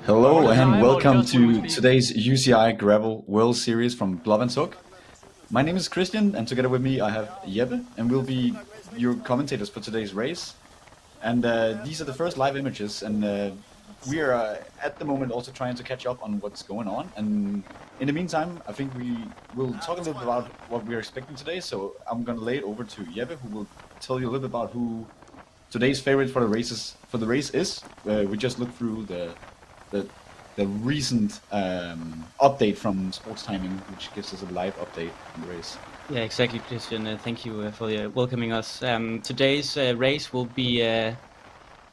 Hello and welcome to today's UCI Gravel World Series from Blåvandshuk. My name is Christian and together with me I have Jeppe and we'll be your commentators for today's race. And these are the first live images and we are at the moment also trying to catch up on what's going on. And in the meantime, I think we will talk a little bit about what we're expecting today. So I'm going to lay it over to Jeppe, who will tell you a little bit about who today's favorite for the race is. We just looked through the recent update from Sports Timing, which gives us a live update on the race. Yeah, exactly, Christian. Thank you for welcoming us. Today's race will be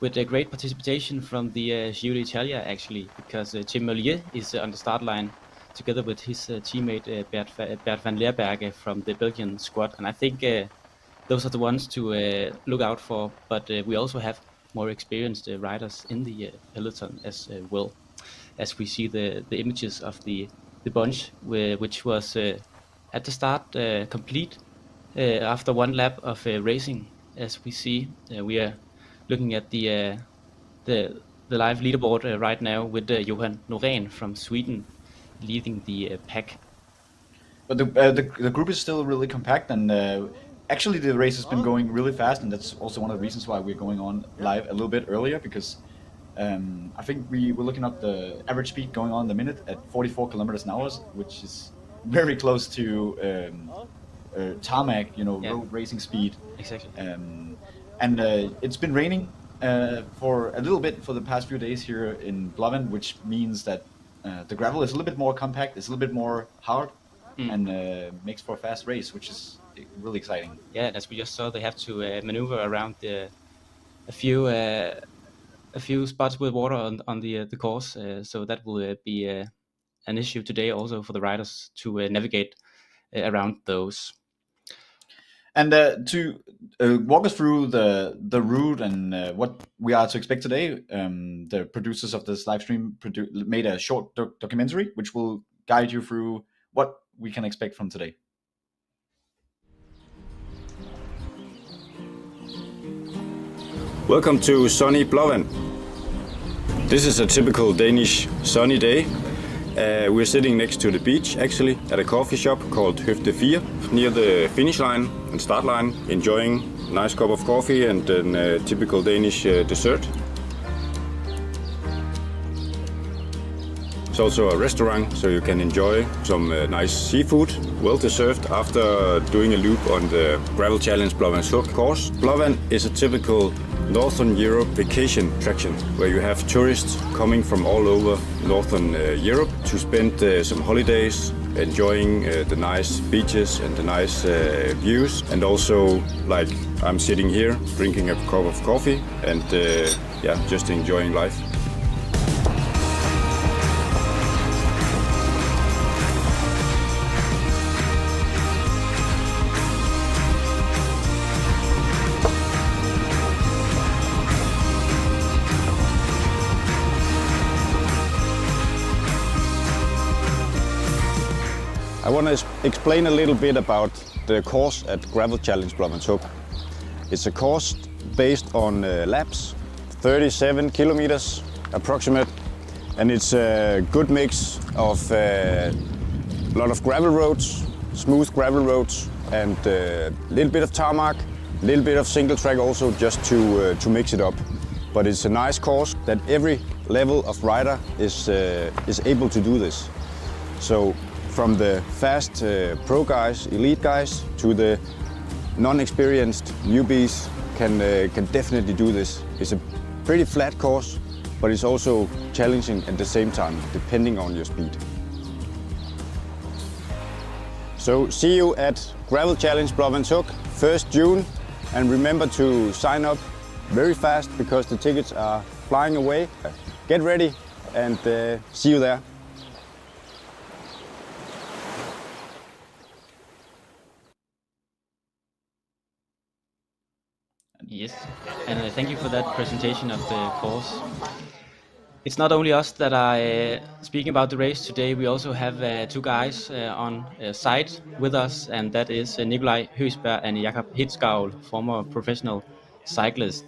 with a great participation from the Giro d'Italia, actually, because Tim Mollier is on the start line together with his teammate Bert van Leerberge from the Belgian squad. And I think those are the ones to look out for, but we also have more experienced riders in the peloton as well, as we see the images of the bunch, which was at the start complete after one lap of racing. As we see, we are looking at the live leaderboard right now with Johan Norén from Sweden leading the pack. But the group is still really compact, and actually the race has been going really fast, and that's also one of the reasons why we're going on live a little bit earlier, because I think we were looking up the average speed going on the minute at 44 kilometers an hour, which is very close to tarmac, road racing speed. Exactly. And it's been raining for a little bit for the past few days here in Blåvand, which means that the gravel is a little bit more compact, it's a little bit more hard, and makes for a fast race, which is really exciting. Yeah, as we just saw, they have to maneuver around a few spots with water on the course, so that will be an issue today also for the riders to navigate around those. And to walk us through the route and what we are to expect today, the producers of this live stream made a short documentary which will guide you through what we can expect from today. Welcome to sunny Blåvand. This is a typical Danish sunny day. We're sitting next to the beach, actually, at a coffee shop called Høfde 4, near the finish line and start line, enjoying a nice cup of coffee and a typical Danish dessert. It's also a restaurant, so you can enjoy some nice seafood, well deserved after doing a loop on the Gravel Challenge Blåvandshuk course. Blåvand is a typical Northern Europe vacation attraction, where you have tourists coming from all over Northern Europe to spend some holidays, enjoying the nice beaches and the nice views, and also, like I'm sitting here, drinking a cup of coffee and just enjoying life. I want to explain a little bit about the course at Gravel Challenge Blåvandshuk. It's a course based on laps, 37 kilometers approximate, and it's a good mix of a lot of gravel roads, smooth gravel roads, and a little bit of tarmac, a little bit of single track also, just to mix it up. But it's a nice course that every level of rider is able to do this. So from the fast pro guys, elite guys, to the non-experienced newbies can definitely do this. It's a pretty flat course, but it's also challenging at the same time, depending on your speed. So see you at Gravel Challenge Blåvandshuk, 1st June, and remember to sign up very fast because the tickets are flying away. Get ready and see you there. Yes, and thank you for that presentation of the course. It's not only us that are speaking about the race today. We also have two guys on site with us, and that is Nikolaj Høsberg and Jakob Hinskavl, former professional cyclists.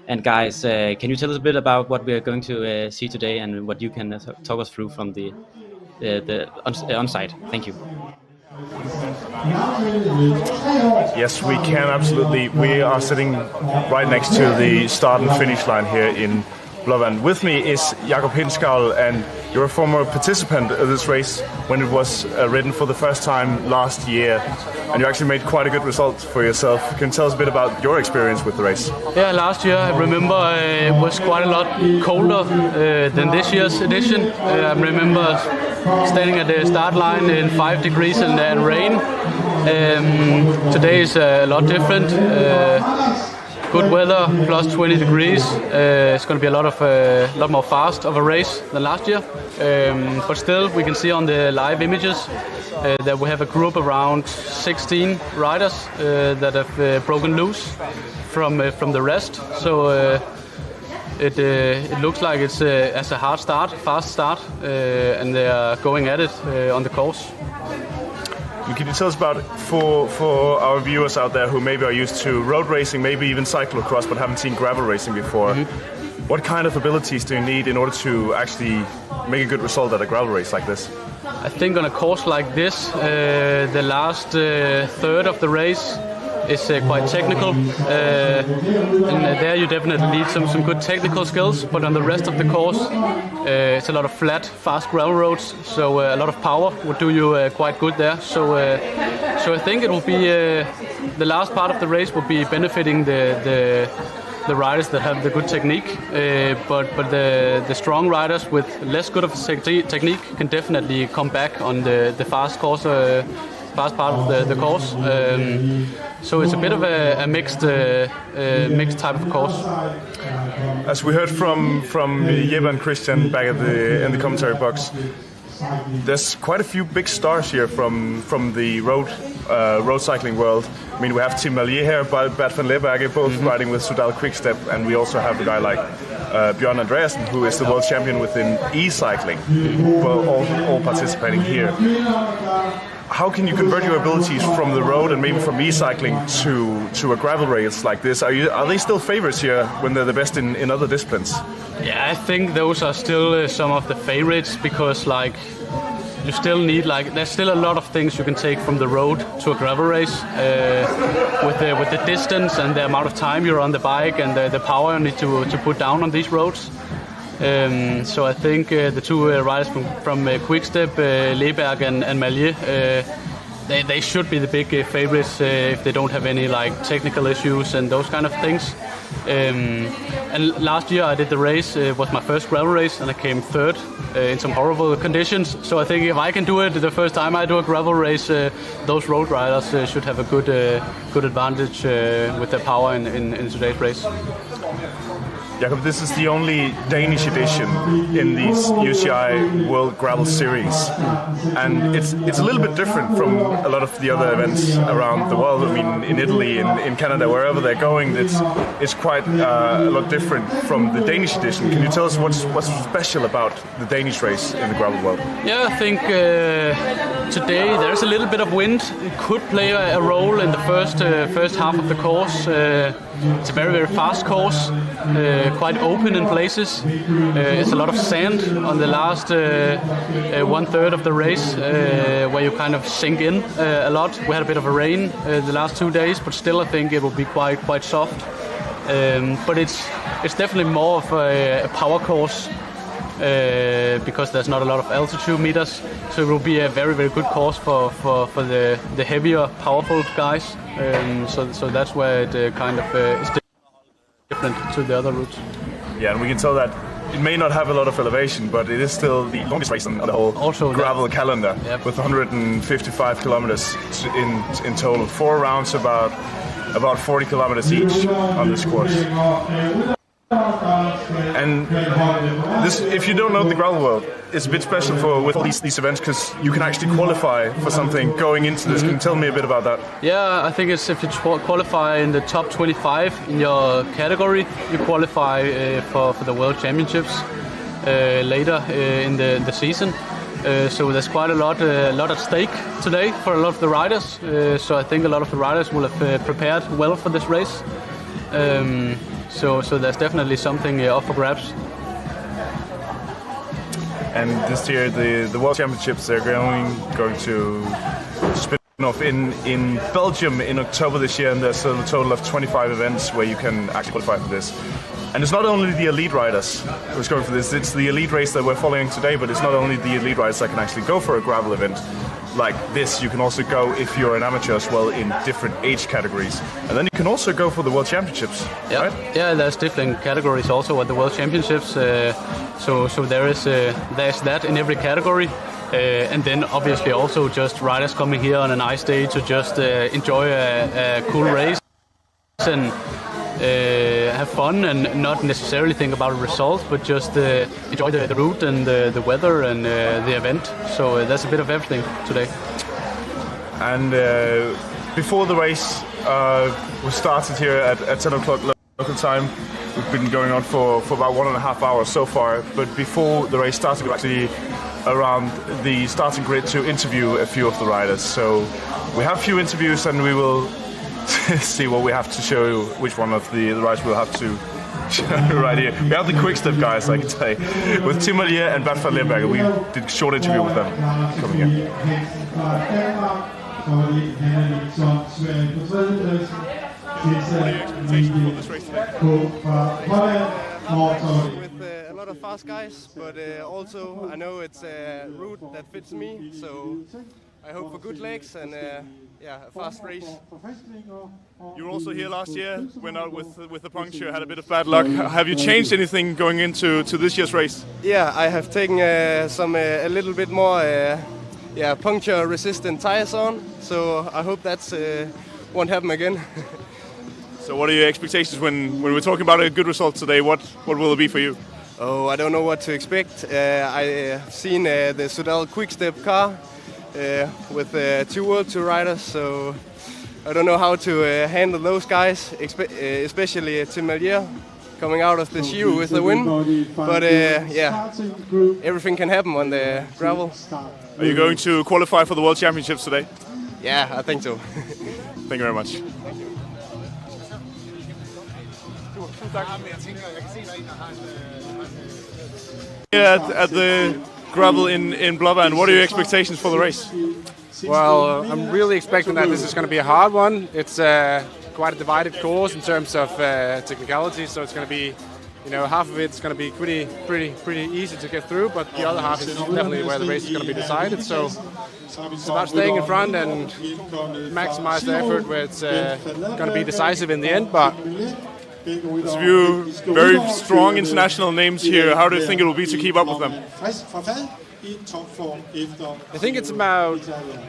And guys, can you tell us a bit about what we are going to see today and what you can talk us through from the on-site? Thank you. Yes, we can, absolutely. We are sitting right next to the start and finish line here in Blåvand. With me is Jakob Hinskavl, and you're a former participant of this race when it was ridden for the first time last year, and you actually made quite a good result for yourself. Can you tell us a bit about your experience with the race? Yeah, last year I remember it was quite a lot colder than this year's edition. I remember standing at the start line in 5 degrees and rain. Today is a lot different. Good weather, plus 20 degrees. It's going to be a lot more fast of a race than last year. But still, we can see on the live images that we have a group around 16 riders that have broken loose from the rest. So it looks like it's as a hard start, fast start, and they are going at it on the course. Can you tell us about, for our viewers out there who maybe are used to road racing, maybe even cyclocross, but haven't seen gravel racing before, what kind of abilities do you need in order to actually make a good result at a gravel race like this? I think on a course like this, the last third of the race is quite technical, and there you definitely need some good technical skills, but on the rest of the course it's a lot of flat, fast gravel roads, so a lot of power would do you quite good there. So I think it will be the last part of the race will be benefiting the riders that have the good technique, but the strong riders with less good of a technique can definitely come back on the fast course, fast part of the course. So it's a bit of a mixed type of course. As we heard from Jeppe and Christian back in the commentary box, there's quite a few big stars here from the road cycling world. I mean, we have Tim Malje here, Bert van Leeuwenberg, both riding with Soudal Quickstep, and we also have a guy like Bjørn Andreasen, who is the world champion within e-cycling, who are all participating here. How can you convert your abilities from the road and maybe from e-cycling to a gravel race like this? Are they still favorites here when they're the best in other disciplines? Yeah, I think those are still some of the favorites, because you still need there's still a lot of things you can take from the road to a gravel race, with the distance and the amount of time you're on the bike and the power you need to put down on these roads. So I think the two riders from Quickstep, Leeuwenberg and Malje, they should be the big favorites if they don't have any technical issues and those kind of things. And last year I did the race. It was my first gravel race, and I came third in some horrible conditions. So I think if I can do it the first time I do a gravel race, those road riders should have a good advantage with their power in today's race. Jakob, this is the only Danish edition in these UCI World Gravel Series, and it's a little bit different from a lot of the other events around the world. I mean, in Italy, in Canada, wherever they're going, it's quite a lot different from the Danish edition. Can you tell us what's special about the Danish race in the gravel world? Yeah, I think today there's a little bit of wind. It could play a role in the first half of the course. It's a very, very fast course, quite open in places. It's a lot of sand on the last 1/3 of the race, where you kind of sink in a lot. We had a bit of a rain the last 2 days, but still I think it will be quite soft. But it's definitely more of a power course, because there's not a lot of altitude meters, so it will be a very, very good course for the heavier, powerful guys. So that's where it kind of is different to the other routes. Yeah, and we can tell that it may not have a lot of elevation, but it is still the longest race on the whole also gravel calendar, yep. With 155 kilometers in total. 4 rounds, about about 40 kilometers each on this course. And this, if you don't know the Gravel World, it's a bit special with all these events because you can actually qualify for something going into this. Can you tell me a bit about that? Yeah, I think it's if you qualify in the top 25 in your category, you qualify for the World Championships later in the season. So there's quite a lot at stake today for a lot of the riders. So I think a lot of the riders will have prepared well for this race. So there's definitely something up for grabs. And this year, the World Championships, they're going to spin off in Belgium in October this year, and there's a total of 25 events where you can actually qualify for this. And it's not only the elite riders who's going for this, it's the elite race that we're following today, but it's not only the elite riders that can actually go for a gravel event like this. You can also go, if you're an amateur as well, in different age categories. And then you can also go for the World Championships, yeah. right? Yeah, there's different categories also at the World Championships. So there's that in every category. And then obviously also just riders coming here on a nice day to just enjoy a cool race and have fun and not necessarily think about a result, but just enjoy the route and the weather and the event. So that's a bit of everything today. And before the race was started here at 10 o'clock local time, we've been going on for about 1.5 hours so far. But before the race started, we were actually around the starting grid to interview a few of the riders. So we have a few interviews and we will see what we have to show you, which one of the riders we'll have to show right here. We have the quick step guys, I can say, with Tim Molier and Bert van Limburg. We did a short interview with them coming in. With a lot of fast guys, but also I know it's a route that fits me, so I hope for good legs and a fast race. You were also here last year, went out with a puncture, had a bit of bad luck. Have you changed anything going into this year's race? Yeah, I have taken a little bit more puncture resistant tires on, so I hope that's won't happen again. So what are your expectations when we're talking about a good result today? What will it be for you? Oh, I don't know what to expect. I have seen the Sudal Quickstep car with 2 World Tour riders, so I don't know how to handle those guys, especially Tim Molier coming out of the shoe with the win. But everything can happen on the gravel. Are you going to qualify for the World Championships today? Yeah, I think so. Thank you very much. At the gravel in Blåvand, what are your expectations for the race? Well, I'm really expecting that this is going to be a hard one. It's quite a divided course in terms of technicality, so it's going to be, half of it's going to be pretty easy to get through, but the other half is definitely where the race is going to be decided. So it's about staying in front and maximize the effort where it's going to be decisive in the end. But there's a few very strong international names here. How do you think it will be to keep up with them? I think it's about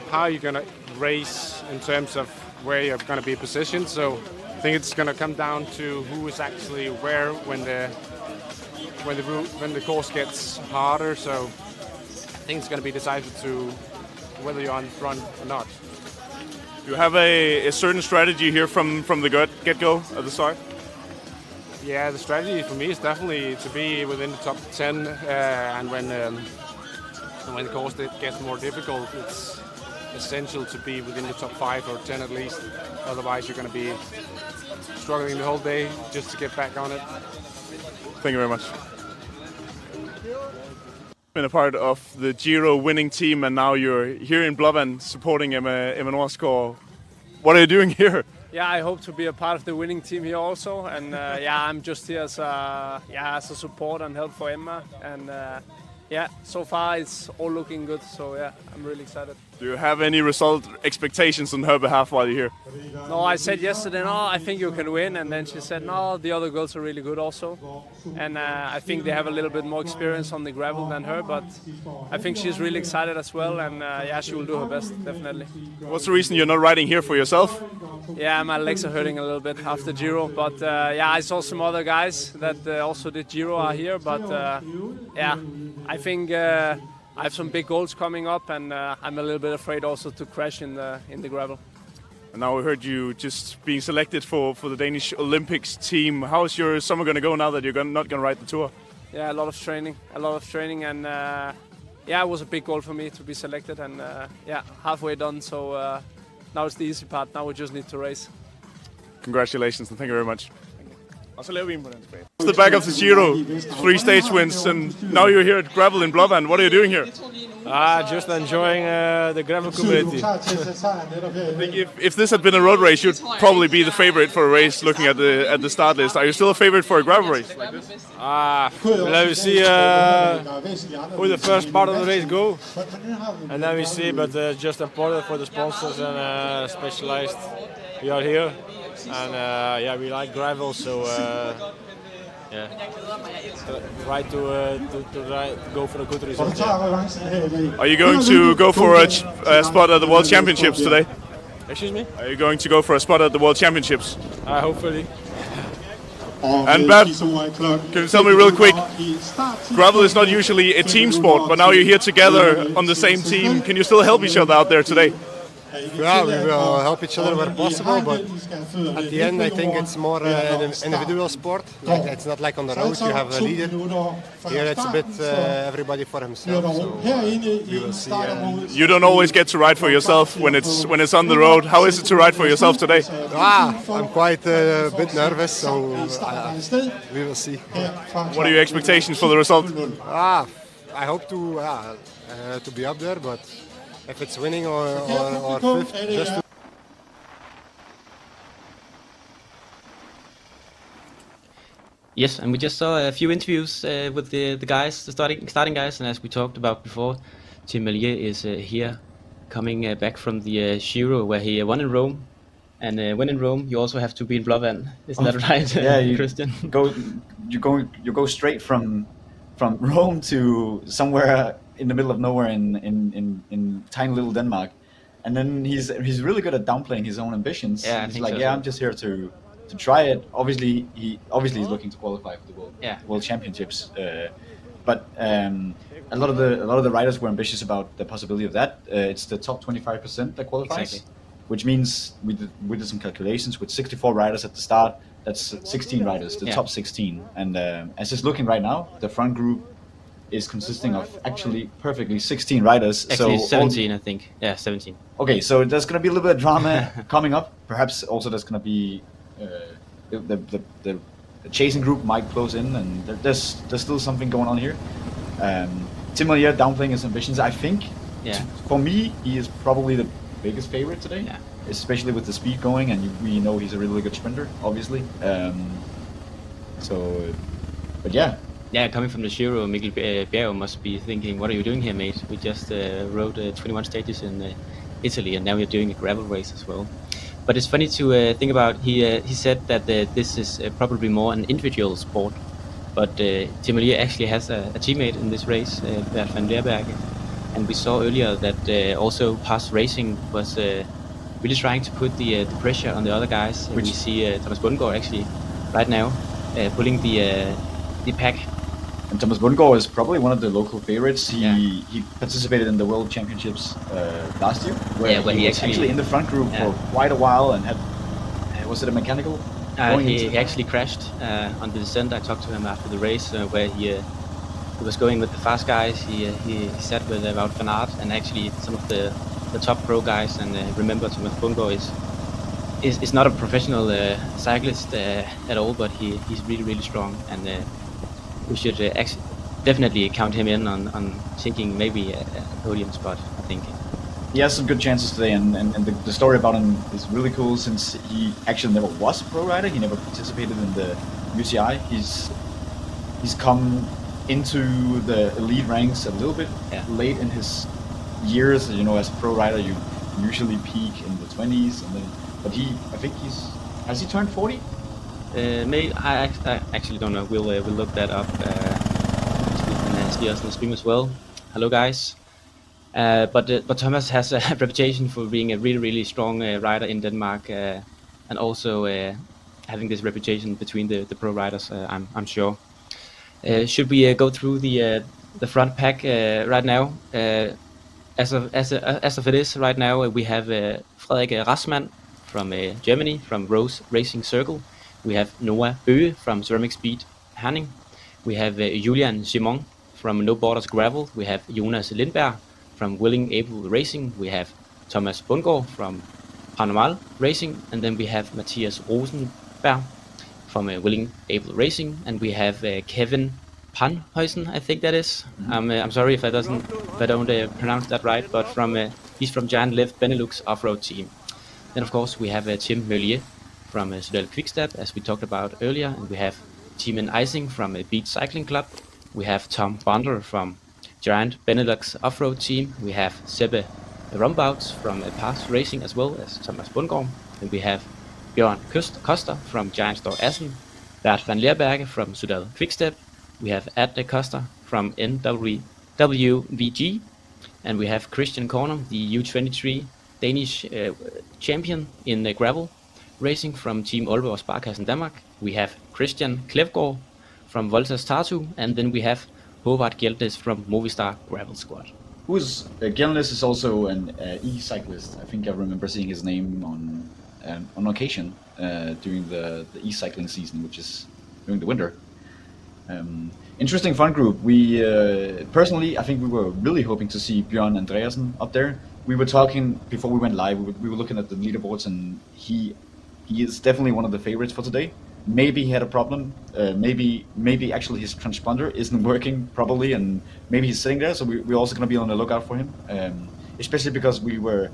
how you're going to race in terms of where you're going to be positioned. So I think it's going to come down to who is actually where when the course gets harder. So I think it's going to be decided to whether you're on front or not. You have a certain strategy here from the get-go at the start? Yeah, the strategy for me is definitely to be within the top 10, and when the course gets more difficult, it's essential to be within the top 5 or 10 at least. Otherwise, you're going to be struggling the whole day just to get back on it. Thank you very much. Been a part of the Giro winning team, and now you're here in Blåvand supporting Emma Norsgaard. What are you doing here? Yeah, I hope to be a part of the winning team here also, and I'm just here as a support and help for Emma, and yeah, so far it's all looking good. So yeah, I'm really excited. Do you have any result expectations on her behalf while you're here? No, I said yesterday, no, I think you can win, and then she said, no, the other girls are really good also, and I think they have a little bit more experience on the gravel than her, but I think she's really excited as well, and yeah, she will do her best, definitely. What's the reason you're not riding here for yourself? Yeah, my legs are hurting a little bit after Giro, but yeah, I saw some other guys that also did Giro are here, but yeah, I think I have some big goals coming up, and I'm a little bit afraid also to crash in the gravel. And now we heard you just being selected for the Danish Olympics team. How's your summer going to go now that you're not going to ride the tour? Yeah, a lot of training, and yeah, it was a big goal for me to be selected, and yeah, halfway done. So now it's the easy part. Now we just need to race. Congratulations and thank you very much. Off the back of the Giro, 3 stage wins, and now you're here at Gravel in Blåvand. What are you doing here? Just enjoying the gravel community. I think if this had been a road race, you'd probably be the favorite for a race. Looking at the start list, are you still a favorite for a gravel race like this? Let me see who the first part of the race go, and then we see. But just important for the sponsors and Specialized. We are here, and yeah, we like gravel, so. Yeah, try to go for a good result. Yeah. Are you going to go for a spot at the World Championships today? Excuse me? Are you going to go for a spot at the World Championships? Hopefully. And Bab, can you tell me real quick, gravel is not usually a team sport, but now you're here together on the same team. Can you still help each other out there today? Yeah, we will help each other where possible, but at the end I think it's more an individual sport. It's not like on the road, you have a leader. Here it's a bit everybody for himself, so we will see. You don't always get to ride for yourself when it's on the road. How is it to ride for yourself today? I'm quite a bit nervous, so we will see. What are your expectations for the result? I hope to be up there, but if it's winning or fifth, just to... Yes, and we just saw a few interviews with the guys, the starting guys, and as we talked about before, Tim Melier is here, coming back from the Giro where he won in Rome, and when in Rome you also have to be in Blåvand, isn't that right? Yeah, Christian. You go straight from Rome to somewhere in the middle of nowhere in tiny little Denmark, and then he's really good at downplaying his own ambitions. Yeah, he's like, I'm just here to try it. Obviously he's looking to qualify for the World Championships, but a lot of the riders were ambitious about the possibility of that. It's the top 25% that qualifies, exactly. Which means we did some calculations with 64 riders at the start. That's 16 riders, the top 16, and as it's looking right now, the front group is consisting of actually perfectly 16 riders. Actually, so 17, I think. Yeah, 17. Okay, so there's going to be a little bit of drama coming up. Perhaps also there's going to be the chasing group might close in, and there's still something going on here. Tim Melier downplaying his ambitions. I think, for me, he is probably the biggest favorite today, especially with the speed going, and we know he's a really good sprinter, obviously. But yeah. Yeah, coming from the Giro, Mikkel Bjerg must be thinking, what are you doing here, mate? We just rode 21 stages in Italy, and now we're doing a gravel race as well. But it's funny to think about, he said that this is probably more an individual sport, but Tim Melier actually has a teammate in this race, Bert van Leerberg, and we saw earlier that also Pass Racing was really trying to put the pressure on the other guys. We see Thomas Bundgaard actually right now pulling the pack. And Thomas Bundgaard is probably one of the local favorites. He participated in the World Championships last year, where he was actually in the front group for quite a while and had, was it a mechanical? He actually crashed on the descent. I talked to him after the race where he was going with the fast guys. He sat with Wout van Aert and actually some of the top pro guys. And remember, Thomas Bundgaard is not a professional cyclist at all, but he's really strong, and we should definitely count him in on taking maybe a podium spot, I think. He has some good chances today, and the story about him is really cool, since he actually never was a pro rider. He never participated in the UCI. He's come into the elite ranks a little bit late in his years. You know, as a pro rider, you usually peak in the 20s, and then. But I think has he turned 40? Maybe I actually don't know. We'll look that up. You can see us on the stream as well. Hello, guys. But Thomas has a reputation for being a really strong rider in Denmark, and also having this reputation between the pro riders. I'm sure. Should we go through the front pack right now? As of it is right now, we have Frederik Rassmann from Germany, from Rose Racing Circle. We have Noah Bøge from Ceramic Speed Herning. We have Julian Simon from No Borders Gravel. We have Jonas Lindberg from Willing Able Racing. We have Thomas Bundgaard from Paranormal Racing. And then we have Matthias Rosenberg from Willing Able Racing. And we have Kevin Panhuisen, I think that is. I'm sorry if I don't pronounce that right, but he's from Giant Lift Benelux Off-Road Team. Then, of course, we have Tim Mølje from Sudal Quickstep, as we talked about earlier, and we have Timon Eising from Beat Cycling Club. We have Tom Bonder from Giant Benelux Off-Road Team. We have Sebbe Rombouts from Pass Racing, as well as Thomas Bundgaard. And we have Bjørn Koster from Giant Store Assen. Bert van Leerberge from Sudal Quickstep. We have Adde Koster from NWVG. And we have Christian Corner, the U23 Danish champion in gravel racing from Team Aalborg Sparkassen Denmark. We have Christian Klevgaard from Voltas Tartu, and then we have Håvard Gjeldes from Movistar Gravel Squad. Gjeldes is also an e-cyclist. I think I remember seeing his name on occasion during the e-cycling season, which is during the winter. Interesting fun group. We personally, I think we were really hoping to see Bjørn Andreasen up there. We were talking before we went live. We were looking at the leaderboards, and he is definitely one of the favorites for today. Maybe he had a problem. Maybe actually his transponder isn't working properly, and maybe he's sitting there. So we're also going to be on the lookout for him, especially because we were,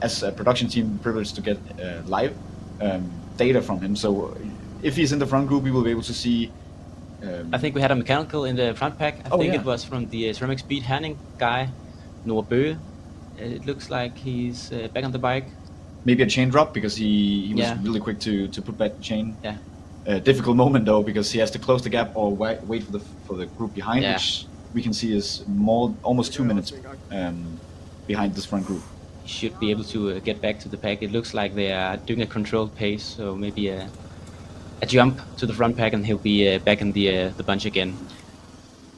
as a production team, privileged to get live data from him. So if he's in the front group, we will be able to see. I think we had a mechanical in the front pack. I think it was from the Ceramic Speed Herning guy, Noah Bøge. It looks like he's back on the bike. Maybe a chain drop, because he was really quick to put back the chain. Difficult moment though, because he has to close the gap or wait for the group behind, which we can see is almost 2 minutes behind this front group. He should be able to get back to the pack. It looks like they are doing a controlled pace, so maybe a jump to the front pack and he'll be back in the bunch again.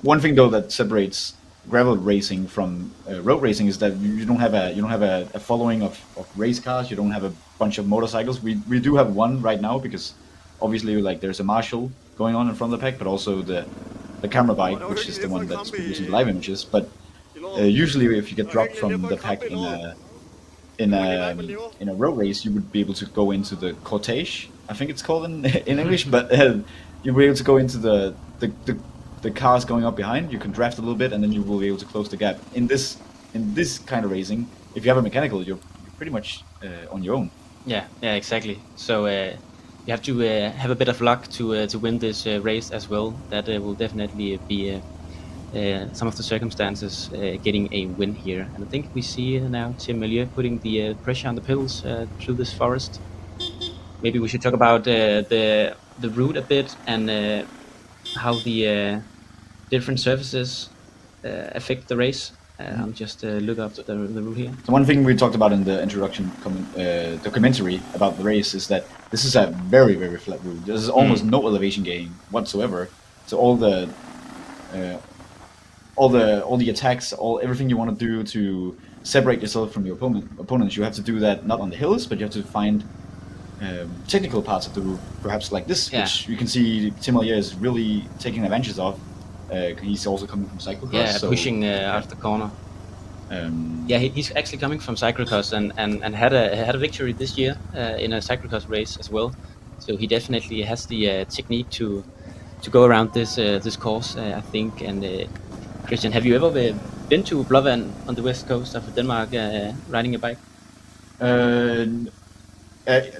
One thing though that separates gravel racing from road racing is that you don't have a following of race cars. You don't have a bunch of motorcycles. We do have one right now, because obviously like there's a Marshall going on in front of the pack, but also the camera bike, which is the one that's producing live images. But usually if you get dropped from the pack in a road race, you would be able to go into the cortege, I think it's called in English, but you'll be able to go into the cars going up behind. You can draft a little bit, and then you will be able to close the gap. In this kind of racing, if you have a mechanical, you're pretty much on your own. Yeah, exactly. So you have to have a bit of luck to win this race as well. That will definitely be some of the circumstances getting a win here. And I think we see now Tim Mølje putting the pressure on the pedals through this forest. Maybe we should talk about the route a bit, and how the different surfaces affect the race. I'll just look up the route here. So one thing we talked about in the introduction documentary about the race is that this is a very, very flat route. There's almost no elevation gain whatsoever. So all the attacks, everything you want to do to separate yourself from your opponents, you have to do that not on the hills, but you have to find technical parts of the route, perhaps like this, which you can see Tim Mølje is really taking advantage of. He's also coming from cyclocross. Pushing out of the corner. He's actually coming from cyclocross and had a victory this year in a cyclocross race as well. So he definitely has the technique to go around this course, I think. And Christian, have you ever been to Blåvand on the west coast of Denmark riding a bike?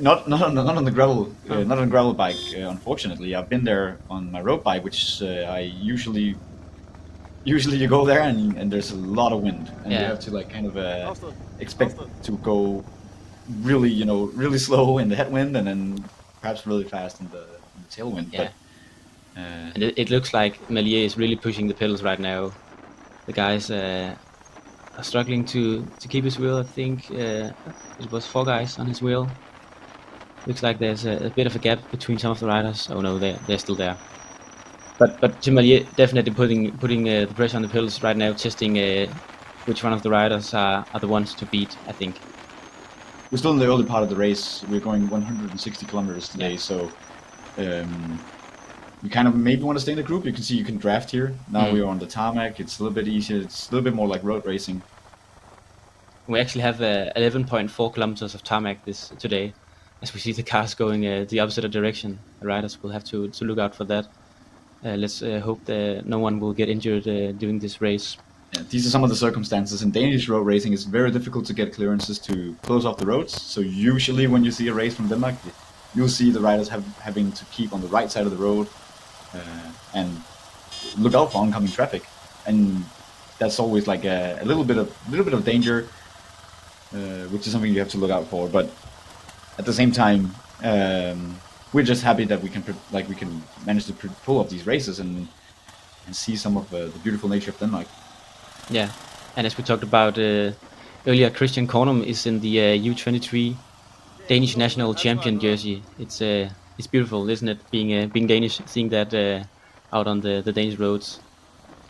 Not on the gravel, not on a gravel bike. Unfortunately, I've been there on my road bike, which I usually you go there and there's a lot of wind, and you have to like kind of expect to go really really slow in the headwind, and then perhaps really fast in the tailwind. Yeah. But, and it looks like Melier is really pushing the pedals right now. The guys are struggling to keep his wheel. I think it was 4 guys on his wheel. Looks like there's a bit of a gap between some of the riders. Oh no, they're still there. But Tim Melier definitely putting the pressure on the pedals right now, testing which one of the riders are the ones to beat, I think. We're still in the early part of the race. We're going 160 kilometers today, so you kind of maybe want to stay in the group. You can see you can draft here. Now we are on the tarmac. It's a little bit easier. It's a little bit more like road racing. We actually have 11.4 kilometers of tarmac today. As we see the cars going the opposite direction, the riders will have to look out for that. Let's hope that no one will get injured during this race. Yeah, these are some of the circumstances. In Danish road racing, it's very difficult to get clearances to close off the roads. So usually when you see a race from Denmark, you'll see the riders having to keep on the right side of the road and look out for oncoming traffic. And that's always like a little bit of danger, which is something you have to look out for. But at the same time, we're just happy that we can manage to pull off these races and see some of the beautiful nature of Denmark. Yeah, and as we talked about earlier, Christian Kornum is in the U23 Danish national champion jersey. It's beautiful, isn't it? Being Danish, seeing that out on the Danish roads.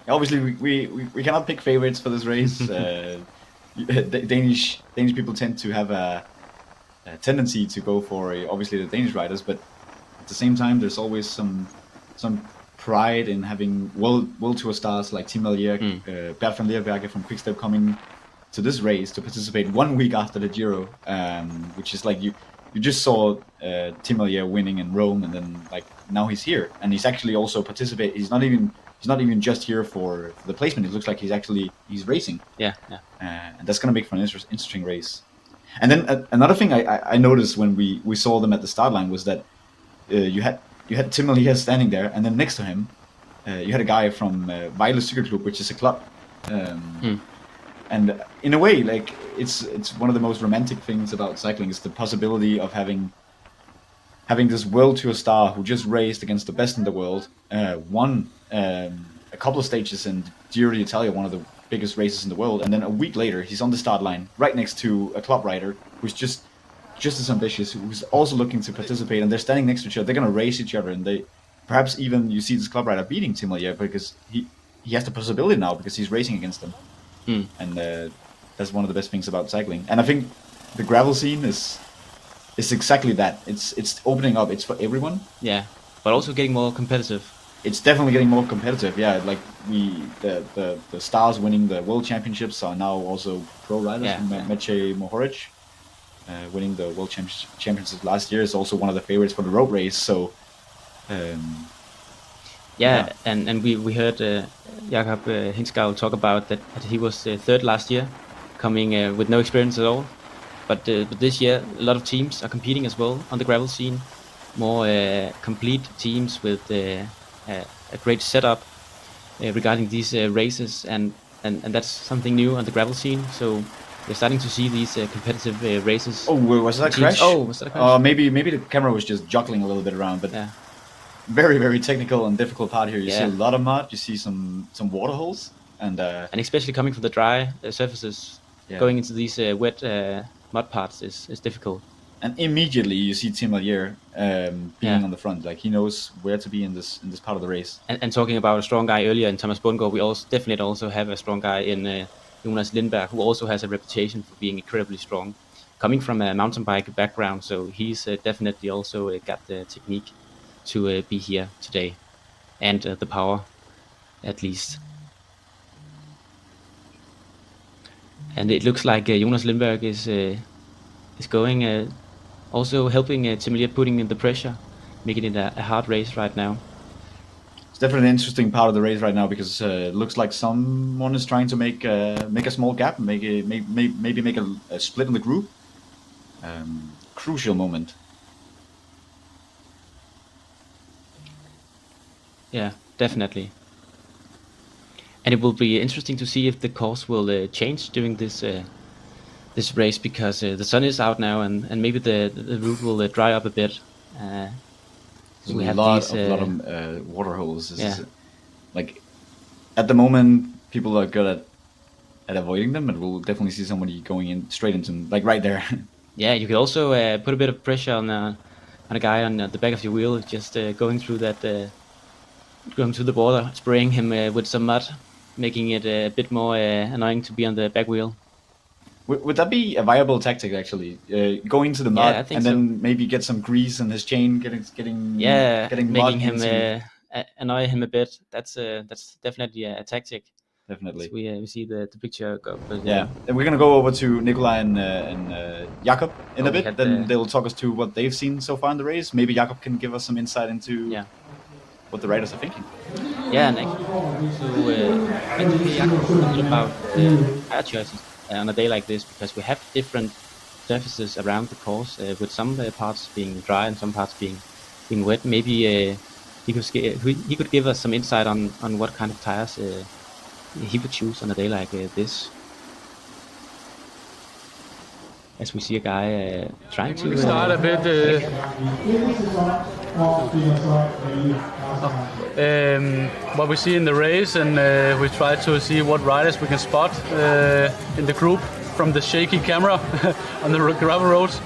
Obviously, we cannot pick favorites for this race. Danish people tend to have a tendency to go for obviously the Danish riders, but at the same time, there's always some pride in having World Tour stars like Tim Melier, Bert van Leerberge from Quickstep coming to this race to participate 1 week after the Giro, which is like you just saw Tim Melier winning in Rome, and then like now he's here, and he's actually also participate. He's not even just here for the placement. It looks like he's racing. Yeah. And that's gonna make for an interesting race. And then another thing I noticed when we saw them at the start line was that you had Tim Melier standing there, and then next to him you had a guy from Vejle Cykelklub, which is a club. And in a way, like it's one of the most romantic things about cycling is the possibility of having this World Tour star who just raced against the best in the world, won a couple of stages in Giro d'Italia, one of the biggest races in the world, and then a week later he's on the start line right next to a club rider who's just as ambitious, who's also looking to participate, and they're standing next to each other. They're going to race each other, and they perhaps even you see this club rider beating Tim Melier because he has the possibility now because he's racing against them. And that's one of the best things about cycling. And I think the gravel scene is exactly that. It's opening up. It's for everyone. Yeah, but also getting more competitive. It's definitely getting more competitive. Yeah, like the stars winning the world championships are now also pro riders. Yeah. Maciej Mohoric winning the world championships last year is also one of the favorites for the road race. So and we heard Jakob Hinskau talk about that he was third last year, coming with no experience at all. But this year, a lot of teams are competing as well on the gravel scene. More complete teams with a great setup regarding these races, and that's something new on the gravel scene. So we're starting to see these competitive races. Oh, was that a crash? Oh, was that a crash? Maybe the camera was just juggling a little bit around, but very, very technical and difficult part here. You see a lot of mud. You see some water holes, and especially coming from the dry surfaces, going into these wet mud parts is difficult. And immediately you see Tim Melier being on the front, like he knows where to be in this part of the race. And talking about a strong guy earlier in Thomas Bundgaard, we also have a strong guy in Jonas Lindberg, who also has a reputation for being incredibly strong, coming from a mountain bike background. So he's definitely also got the technique to be here today, and the power, at least. And it looks like Jonas Lindberg is going, also helping Tim Melier, putting in the pressure, making it a hard race right now. It's definitely an interesting part of the race right now because it looks like someone is trying to make a small gap, maybe make a split in the group. crucial moment. Yeah, definitely. And it will be interesting to see if the course will change during this this race, because the sun is out now, and maybe the route will dry up a bit. So we have a lot of water holes. Like at the moment, people are good at avoiding them, but we'll definitely see somebody going in straight into them, like right there. Yeah, you could also put a bit of pressure on a guy on the back of your wheel, just going through the border, spraying him with some mud, making it a bit more annoying to be on the back wheel. Would that be a viable tactic, actually? Go into the mud and then maybe get some grease in his chain, getting making him annoy him a bit. That's definitely a tactic. Definitely. So we see the picture go. But, yeah, and we're gonna go over to Nikolai and Jakob in a bit. Then they'll talk us through what they've seen so far in the race. Maybe Jakob can give us some insight into what the riders are thinking. Yeah, and so actually Jakob a little about tire choices on a day like this, because we have different surfaces around the course, with some parts being dry and some parts being wet. Maybe he could give us some insight on what kind of tires he would choose on a day like this. As we see a guy trying to start a bit. What we see in the race, and we try to see what riders we can spot in the group from the shaky camera on the gravel roads.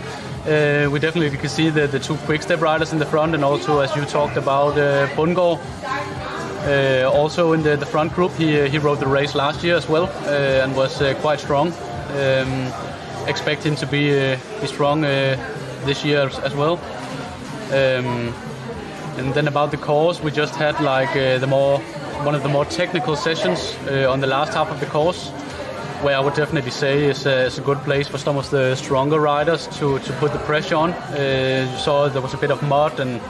We definitely can see the two quick-step riders in the front, and also, as you talked about, Bundgaard. Also in the front group, he rode the race last year as well, and was quite strong. Expect him to be strong this year as well. And then about the course, we just had like one of the more technical sessions on the last half of the course, where I would definitely say is a good place for some of the stronger riders to put the pressure on. You saw there was a bit of mud, and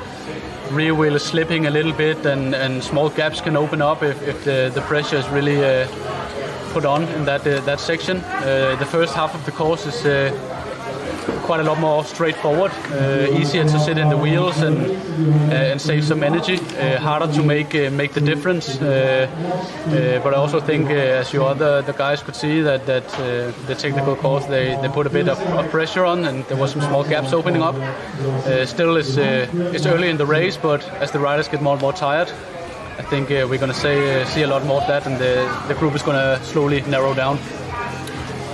rear wheel is slipping a little bit, and small gaps can open up if the pressure is really put on in that section. The first half of the course is quite a lot more straightforward, easier to sit in the wheels and save some energy, harder to make the difference. But I also think, as the guys could see, that the technical course they put a bit of pressure on, and there was some small gaps opening up. Still, it's early in the race, but as the riders get more and more tired, I think we're going to see a lot more of that, and the group is going to slowly narrow down.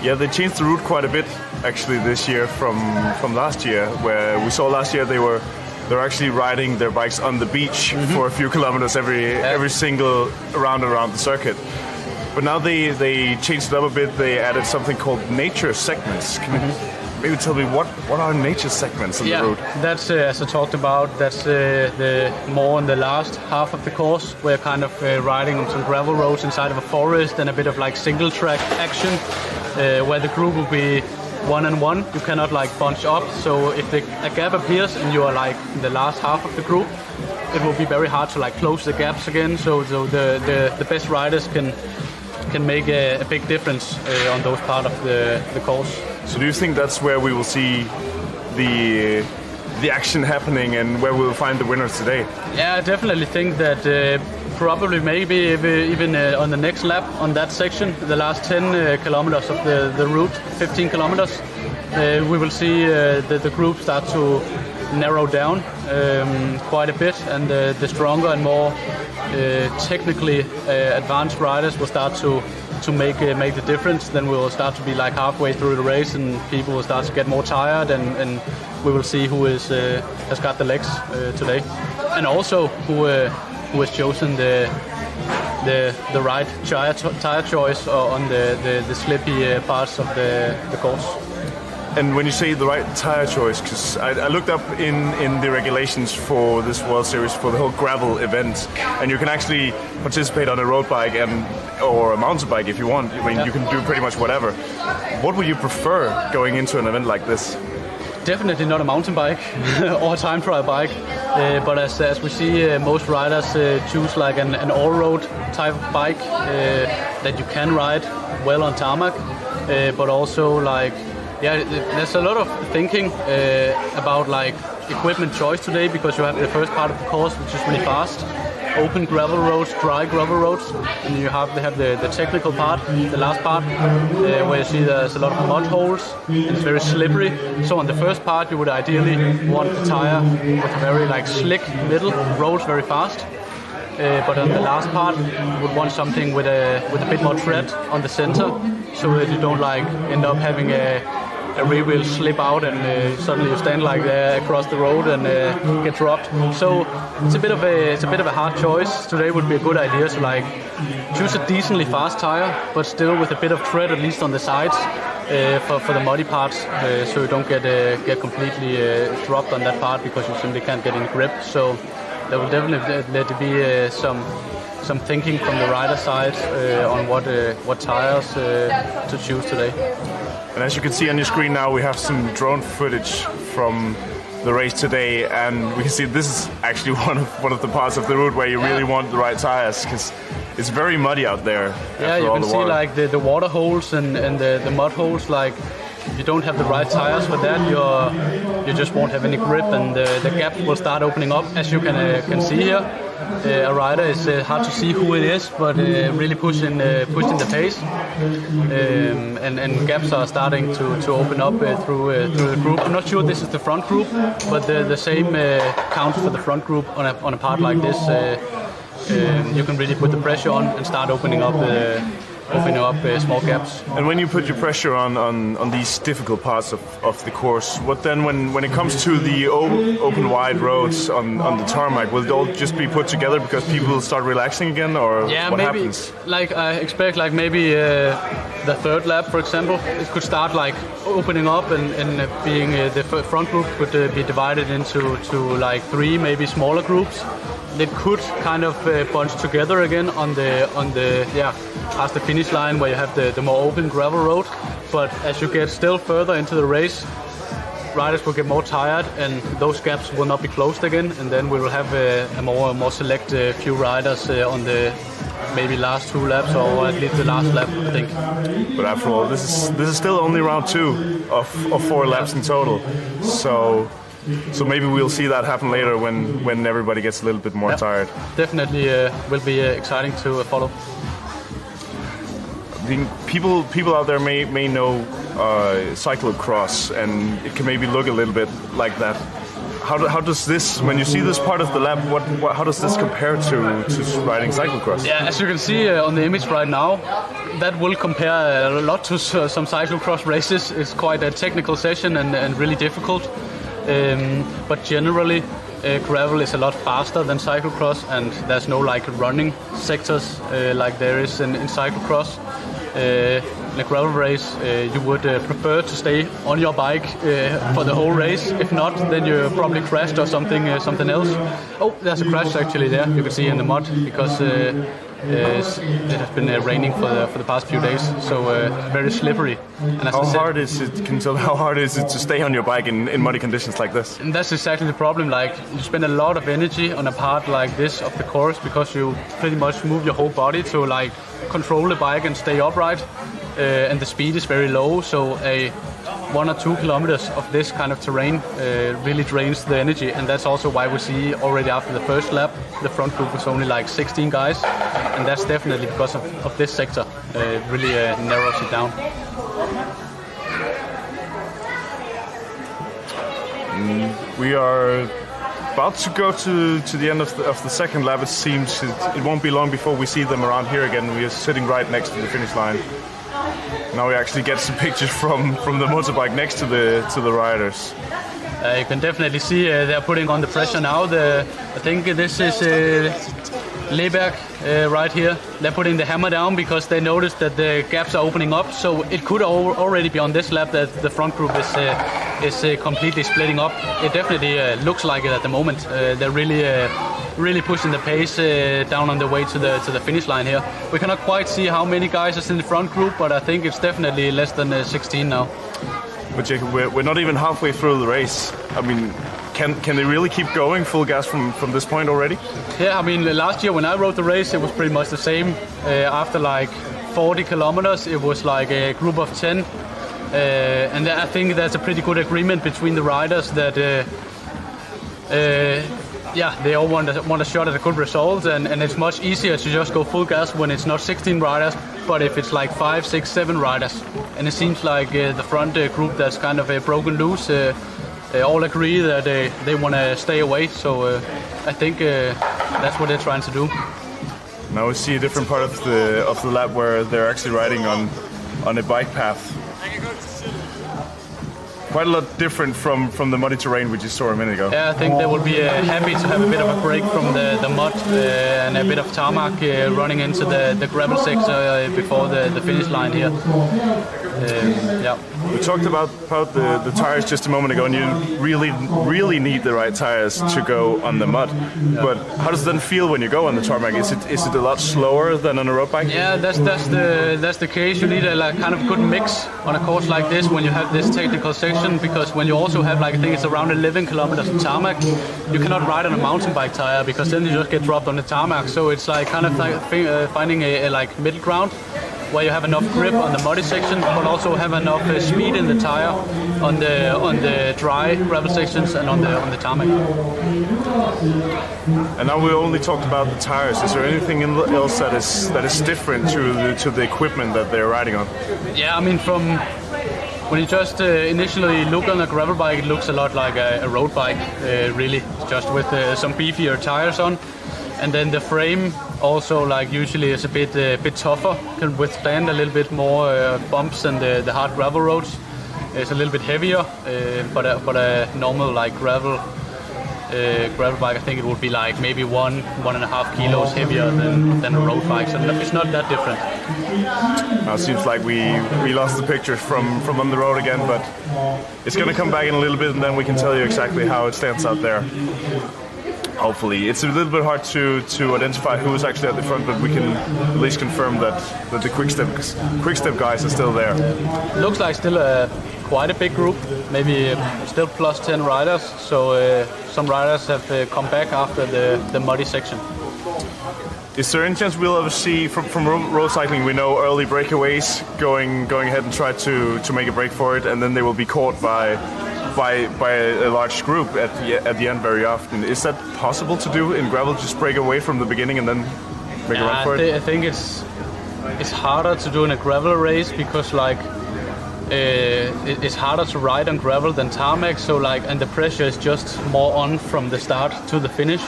Yeah, they changed the route quite a bit actually this year from last year, where we saw last year they're actually riding their bikes on the beach for a few kilometers every single round around the circuit. But now they changed it up a bit. They added something called nature segments. Can you maybe tell me what are nature segments on the road? That's as I talked about. That's the more in the last half of the course. We're kind of riding on some gravel roads inside of a forest, and a bit of like single track action, where the group will be 1-on-1. You cannot like bunch up. So if a gap appears and you are like in the last half of the group, it will be very hard to like close the gaps again. So the best riders can make a big difference on those part of the course. So do you think that's where we will see the action happening, and where we'll find the winners today? Yeah, I definitely think that probably maybe even on the next lap on that section, the last 10 kilometers of the route, 15 kilometers, we will see the group start to narrow down quite a bit, and the stronger and more technically advanced riders will start to make the difference. Then we will start to be like halfway through the race, and people will start to get more tired, and we will see who has got the legs today, and also who has chosen the right tire choice on the slippy parts of the course. And when you say the right tire choice, because I looked up in the regulations for this World Series for the whole gravel event, and you can actually participate on a road bike or a mountain bike if you want. I mean, you can do pretty much whatever. What would you prefer going into an event like this? Definitely not a mountain bike or a time trial bike, but as we see, most riders choose like an all-road type of bike that you can ride well on tarmac, but also like Yeah, there's a lot of thinking about like equipment choice today, because you have the first part of the course, which is really fast, open gravel roads, dry gravel roads, and they have the technical part, the last part, where you see there's a lot of mud holes and it's very slippery. So on the first part, you would ideally want a tire with a very like slick middle, rolls very fast. But on the last part, you would want something with a bit more tread on the center, so that you don't like end up having a rear wheel slip out and suddenly you stand like across the road and get dropped. So it's a bit of a hard choice. Today would be a good idea to like choose a decently fast tire, but still with a bit of tread at least on the sides for the muddy parts, so you don't get completely dropped on that part, because you simply can't get any grip. So there will definitely be some thinking from the rider side on what tires to choose today. And as you can see on your screen now, we have some drone footage from the race today, and we can see this is actually one of the parts of the route where you really want the right tires, because it's very muddy out there. Yeah, you can see like the water holes and the mud holes. Like if you don't have the right tires for that, you just won't have any grip, and the gap will start opening up, as you can see here. A rider is hard to see who it is, but really pushing the pace, and gaps are starting to open up through the group. I'm not sure this is the front group, but the same counts for the front group on a part like this. You can really put the pressure on and start opening up small gaps. And when you put your pressure on these difficult parts of the course, what then when it comes to the open wide roads on the tarmac, will it all just be put together because people will start relaxing again, or what happens? Like I expect, like maybe the third lap, for example, it could start like opening up and being the front group could be divided into like 3 maybe smaller groups. They could kind of bunch together again on the past the finish line, where you have the more open gravel road. But as you get still further into the race, riders will get more tired, and those gaps will not be closed again. And then we will have a more select few riders on the maybe last 2 laps, or at least the last lap, I think. But after all, this is still only round 2 of 4 laps in total. So maybe we'll see that happen later when everybody gets a little bit more tired. Definitely will be exciting to follow. I think people out there may know cyclocross, and it can maybe look a little bit like that. How does this, when you see this part of the lap, how does this compare to riding cyclocross? Yeah, as you can see on the image right now, that will compare a lot to some cyclocross races. It's quite a technical session and really difficult. But generally, gravel is a lot faster than cyclocross, and there's no like running sectors like there is in cyclocross. In a gravel race, you would prefer to stay on your bike for the whole race. If not, then you probably crashed or something else. Oh, there's a crash actually there. You can see in the mud, because it has been raining for the past few days, so very slippery. And as how hard is it to stay on your bike in muddy conditions like this? And that's exactly the problem. Like, you spend a lot of energy on a part like this of the course, because you pretty much move your whole body to like control the bike and stay upright, and the speed is very low. So 1 or 2 kilometers of this kind of terrain really drains the energy, and that's also why we see already after the first lap the front group was only like 16 guys, and that's definitely because of this sector. Really narrows it down. We are about to go to the end of the second lap. It seems it won't be long before we see them around here again. We are sitting right next to the finish line. Now we actually get some pictures from the motorbike next to the riders. You can definitely see they're putting on the pressure now. I think this is Leberg right here. They're putting the hammer down because they noticed that the gaps are opening up. So it could already be on this lap that the front group is completely splitting up. It definitely looks like it at the moment. They're really pushing the pace down on the way to the finish line here. We cannot quite see how many guys are in the front group, but I think it's definitely less than 16 now. But Jacob, we're not even halfway through the race. I mean, can they really keep going full gas from this point already? Yeah, I mean, last year when I rode the race, it was pretty much the same. After like 40 kilometers, it was like a group of 10 And I think there's a pretty good agreement between the riders that they all want a shot at a good result, and it's much easier to just go full gas when it's not 16 riders, but if it's like 5, 6, 7 riders. And it seems like the front group that's kind of broken loose, they all agree that they want to stay away, so I think that's what they're trying to do. Now we see a different part of the lap where they're actually riding on a bike path. Quite a lot different from the muddy terrain we just saw a minute ago. Yeah, I think they will be happy to have a bit of a break from the mud and a bit of tarmac running into the gravel sector before the finish line here. We talked about the tires just a moment ago, and you really need the right tires to go on the mud. Yeah. But how does it then feel when you go on the tarmac? Is it a lot slower than on a road bike? Yeah, that's the case. You need a kind of good mix on a course like this when you have this technical section, because when you also have I think it's around 11 kilometers of tarmac, you cannot ride on a mountain bike tire because then you just get dropped on the tarmac. So it's kind of finding a middle ground where you have enough grip on the muddy section, but also have enough speed in the tire on the dry gravel sections and on the tarmac. And now we only talked about the tires. Is there anything else that is different to the equipment that they're riding on? Yeah, I mean, from when you just initially look on a gravel bike, it looks a lot like a road bike, really, just with some beefier tires on. And then the frame also usually is a bit tougher, can withstand a little bit more bumps than the hard gravel roads. It's a little bit heavier, but a normal gravel bike, I think it would be maybe 1.5 kilos heavier than a road bike. So it's not that different. Now it seems like we lost the picture from on the road again, but it's going to come back in a little bit, and then we can tell you exactly how it stands out there. Hopefully. It's a little bit hard to identify who is actually at the front, but we can at least confirm that the quick-step guys are still there. Looks like still quite a big group, maybe still plus 10 riders, so some riders have come back after the muddy section. Is there any chance we'll ever see from road cycling? We know early breakaways going ahead and try to make a break for it, and then they will be caught by a large group at the end very often. Is that possible to do in gravel? Just break away from the beginning and then make a run for it? I think it's harder to do in a gravel race because it's harder to ride on gravel than tarmac. So and the pressure is just more on from the start to the finish.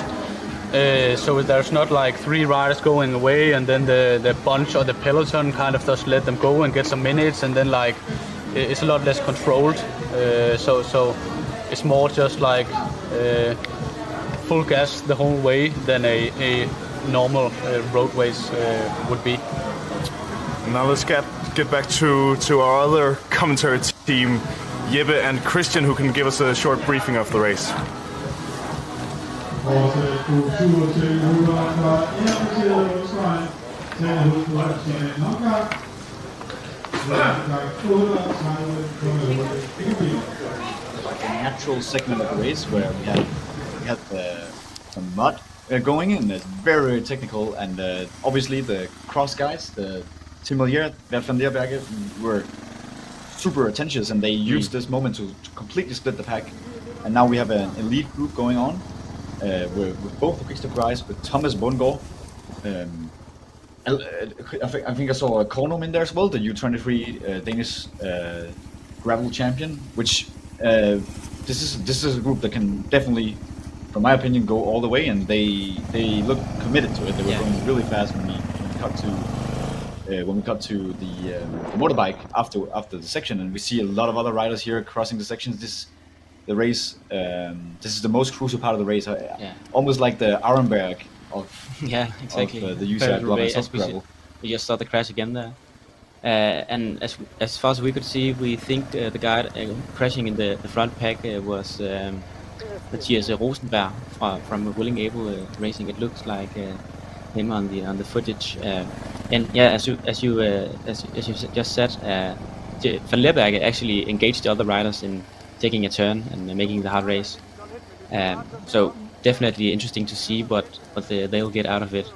So there's not 3 riders going away and then the bunch or the peloton kind of just let them go and get some minutes, and then it's a lot less controlled. So it's more just full gas the whole way than a normal roadways would be. Now let's get back to our other commentary team, Jeppe and Christian, who can give us a short briefing of the race. A natural segment of the race where we had the mud going, and it's very technical, and obviously the cross guys, the Tim Millier, Bert van der Berge, were super attentive, and they used this moment to completely split the pack. And now we have an elite group going on with both the quick-step guys, with Thomas Bundgaard. I think I saw Kornum in there as well, the U23 Danish gravel champion, which this is a group that can definitely, from my opinion, go all the way, and they look committed to it. They were going really fast when we got to the motorbike after the section, and we see a lot of other riders here crossing the sections. This is the most crucial part of the race, almost like the Arenberg of the UCI Gravel. We just saw the crash again there, and as far as we could see, we think the guy crashing in the front pack was Mathias Rosenberg from Willing Able Racing. It looks like him on the footage, and as you just said, Van Leerberg actually engaged the other riders in taking a turn and making the hard race. So definitely interesting to see what they'll get out of it,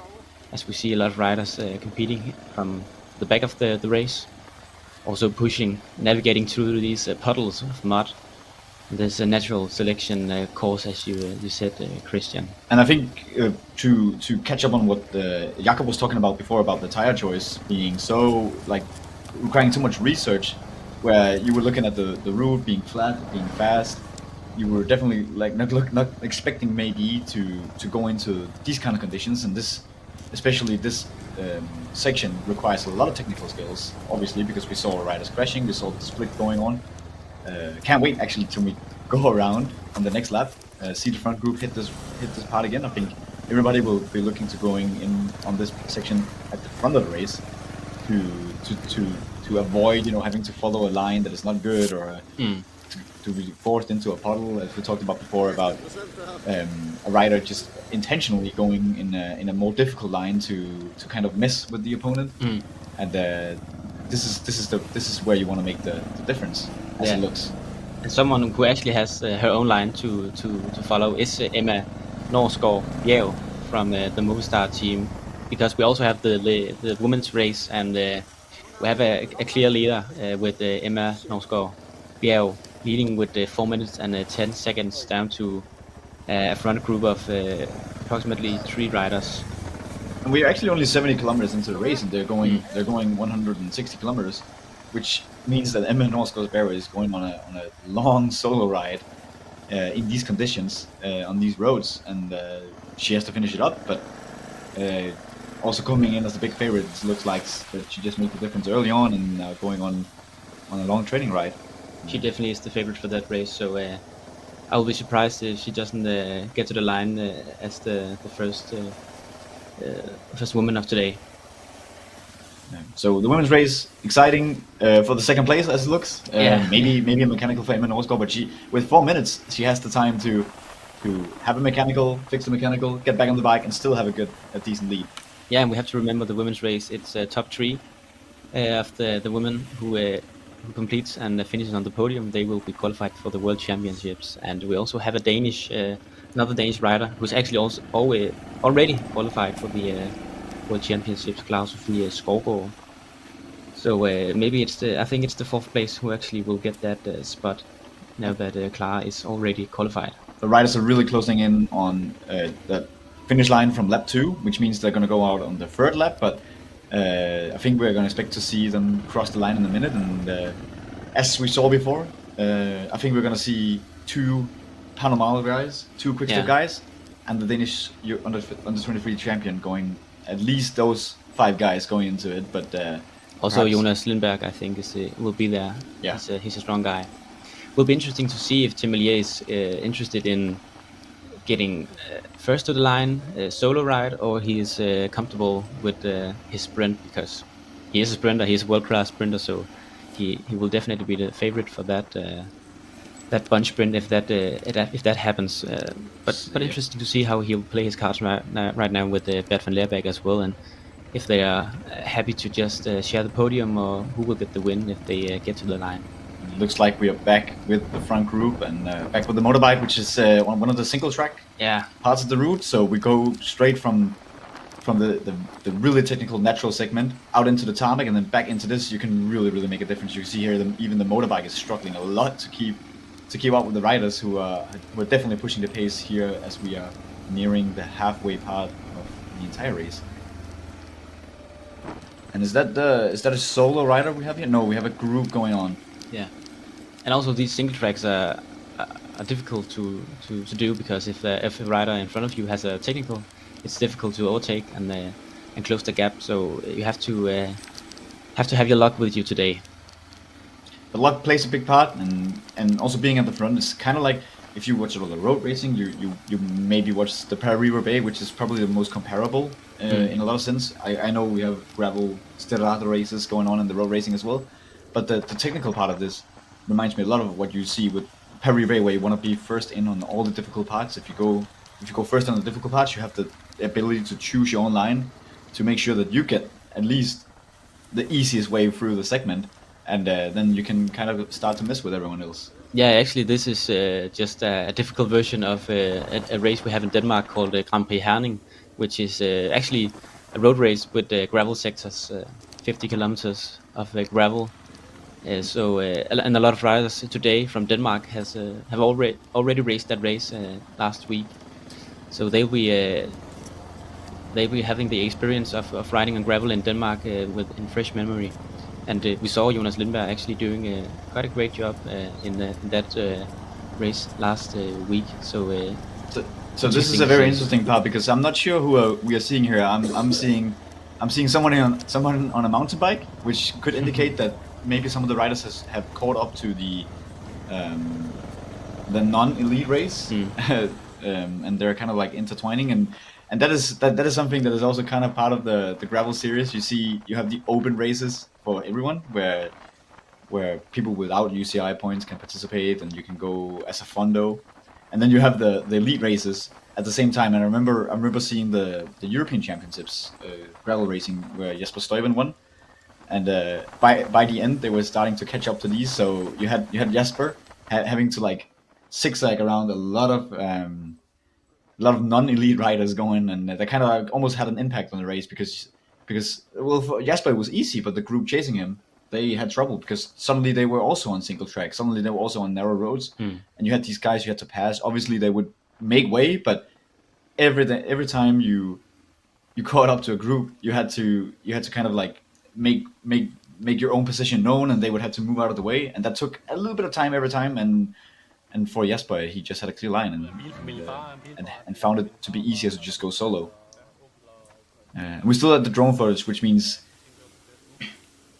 as we see a lot of riders competing from the back of the race. also pushing, navigating through these puddles of mud. There's a natural selection course, as you said, Christian. And I think to catch up on what Jakob was talking about before about the tire choice being so like requiring too much research, where you were looking at the route being flat, being fast, you were definitely like not expecting maybe to go into these kind of conditions, and this, especially this section, requires a lot of technical skills, obviously, because we saw riders crashing, we saw the split going on. Can't wait actually till we go around on the next lap, see the front group hit this part again. I think everybody will be looking to going in on this section at the front of the race to avoid, you know, having to follow a line that is not good, or to be forced into a puddle, as we talked about before, about a rider just intentionally going in a more difficult line to kind of mess with the opponent. And this is where you want to make the difference, as it looks. And someone who actually has her own line to follow is Emma Norsgaard Bjerg from the Movistar team, because we also have the women's race, and we have a clear leader with Emma Norsgaard Bjerg leading with 4 minutes and 10 seconds down to a front group of approximately 3 riders. And we're actually only 70 kilometers into the race, and they're going 160 kilometers, which means that Emma Norsgaard Bjerg is going on a long solo ride in these conditions on these roads, and she has to finish it up. But also coming in as the big favorite, it looks like that she just made the difference early on and going on a long training ride. She definitely is the favorite for that race, so I will be surprised if she doesn't get to the line as the first woman of today. So the women's race, exciting for the second place as it looks. Maybe a mechanical for Emma Norsgaard, but she, with 4 minutes, she has the time to have a mechanical, fix the mechanical, get back on the bike, and still have a decent lead. Yeah, and we have to remember the women's race. It's top 3 of the women who completes and finishes on the podium. They will be qualified for the World Championships, and we also have another Danish rider who's actually also already qualified for the World Championships, Claus-Sofie Skovgaard. So maybe I think it's the 4th place who actually will get that spot now that Clara is already qualified. The riders are really closing in on the finish line from lap 2, which means they're going to go out on the 3rd lap, but I think we're going to expect to see them cross the line in a minute, and as we saw before, I think we're going to see 2 Panama guys, 2 quick-step guys, and the Danish under 23 champion going, at least those 5 guys going into it, but also perhaps Jonas Lindberg, I think, will be there. Yeah. He's a strong guy. Will be interesting to see if Tim Merlier is interested in getting first to the line, solo ride, or he is comfortable with his sprint, because he is a sprinter, he is a world-class sprinter, so he will definitely be the favorite for that bunch sprint if that happens. But interesting to see how he'll play his cards right now with Bert van Leerbeek as well, and if they are happy to just share the podium, or who will get the win if they get to the line. It looks like we are back with the front group and back with the motorbike, which is one of the single track parts of the route. So we go straight from the really technical natural segment out into the tarmac, and then back into this. You can really make a difference. You see here even the motorbike is struggling a lot to keep up with the riders who are definitely pushing the pace here as we are nearing the halfway part of the entire race. And is that a solo rider we have here? No, we have a group going on. Yeah, and also these single tracks are difficult to do, because if a rider in front of you has a technical, it's difficult to overtake and close the gap. So you have to have your luck with you today. But luck plays a big part, and also being at the front is kind of like, if you watch a lot of road racing, you maybe watch the Paris-Roubaix, which is probably the most comparable in a lot of sense. I know we have gravel Sterrata races going on in the road racing as well, but the technical part of this reminds me a lot of what you see with Paris-Roubaix, where you want to be first in on all the difficult parts. If you go first on the difficult parts, you have the ability to choose your own line to make sure that you get at least the easiest way through the segment, and then you can kind of start to mess with everyone else. Yeah, actually, this is just a difficult version of a race we have in Denmark called Grand Prix Herning, which is actually a road race with gravel sectors, 50 kilometers of gravel, And a lot of riders today from Denmark have already raced that race last week, so they'll be having the experience of riding on gravel in Denmark in fresh memory. And we saw Jonas Lindberg actually doing quite a great job in that race last week. So this is a very interesting part, because I'm not sure who we are seeing here. I'm seeing someone on a mountain bike, which could indicate that maybe some of the riders have caught up to the non-elite race, and they're kind of like intertwining, and that is something that is also kind of part of the gravel series. You have the open races for everyone, where people without UCI points can participate, and you can go as a fondo, and then you have the elite races at the same time. And I remember seeing the European Championships gravel racing, where Jesper Stuyven won, and by the end they were starting to catch up to these. So you had Jesper having to like zigzag around a lot of non-elite riders going, and they kind of like almost had an impact on the race, because well, for Jesper it was easy, but the group chasing him, they had trouble, because suddenly they were also on single track, suddenly they were also on narrow roads, and you had these guys you had to pass. Obviously they would make way, but every time you caught up to a group, you had to kind of like make your own position known, and they would have to move out of the way, and that took a little bit of time every time. And for Jesper, he just had a clear line, and found it to be easier to just go solo. We still had the drone footage, which means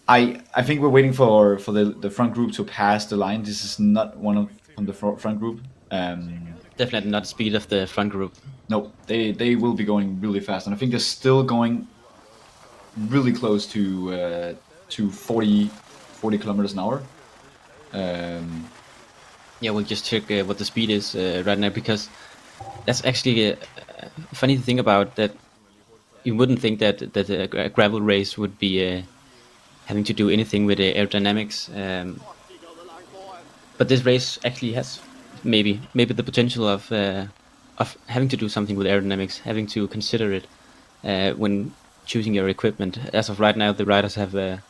I think we're waiting for the front group to pass the line. This is not one from the front group. Definitely not the speed of the front group. No, they will be going really fast, and I think they're still going really close to 40 kilometers an hour. Yeah, we'll just check what the speed is right now, because that's actually funny to think about, that you wouldn't think that a gravel race would be having to do anything with aerodynamics, but this race actually has maybe the potential of having to do something with aerodynamics, having to consider it when choosing your equipment. As of right now, the riders have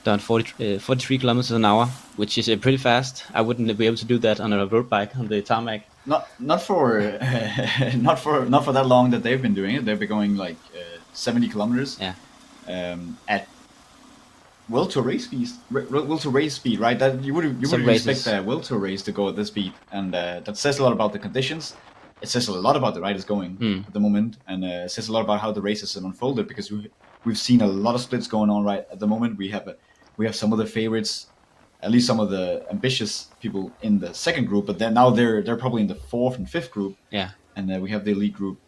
done 43 kilometers an hour, which is pretty fast. I wouldn't be able to do that on a road bike on the tarmac. Not for that long that they've been doing it. They've been going like 70 kilometers. Yeah. At World Tour race speed, right? That you wouldn't expect a World Tour race to go at this speed, and that says a lot about the conditions. It says a lot about the riders going at the moment, and it says a lot about how the races have unfolded, because we've seen a lot of splits going on right at the moment. We have some of the favorites, at least some of the ambitious people in the second group, but then now they're probably in the fourth and fifth group. Yeah. And we have the elite group.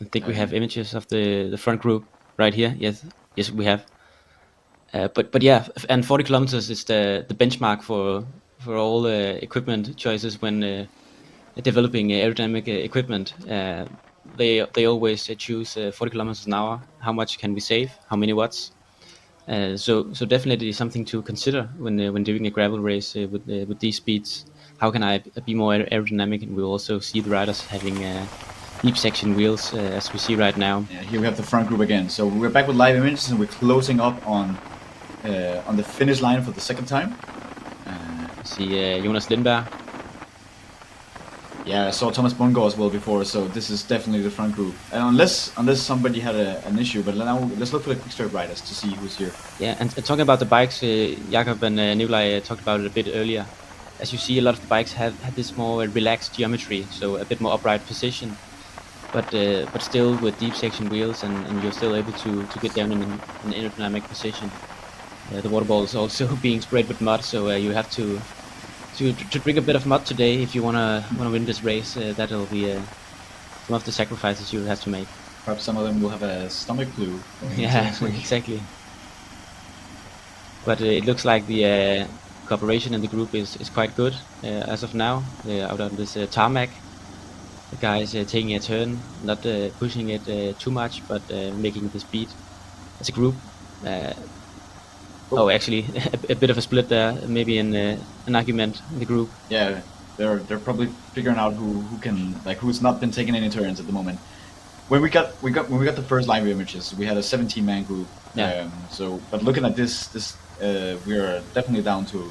I think we have images of the front group right here. Yes, we have. But yeah, and 40 kilometers is the benchmark for all equipment choices when developing aerodynamic equipment. They always choose 40 kilometers an hour. How much can we save? How many watts? So definitely something to consider when doing a gravel race with these speeds. How can I be more aerodynamic? And we'll also see the riders having deep section wheels, as we see right now. Yeah, here we have the front group again. So we're back with live images, and we're closing up on the finish line for the second time. See Jonas Lindberg. Yeah, I saw Thomas Bungård as well before, so this is definitely the front group. And unless somebody had an issue, but now let's look for the quick-start riders to see who's here. Yeah, and talking about the bikes, Jakob and Nikolai talked about it a bit earlier. As you see, a lot of the bikes have this more relaxed geometry, so a bit more upright position, but still with deep section wheels, and you're still able to get down in an aerodynamic position. The water ball is also being sprayed with mud, so you have to drink a bit of mud today if you wanna win this race. That'll be some of the sacrifices you have to make. Perhaps some of them will have a stomach flu. Yeah, exactly. But it looks like the cooperation in the group is quite good as of now. Out on this tarmac, the guys taking a turn, not pushing it too much, but making the speed as a group. Oh, actually, a bit of a split there, maybe an argument in the group. Yeah, they're probably figuring out who's not been taking any turns at the moment. When we got the first live images, we had a 17-man group. Yeah. But looking at this we're definitely down to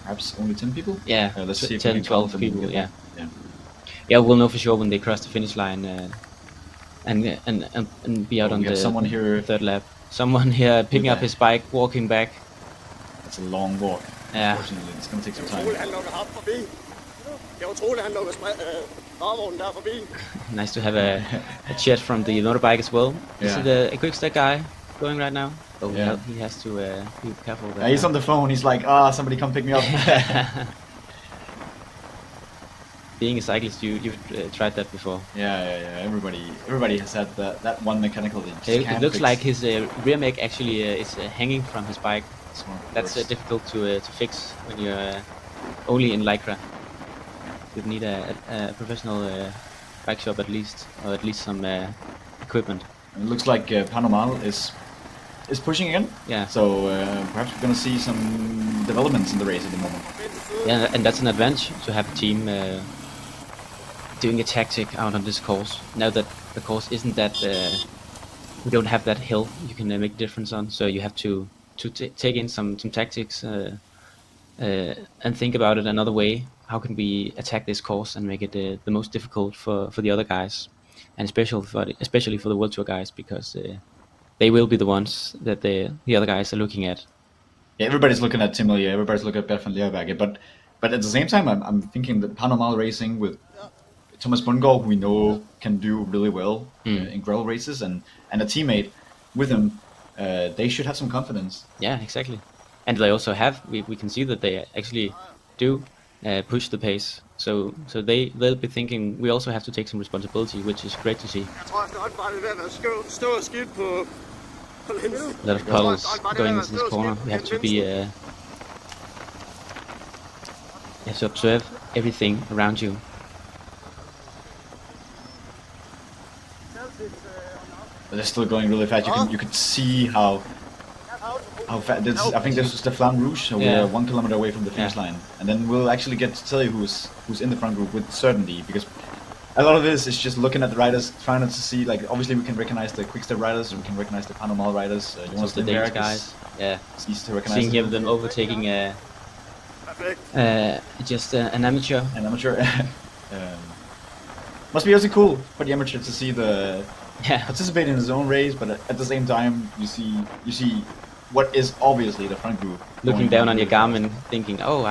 perhaps only 10 people. Yeah, let's see if 10, we can 12 count them and people. get Yeah. them. Yeah, we'll know for sure when they cross the finish line and be out on we have the someone here. third lap. Someone here picking up his bike, walking back. It's a long walk. Yeah. Unfortunately, it's gonna take some time. Nice to have a chat from the motorbike as well. Is Yeah. it a quick step guy going right now? Oh, Yeah. he has to be careful. With He's on the phone. He's like, somebody come pick me up. Being a cyclist, you've tried that before. Yeah. Everybody has had that one mechanical that you just can't It looks fix. like his rear mech actually is hanging from his bike. That's difficult to fix when you're only in Lycra. You'd need a professional bike shop at least, or at least some equipment. It looks like Panomal is pushing again. Yeah. So perhaps we're gonna see some developments in the race at the moment. Yeah, and that's an advantage to have a team doing a tactic out on this course. Now that the course isn't that, we don't have that hill you can make a difference on. So you have to take in some tactics and think about it another way. How can we attack this course and make it the most difficult for the other guys, and especially for the World Tour guys, because they will be the ones that the other guys are looking at. Yeah, everybody's looking at Tim Millier, everybody's looking at Bert van Leeuwenberg, but at the same time, I'm thinking that Panomal racing with Thomas Bundgaard, who we know can do really well in gravel races, and a teammate with him, they should have some confidence. Yeah, exactly. And they also have, we can see that they actually do push the pace. So they'll be thinking we also have to take some responsibility, which is great to see. A lot of puddles going into this corner. You have to be you have to observe everything around you. But they're still going really fast. You can see how fast. I think this is the Flamme Rouge, so we're 1 kilometer away from the finish line, and then we'll actually get to tell you who's in the front group with certainty, because a lot of this is just looking at the riders, trying to see, like, obviously we can recognize the quickstep riders, we can recognize the Panomal riders, Just the Danish guys. Yeah. It's easy to recognize. Seeing here them overtaking just an amateur. An amateur. Must be also cool for the amateur to see the participate in his own race, but at the same time you see what is obviously the front group. Looking down on your Garmin, thinking, oh,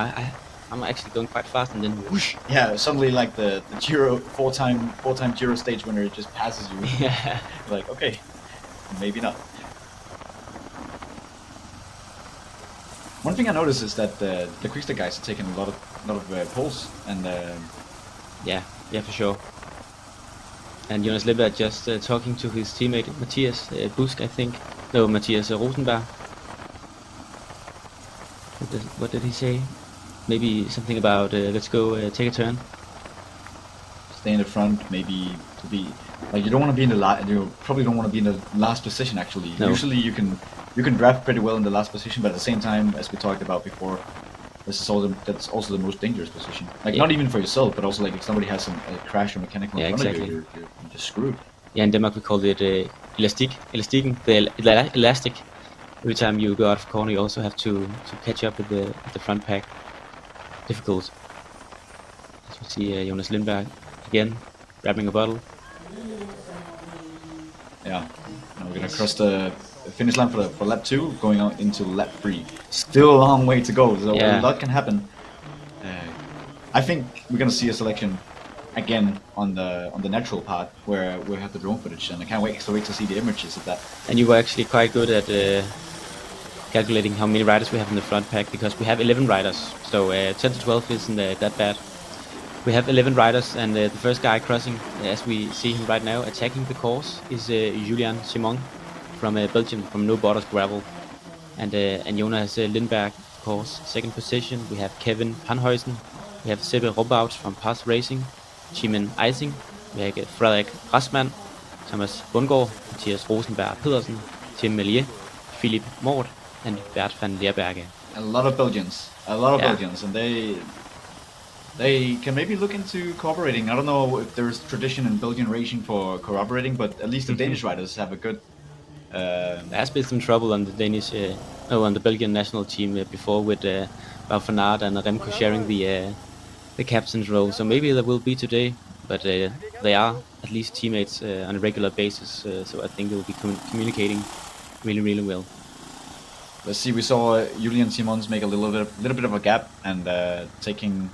I'm actually going quite fast, and then whoosh. Yeah, suddenly like the Giro four-time Giro stage winner just passes you. Yeah. You're like, okay, maybe not. One thing I noticed is that the quickstep guys are taking a lot of poles, and yeah, for sure. And Jonas Lindberg just talking to his teammate Matthias Busk, I think. No, Matthias Rosenberg. What did he say? Maybe something about let's go take a turn. Stay in the front, maybe to be like you don't want to be in the you probably don't want to be in the last position actually. No. Usually you can draft pretty well in the last position, but at the same time, as we talked about before, that's also the most dangerous position. Like not even for yourself, but also like if somebody has a crash or mechanical in front of you, you're just screwed. Yeah, in Denmark we call it elastikken, the elastic. Every time you go out of corner, you also have to catch up with the front pack. Difficult. As we see Jonas Lindberg again grabbing a bottle. Yeah, now we're gonna cross the finish line for lap 2, going on into lap 3. Still a long way to go, so a lot can happen. I think we're gonna see a selection again on the natural part where we have the drone footage, and I can't wait to see the images of that. And you were actually quite good at calculating how many riders we have in the front pack, because we have 11 riders, so 10 to 12 isn't that bad. We have 11 riders, and the first guy crossing, as we see him right now, attacking the course, is Julian Simon from Belgium, from No Borders Gravel. And Jonas Lindberg, of course, second position. We have Kevin Panhuisen, we have Sebbe Robaut from Pass Racing, Chimène Eising, we have Frederik Rasman, Thomas Bundgaard, Mathias Rosenberg Pedersen, Tim Millier, Philip Mort, and Bert van Leeuwenberg. A lot of Belgians, and they can maybe look into cooperating. I don't know if there's tradition in Belgian racing for cooperating, but at least the Danish riders have a good There has been some trouble on the on the Belgian national team before with Wout van Aert and Remco sharing the captain's role. So maybe there will be today, but they are at least teammates on a regular basis. So I think they will be communicating really, really well. Let's see. We saw Julian Simons make a little bit of a gap and taking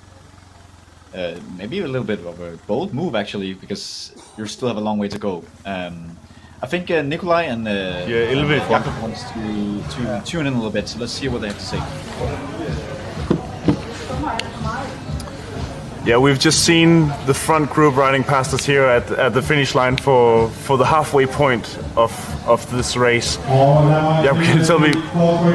maybe a little bit of a bold move actually, because you still have a long way to go. I think Nikolai and Jakob wants to tune in a little bit, so let's see what they have to say. Yeah, we've just seen the front group riding past us here at the finish line for the halfway point of this race. Yeah, can you tell me,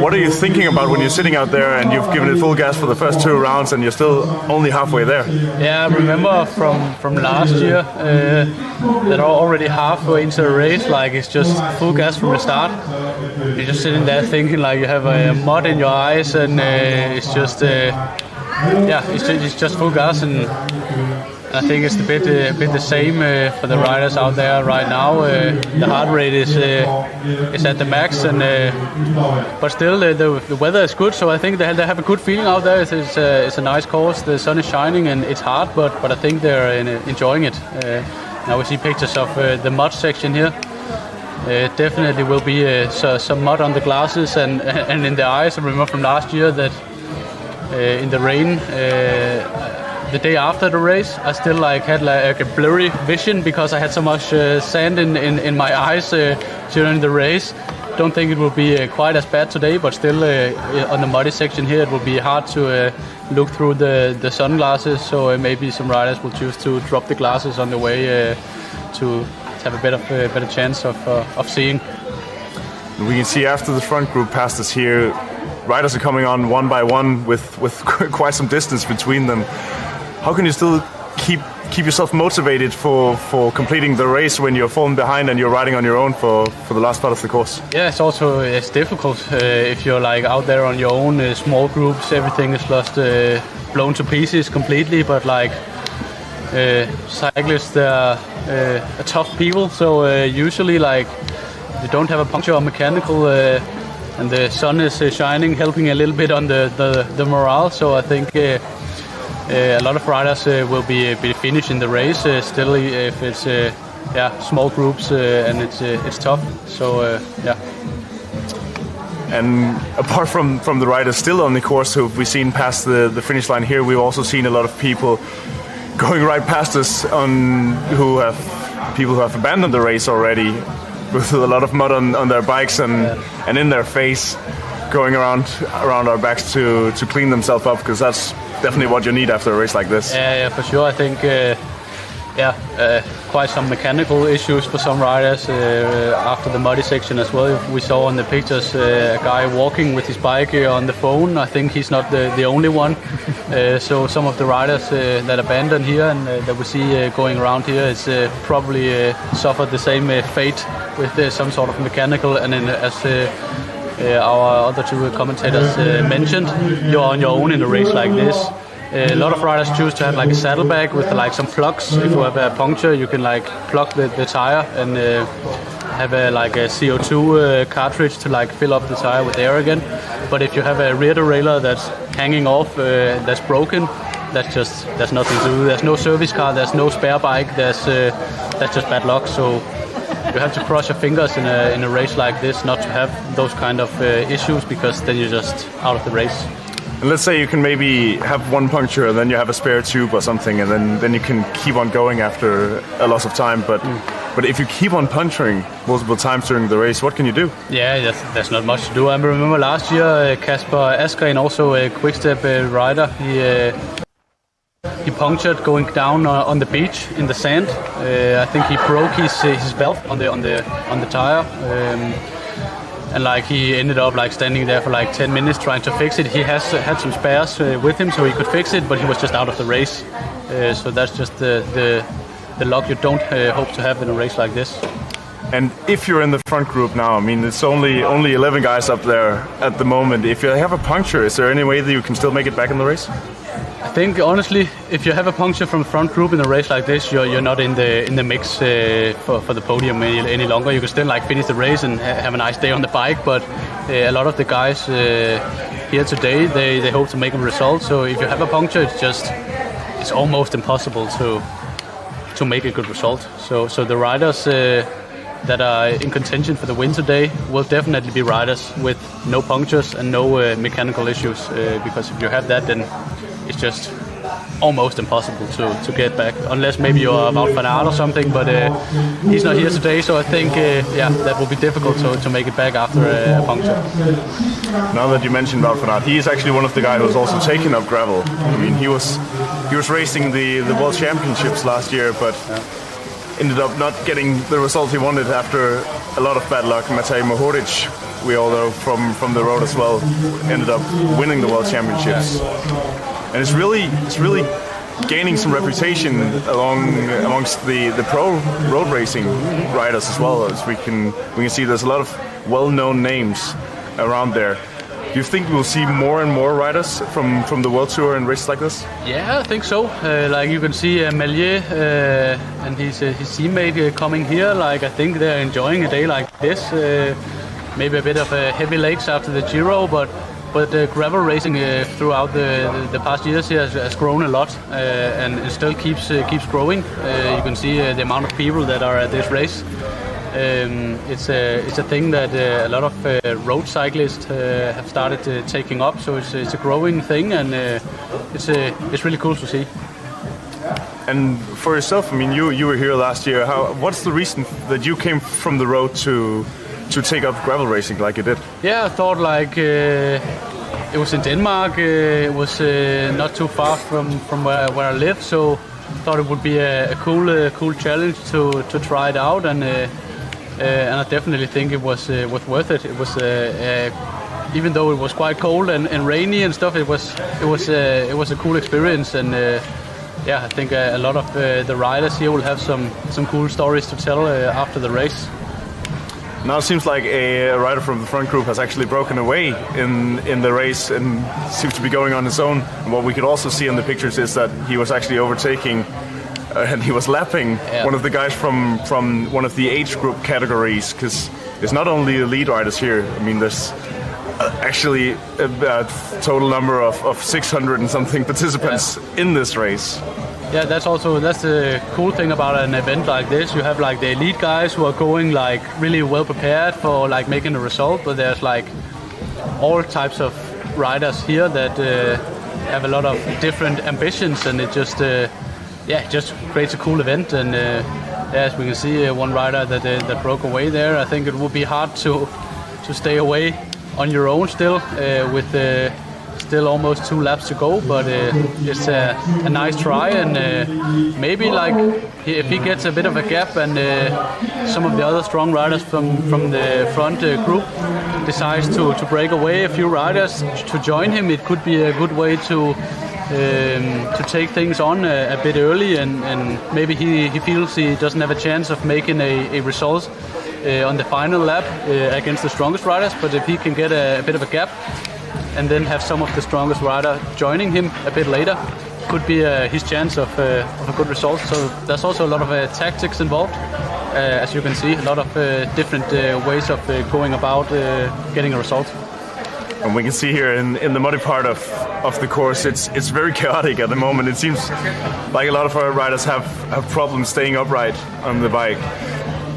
what are you thinking about when you're sitting out there and you've given it full gas for the first 2 rounds and you're still only halfway there? Yeah, I remember from last year that already halfway into the race, like it's just full gas from the start. You're just sitting there thinking like you have a mud in your eyes, and it's just it's just full gas, and I think it's a bit the same for the riders out there right now. The heart rate is at the max, and but still the weather is good, so I think they have a good feeling out there. It's a nice course. The sun is shining and it's hard, but I think they're enjoying it. Now we see pictures of the mud section here. Definitely will be some mud on the glasses and in the eyes. I remember from last year that in the rain the day after the race, I still had a blurry vision because I had so much sand in my eyes during the race. Don't think it will be quite as bad today, but still on the muddy section here, it will be hard to look through the sunglasses. So maybe some riders will choose to drop the glasses on the way to have a better chance of seeing. We can see after the front group passed us here, riders are coming on one by one with quite some distance between them. How can you still keep yourself motivated for completing the race when you're falling behind and you're riding on your own for the last part of the course? Yeah, it's difficult if you're out there on your own, small groups. Everything is just blown to pieces completely. But cyclists, they're tough people. So usually you don't have a puncture or mechanical. And the sun is shining, helping a little bit on the morale. So I think a lot of riders will be finishing the race still if it's small groups and it's tough. So yeah. And apart from the riders still on the course who we've seen past the finish line here, we've also seen a lot of people going right past us who have abandoned the race already, with a lot of mud on their bikes and in their face, going around our backs to clean themselves up, because that's definitely what you need after a race like this. Yeah, for sure. I think quite some mechanical issues for some riders after the muddy section as well. We saw on the pictures a guy walking with his bike on the phone. I think he's not the only one. So some of the riders that abandoned here and that we see going around here is probably suffered the same fate with some sort of mechanical. And then as our other 2 commentators mentioned, you're on your own in a race like this. A lot of riders choose to have a saddlebag with some plugs. If you have a puncture, you can plug the tire and have a CO2 cartridge to fill up the tire with air again. But if you have a rear derailleur that's hanging off, that's broken, there's nothing to do. There's no service car, there's no spare bike. That's just bad luck. So you have to cross your fingers in a race like this not to have those kind of issues, because then you're just out of the race. And let's say you can maybe have one puncture and then you have a spare tube or something, and then you can keep on going after a loss of time. But if you keep on puncturing multiple times during the race, what can you do? Yeah, there's not much to do. I remember last year Kasper Askren, also a quick-step rider, he punctured going down on the beach in the sand. I think he broke his belt on the tire. And he ended up standing there for 10 minutes trying to fix it. He had some spares with him so he could fix it, but he was just out of the race. So that's just the luck you don't hope to have in a race like this. And if you're in the front group now, I mean, it's only 11 guys up there at the moment. If you have a puncture, is there any way that you can still make it back in the race? I think honestly, if you have a puncture from the front group in a race like this, you're not in the mix for the podium any longer. You can still like finish the race and have a nice day on the bike, but a lot of the guys here today they hope to make a result. So if you have a puncture, it's almost impossible to make a good result. So the riders that are in contention for the win today will definitely be riders with no punctures and no mechanical issues, because if you have that, then it's just almost impossible to get back, unless maybe you're Wout van Aert or something, but he's not here today, so I think that will be difficult to make it back after a puncture. Now that you mentioned Wout van Aert, he is actually one of the guys who's also taken up gravel. I mean, he was racing the World Championships last year, but ended up not getting the result he wanted after a lot of bad luck. Matej Mohoric, we all know from the road as well, ended up winning the World Championships. And it's really gaining some reputation amongst the pro road racing riders as well. As we can see, there's a lot of well-known names around there. Do you think we'll see more and more riders from the World Tour in races like this? Yeah, I think so. Like you can see Melier and his teammate coming here. Like I think they're enjoying a day like this. Maybe a bit of heavy legs after the Giro, but gravel racing throughout the past years here has grown a lot, and it still keeps growing. You can see the amount of people that are at this race. It's a thing that a lot of road cyclists have started taking up. So it's a growing thing, and it's really cool to see. And for yourself, I mean, you were here last year. What's the reason that you came from the road to take up gravel racing like you did? Yeah, I thought like it was in Denmark. It was not too far from where I live, so I thought it would be a cool challenge to try it out, and I definitely think it was worth it. It was even though it was quite cold and rainy and stuff, it was a cool experience, and I think a lot of the riders here will have some cool stories to tell after the race. Now it seems like a rider from the front group has actually broken away in the race and seems to be going on his own. And what we could also see in the pictures is that he was actually overtaking and he was lapping one of the guys from one of the age group categories, because there's not only the lead riders here. I mean, there's actually a total number of 600 and something participants in this race. Yeah, that's the cool thing about an event like this. You have like the elite guys who are going like really well prepared for like making a result, but there's like all types of riders here that have a lot of different ambitions, and it just creates a cool event. And as we can see, one rider that broke away there. I think it would be hard to stay away on your own still with still almost 2 laps to go, but it's a nice try, and maybe like if he gets a bit of a gap and some of the other strong riders from the front group decides to break away a few riders to join him, it could be a good way to take things on a bit early, and maybe he feels he doesn't have a chance of making a result on the final lap against the strongest riders, but if he can get a bit of a gap and then have some of the strongest rider joining him a bit later, could be his chance of a good result. So there's also a lot of tactics involved, as you can see, a lot of different ways of going about getting a result. And we can see here in the muddy part of the course, it's very chaotic at the moment. It seems like a lot of our riders have problems staying upright on the bike.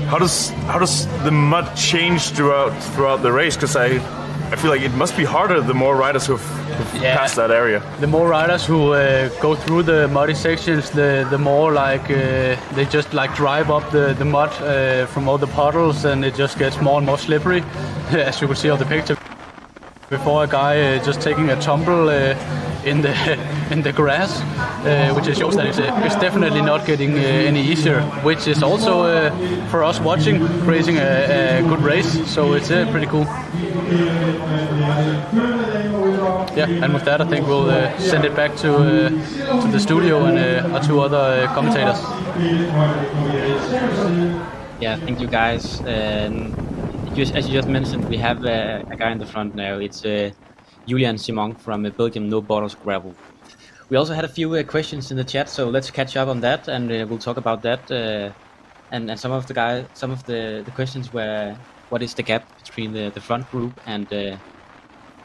How does the mud change throughout the race? Because I feel like it must be harder the more riders who've passed that area. The more riders who go through the muddy sections, the more like they just like drive up the mud from all the puddles, and it just gets more and more slippery, as you can see on the picture. Before, a guy just taking a tumble in the grass, which shows that it's definitely not getting any easier, which is also for us watching racing a good race, so it's pretty cool. Yeah, and with that I think we'll send it back to the studio and our 2 other commentators. Yeah, thank you guys. As you just mentioned, we have a guy in the front now. It's Julian Simon from Belgium No Borders Gravel. We also had a few questions in the chat, so let's catch up on that, and we'll talk about that. And some of the questions were, what is the gap between the front group and the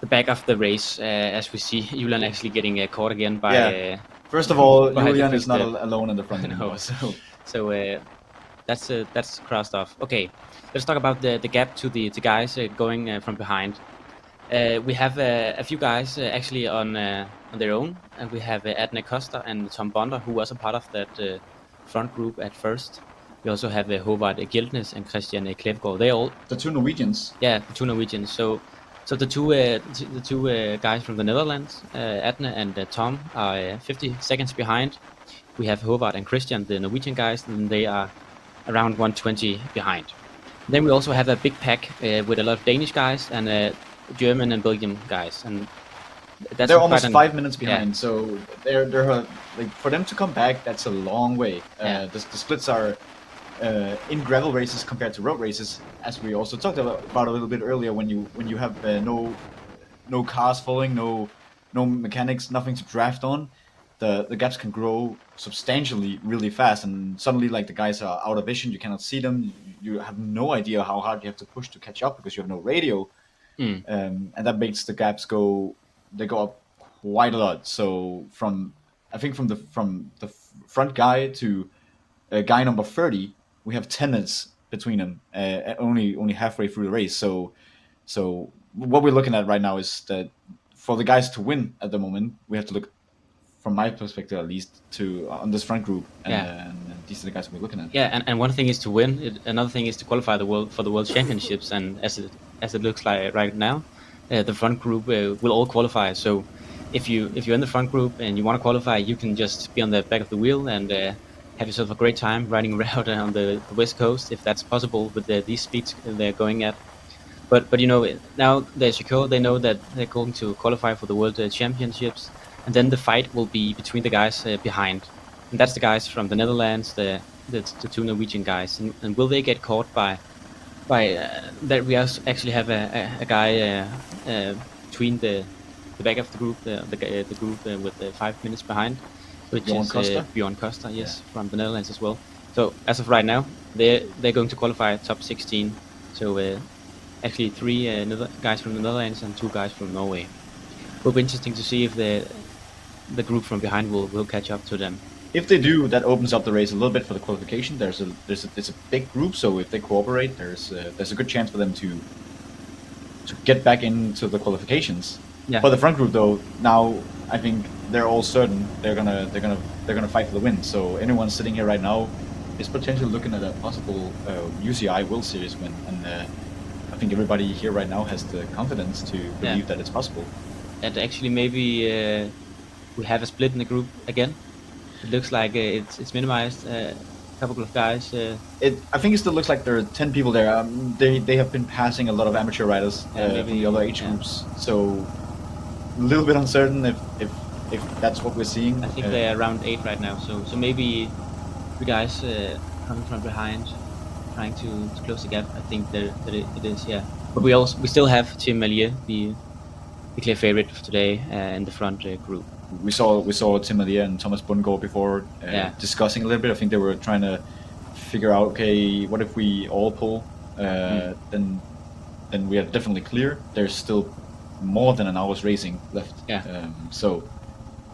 back of the race? As we see, Julian actually getting caught again by. Yeah. First of all, by the Julian quick is not step. alone in the front No. anymore. So that's crossed off. Okay, let's talk about the gap to the guys going from behind. We have a few guys actually on their own, and we have Adne Costa and Tom Bonder, who was a part of that front group at first. We also have Håvard Gjeldnes and Christian Klevgaard. They all The two Norwegians. Yeah, the two Norwegians. So the two guys from the Netherlands, Adne and Tom, are 50 seconds behind. We have Håvard and Christian, the Norwegian guys, and they are around 120 behind. Then we also have a big pack with a lot of Danish guys and German and Belgian guys, and they're almost 5 minutes behind. So they're like, for them to come back, that's a long way. The splits are in gravel races compared to road races, as we also talked about a little bit earlier. When you have no cars following, no mechanics, nothing to draft on, the gaps can grow substantially really fast, and suddenly like the guys are out of vision. You cannot see them. You have no idea how hard you have to push to catch up because you have no radio. And that makes the gaps go up quite a lot. So from the front guy to guy number 30, we have 10 minutes between them, only halfway through the race. So what we're looking at right now is that for the guys to win at the moment, we have to look, from my perspective at least, on this front group, and these are the guys we're looking at. Yeah, and one thing is to win. Another thing is to qualify for the World Championships. And as it looks like right now, the front group will all qualify. So if you're in the front group and you want to qualify, you can just be on the back of the wheel and have yourself a great time riding around on the West Coast, if that's possible with these speeds they're going at. But now they're secure. They know that they're going to qualify for the World Championships, and then the fight will be between the guys behind, and that's the guys from the Netherlands, the two Norwegian guys. And will they get caught by that? We actually have a guy between the back of the group, the group with 5 minutes behind, which is Bjorn Costa, yes, from the Netherlands as well. So as of right now, they're going to qualify top 16. So actually 3 guys from the Netherlands and 2 guys from Norway. Will be interesting to see if the group from behind will catch up to them. If they do, that opens up the race a little bit for the qualification. There's a big group, so if they cooperate, there's a good chance for them to get back into the qualifications. Yeah. For the front group, though, now I think they're all certain they're gonna fight for the win. So anyone sitting here right now is potentially looking at a possible UCI World Series win, and I think everybody here right now has the confidence to believe that it's possible. And actually, maybe we have a split in the group again. It looks like it's minimized. A couple of guys. I think it still looks like there are 10 people there. They have been passing a lot of amateur riders from the other age groups. So a little bit uncertain if that's what we're seeing. I think they're around 8 right now. So maybe the guys coming from behind, trying to close the gap. I think that it is, yeah. But we still have Tim Malier, the clear favorite for today, in the front group. We saw Tim Malier and Thomas Bundgaard before discussing a little bit. I think they were trying to figure out, okay, what if we all pull? Then we are definitely clear. There's still more than an hour's racing left. Yeah.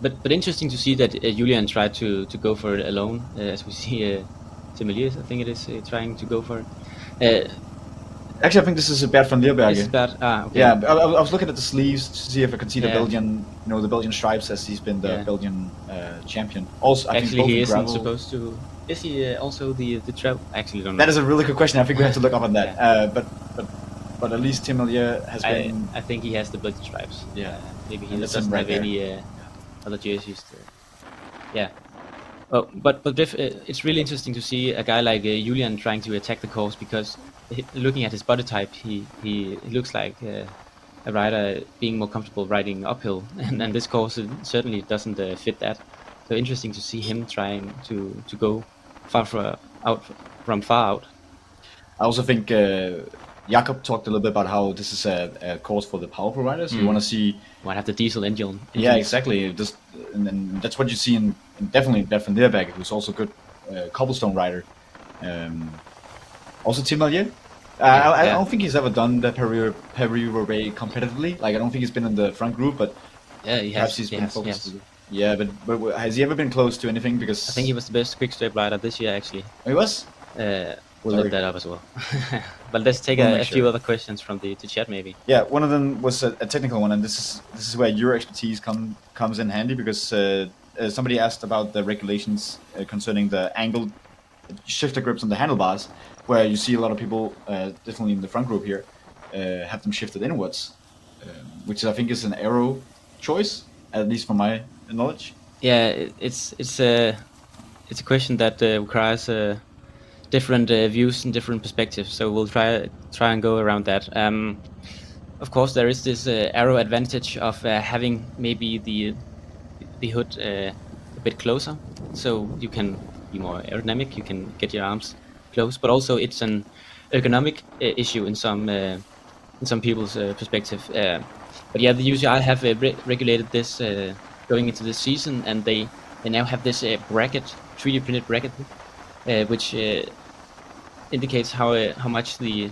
But interesting to see that Julian tried to go for it alone, as we see Tim Malier, I think it is, trying to go for it. Actually, I think this is a Bert van Leerberge. Is that? Okay. Yeah, I was looking at the sleeves to see if I could see the Belgian, the Belgian stripes, as he's been the Belgian champion. Also, I actually, think he isn't gravel. Supposed to. Is he also the travel? Actually, don't know. That is a really good question. I think we have to look up on that. But at least Tim Malier has been. I think he has the Belgian stripes. Yeah. Maybe he doesn't have any other jerseys. Yeah. Oh, but it's really interesting to see a guy like Julian trying to attack the course, because looking at his body type, he looks like a rider being more comfortable riding uphill, and this course certainly doesn't fit that. So interesting to see him trying to go far out. I also think Jakob talked a little bit about how this is a course for the powerful riders. You want to see. Might have the diesel engine. Yeah, exactly. Just and that's what you see in definitely Bert van Leerberg, who's also a good cobblestone rider. Also Tim Mallier. I don't think he's ever done the Paris-Roubaix competitively. Like I don't think he's been in the front group, but Yeah, he perhaps has. he's been focused. Yeah, but has he ever been close to anything? Because I think he was the best quick-step rider this year, actually. Oh, he was. We'll look that up as well. But let's take a few other questions from the chat, maybe. Yeah, one of them was a technical one, and this is where your expertise comes in handy, because somebody asked about the regulations concerning the angled shifter grips on the handlebars, where you see a lot of people, definitely in the front group here, have them shifted inwards, which I think is an aero choice, at least from my knowledge. Yeah, it's a question that requires different views and different perspectives. So we'll try and go around that. Of course, there is this aero advantage of having maybe the hood a bit closer, so you can be more aerodynamic. You can get your arms close, but also it's an ergonomic issue in some people's perspective. But yeah, the UCI have regulated this going into this season, and they now have this bracket, 3D printed bracket, which indicates how much the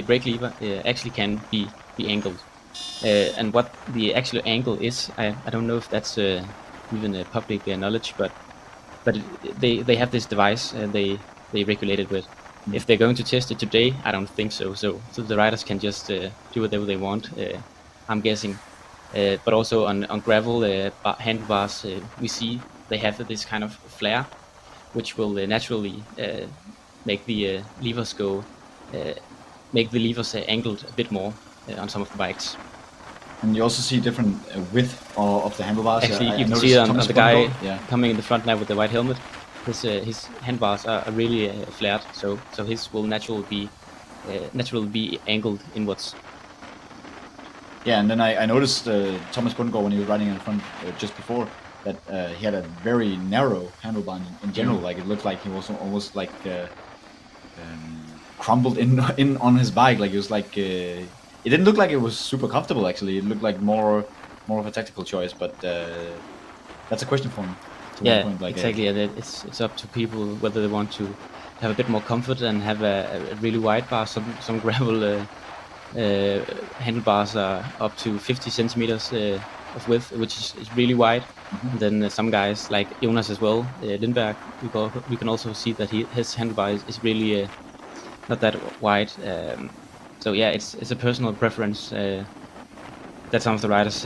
brake lever actually can be angled, and what the actual angle is. I don't know if that's even a public knowledge, but they have this device they regulate it with. If they're going to test it today, I don't think so. So the riders can just do whatever they want, I'm guessing. But also on gravel handlebars, we see they have this kind of flare, which will naturally make the levers angled a bit more on some of the bikes. And you also see different width of the handlebars. Actually, you can see on the guy coming in the front now with the white helmet. His handbars are really flared, so his will naturally be angled inwards. Yeah, and then I noticed Thomas Bundgaard, when he was riding in front just before, that he had a very narrow handlebar in general. Like it looked like he was almost like crumbled in on his bike. Like it was like it didn't look like it was super comfortable. Actually, it looked like more of a tactical choice. But that's a question for him. Yeah, exactly. It's up to people whether they want to have a bit more comfort and have a really wide bar. Some gravel handlebars are up to 50 centimeters of width, which is really wide. Mm-hmm. And then some guys like Jonas as well, Lindberg, we can also see that his handlebar is really not that wide. So yeah, it's a personal preference that some of the riders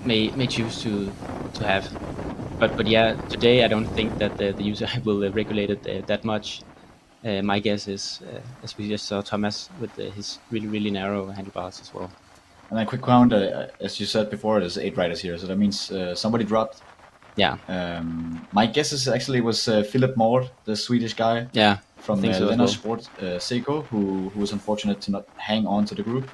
may choose to have. But yeah, today I don't think that the UCI will regulate it that much. My guess is, as we just saw, Thomas with his really narrow handlebars as well. And a quick count, as you said before, there's 8 riders here, so that means somebody dropped. Yeah. My guess is actually was Philip Moore, the Swedish guy. Yeah. From Lennart Sport Seiko, who was unfortunate to not hang on to the group.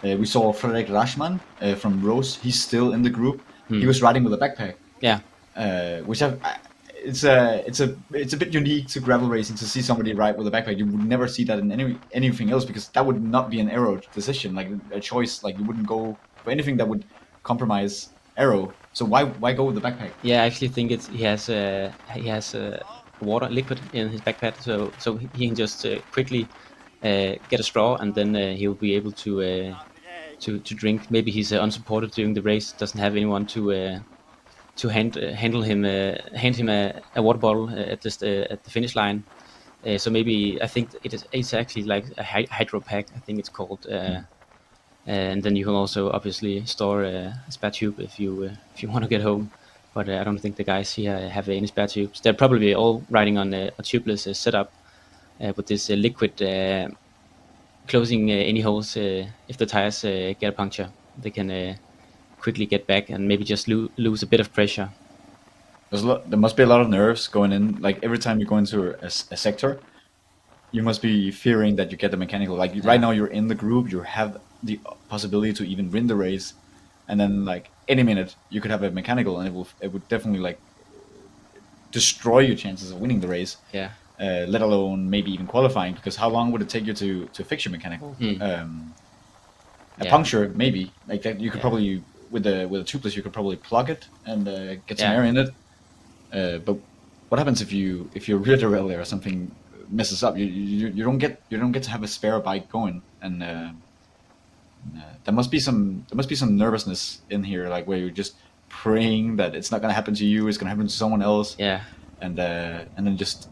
We saw Fredrik Rashman from Rose. He's still in the group. He was riding with a backpack. Yeah. Which it's a bit unique to gravel racing to see somebody ride with a backpack. You would never see that in anything else, because that would not be an aero decision, like a choice. Like you wouldn't go for anything that would compromise aero. So why go with the backpack? Yeah, I actually think he has water liquid in his backpack, so he can just quickly get a straw, and then he'll be able to drink. Maybe he's unsupported during the race, doesn't have anyone to hand him a water bottle at the finish line. So maybe I think it's actually like a hydro pack, I think it's called. And then you can also obviously store a spare tube if you want to get home. But I don't think the guys here have any spare tubes. They're probably all riding on a tubeless setup with this liquid closing any holes. If the tires get a puncture, they can quickly get back and maybe just lose a bit of pressure. There must be a lot of nerves going in. Like every time you go into a sector, you must be fearing that you get the mechanical. Like right now, you're in the group, you have the possibility to even win the race, and then like any minute you could have a mechanical, and it would definitely like destroy your chances of winning the race. Yeah. let alone maybe even qualifying. Because how long would it take you to fix your mechanical? A puncture, maybe like that. You could probably with a tubeless, you could probably plug it and get some air in it. But what happens if your rear derailleur or something messes up? You don't get to have a spare bike going, and there must be some nervousness in here, like where you're just praying that it's not going to happen to you, it's going to happen to someone else. Yeah. And then just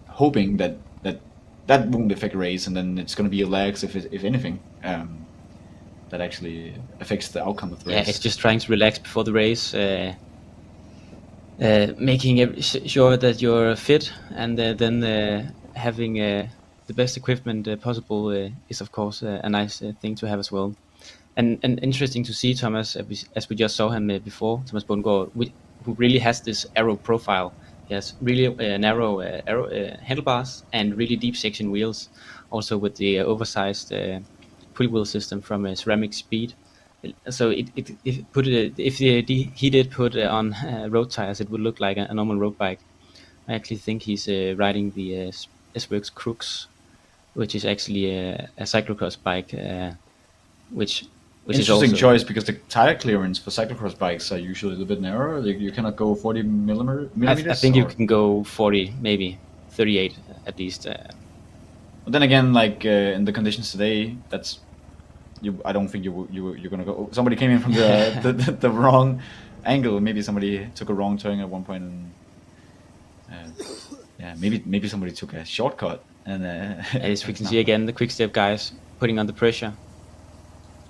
hoping that won't affect race, and then it's going to be a lags if anything. That actually affects the outcome of the race. Yeah, it's just trying to relax before the race, making sure that you're fit, and then having the best equipment possible is of course a nice thing to have as well. And interesting to see Thomas, as we just saw him before, Thomas Bundgaard, who really has this aero profile. He has really narrow handlebars and really deep section wheels, also with the oversized pulley wheel system from Ceramic Speed. So if he did put on road tires, it would look like a normal road bike. I actually think he's riding the S-Works Crux, which is actually a cyclocross bike, which interesting is choice, because the tire clearance for cyclocross bikes are usually a little bit narrower. You cannot go 40 millimeters. I think you can go 40, maybe 38 at least. But then again, like in the conditions today, that's I don't think you're gonna go. Somebody came in from the wrong angle. Maybe somebody took a wrong turn at one point, and maybe somebody took a shortcut. And as we can see again, the quick step guys putting on the pressure,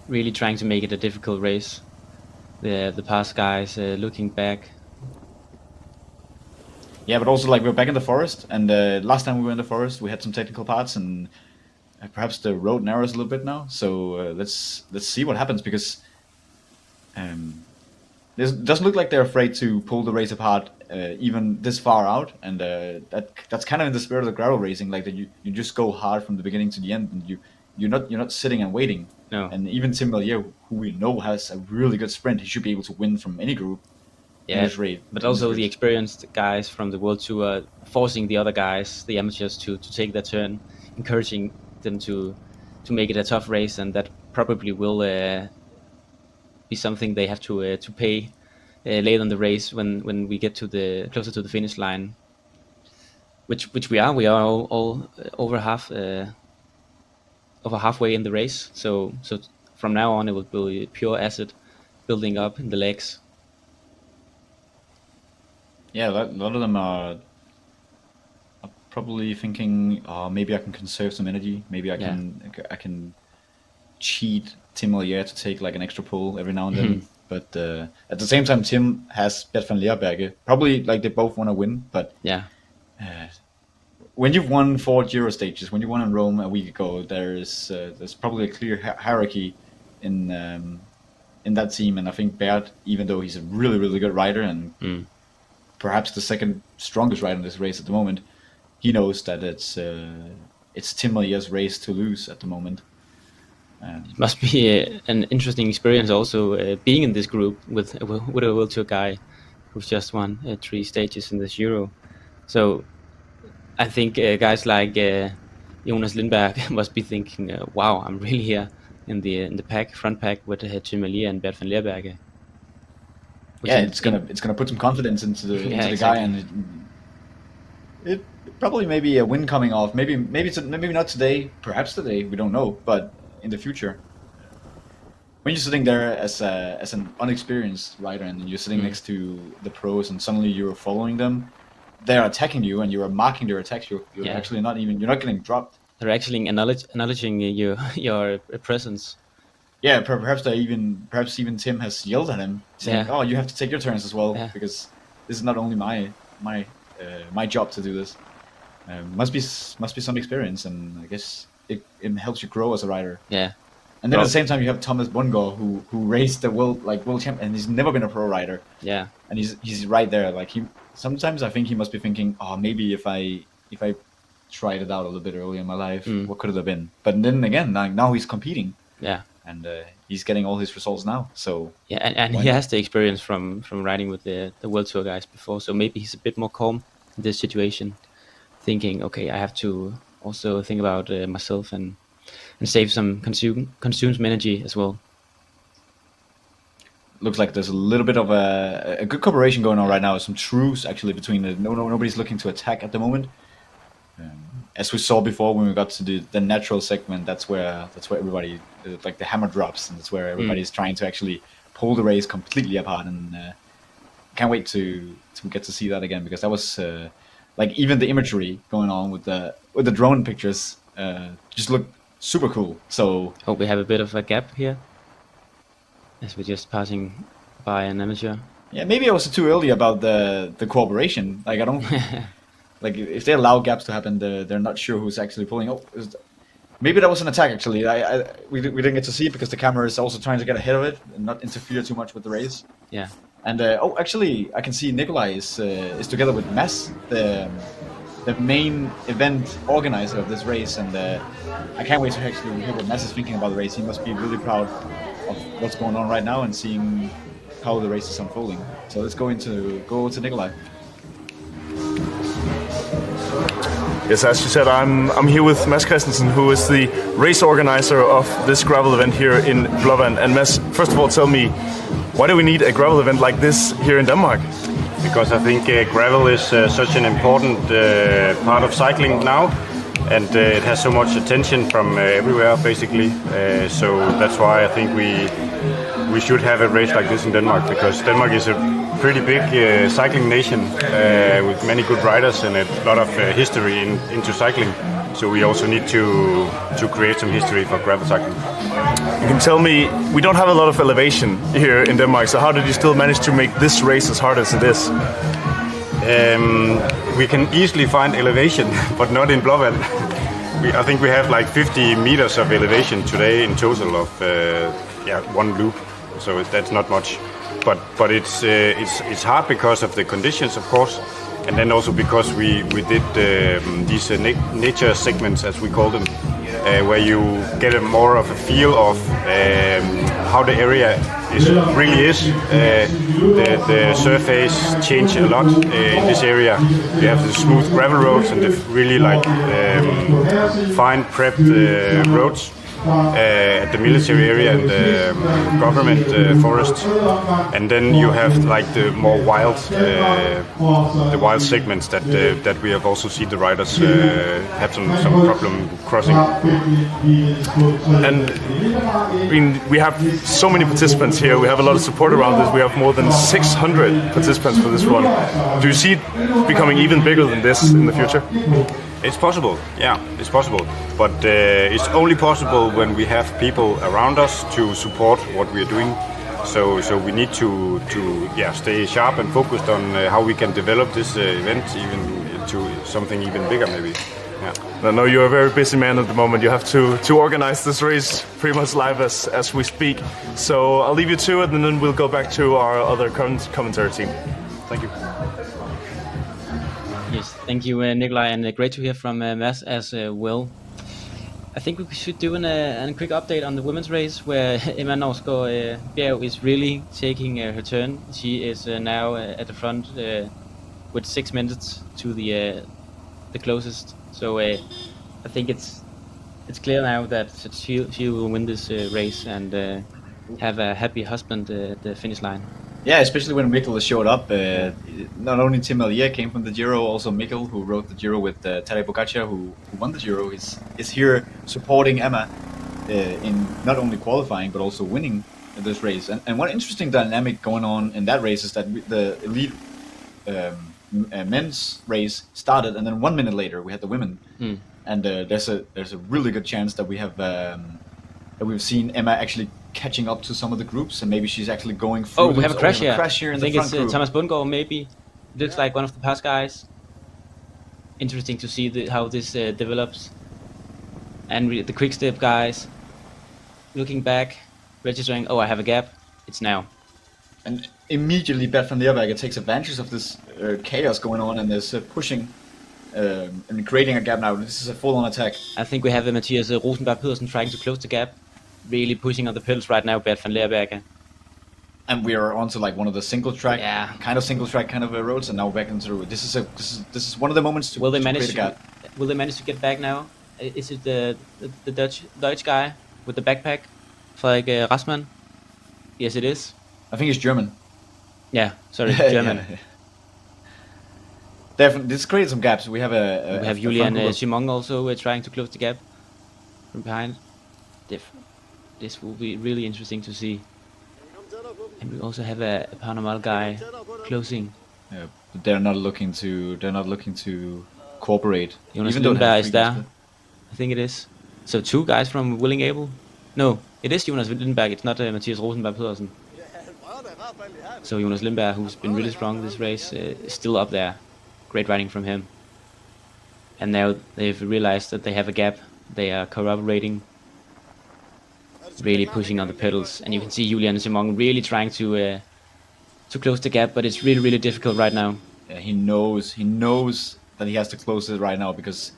really trying to make it a difficult race. The past guys looking back. Yeah, but also like we're back in the forest, and last time we were in the forest, we had some technical parts, and perhaps the road narrows a little bit now. So let's see what happens, because it doesn't look like they're afraid to pull the race apart even this far out, and that's kind of in the spirit of the gravel racing, like that you just go hard from the beginning to the end, and you're not sitting and waiting. No. And even Tim Valliere, who we know has a really good sprint, he should be able to win from any group. Yeah, but also the experienced guys from the World Tour forcing the other guys, the amateurs, to take their turn, encouraging them to make it a tough race, and that probably will be something they have to pay later in the race when we get to closer to the finish line, which we are all over halfway in the race. So from now on it will be pure acid building up in the legs. Yeah, a lot of them are probably thinking, maybe I can conserve some energy. Maybe I can cheat Tim Valliere to take like an extra pull every now and then. But at the same time, Tim has Bert van Leerberge. Probably like they both want to win. But when you've won 4 Giro stages, when you won in Rome a week ago, there's probably a clear hierarchy in that team. And I think Bert, even though he's a really, really good rider and perhaps the second strongest rider in this race at the moment, he knows that it's Tim Valliere's race to lose at the moment. It must be an interesting experience also being in this group with a World Tour guy who's just won 3 stages in the Giro. So I think guys like Jonas Lindberg must be thinking, wow, I'm really here in the front pack with Tim Valliere and Bert van Leerberge. Yeah, it's gonna put some confidence into the guy, and it probably maybe a win coming off. Maybe not today, perhaps today, we don't know, but in the future. When you're sitting there as an unexperienced rider, and you're sitting next to the pros, and suddenly you're following them, they're attacking you, and you're marking their attacks. You're actually not getting dropped. They're actually acknowledging your presence. Yeah, perhaps even Tim has yelled at him, saying, "Oh, you have to take your turns as well, because this is not only my job to do this." Must be some experience, and I guess it helps you grow as a rider. Yeah. And then at the same time, you have Thomas Bundgaard, who raced the world champ, and he's never been a pro rider. Yeah. And he's right there. Like sometimes I think he must be thinking, "Oh, maybe if I tried it out a little bit earlier in my life, what could it have been?" But then again, now he's competing. Yeah. And he's getting all his results now. So yeah, and he has the experience from riding with the World Tour guys before, so maybe he's a bit more calm in this situation, thinking, okay, I have to also think about myself and save some consume some energy as well. Looks like there's a little bit of a good cooperation going on right now. Some truce actually between nobody's looking to attack at the moment. As we saw before when we got to the natural segment, that's where everybody like the hammer drops, and that's where everybody's trying to actually pull the race completely apart. And can't wait to get to see that again, because that was like even the imagery going on with the drone pictures just looked super cool. So hope we have a bit of a gap here as we're just passing by an amateur. Yeah, maybe I was too early about the cooperation. Like I don't like if they allow gaps to happen, they're not sure who's actually pulling. Oh, maybe that was an attack actually. We didn't get to see it because the camera is also trying to get ahead of it and not interfere too much with the race. Yeah. And oh, actually, I can see Nikolai is together with Mads, the main event organizer of this race, and I can't wait to actually hear what Mads is thinking about the race. He must be really proud of what's going on right now and seeing how the race is unfolding. So let's go to Nikolai. Yes, as you said, I'm here with Mads Christensen, who is the race organizer of this gravel event here in Blåvand. And Mads, first of all, tell me, why do we need a gravel event like this here in Denmark? Because I think gravel is such an important part of cycling now, and it has so much attention from everywhere, basically. So that's why I think we should have a race like this in Denmark, because Denmark is a pretty big cycling nation with many good riders and a lot of history into cycling. So we also need to create some history for gravel cycling. You can tell me, we don't have a lot of elevation here in Denmark, so how did you still manage to make this race as hard as it is? We can easily find elevation, but not in Blåvand. I think we have like 50 meters of elevation today in total of one loop, so that's not much. But it's hard because of the conditions, of course, and then also because we did these nature segments, as we call them, where you get more of a feel of how the area really is. The surface change a lot in this area. You have the smooth gravel roads and the really like fine prepped roads. At the military area and the government forest, and then you have like the more wild, segments that we have also seen the riders have some problem crossing. And I mean, we have so many participants here. We have a lot of support around this. We have more than 600 participants for this run. Do you see it becoming even bigger than this in the future? It's possible, yeah, it's possible. But it's only possible when we have people around us to support what we are doing. So we need to stay sharp and focused on how we can develop this event even to something even bigger, maybe. Yeah. I know you're a very busy man at the moment. You have to organize this race pretty much live as we speak. So I'll leave you to it, and then we'll go back to our other commentary team. Thank you. Yes, thank you, Nikolai, and great to hear from Mads as well. I think we should do a quick update on the women's race, where Emma Norsgaard Bjerg is really taking her turn. She is now at the front with 6 minutes to the closest. So I think it's clear now that she will win this race and have a happy husband at the finish line. Yeah, especially when Mikkel showed up. Not only Tim Allier came from the Giro, also Mikkel, who rode the Giro with Tadej Pogačar, who won the Giro, is here supporting Emma in not only qualifying but also winning this race. And one interesting dynamic going on in that race is that the elite men's race started, and then 1 minute later we had the women. And there's a really good chance that we've seen Emma actually catching up to some of the groups, and maybe she's actually going through. Oh, we have a crash here. In I think the front it's group. Thomas Bundgaard, maybe. It looks like one of the past guys. Interesting to see how this develops. And the quick step guys looking back, registering, oh, I have a gap, it's now. And immediately Bert van der Berg takes advantage of this chaos going on, and is pushing and creating a gap now. This is a full-on attack. I think we have Mathias Rosenberg Pedersen trying to close the gap. really pushing on the pedals right now, Bert van Leerbergen. And we are onto like one of the single track kind of roads, and now back into this is one of the moments to, will they to manage create a gap. Will they manage to get back now? Is it the Dutch guy with the backpack, Frederik Rasman? Yes, it is. I think it's German. Yeah, sorry, German. Yeah. Definitely, this creates some gaps. We have Julian Simon also trying to close the gap from behind. This will be really interesting to see. And we also have a Panamal guy closing. Yeah, but they're not looking to cooperate. Jonas Lindberg is there. I think it is. So 2 guys from Willing Able. No, it is Jonas Lindberg. It's not Mathias Rosenberg Pedersen. So Jonas Lindberg, who's been really strong this race, is still up there. Great riding from him. And now they've realized that they have a gap. They are corroborating, really pushing on the pedals, and you can see Julian Simon really trying to close the gap, but it's really difficult right now. Yeah, he knows that he has to close it right now, because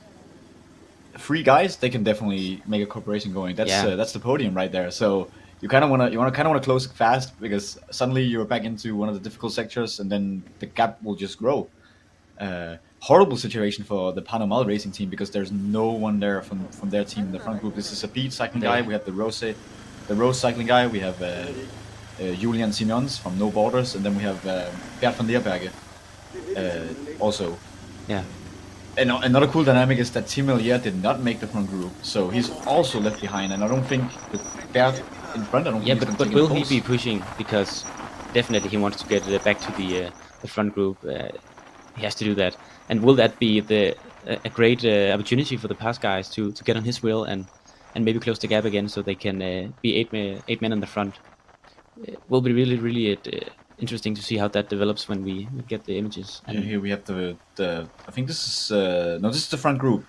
3 guys, they can definitely make a cooperation going. That's the podium right there. So you kind of want to close it fast, because suddenly you're back into one of the difficult sectors, and then the gap will just grow. Horrible situation for the Panamal racing team, because there's no one there from their team in the front group. This is a beat cycling guy. We have the Rose cycling guy. We have Julian Simons from No Borders, and then we have Bert van Leerbergen also. Yeah. And another cool dynamic is that Tim Millier did not make the front group, so he's also left behind. And I don't think with Bert in front, but will he be pushing? Because definitely he wants to get back to the front group. He has to do that. And will that be a great opportunity for the past guys to get on his wheel and maybe close the gap again, so they can be 8 men in the front? It will be really interesting to see how that develops when we get the images. And here we have the I think this is this is the front group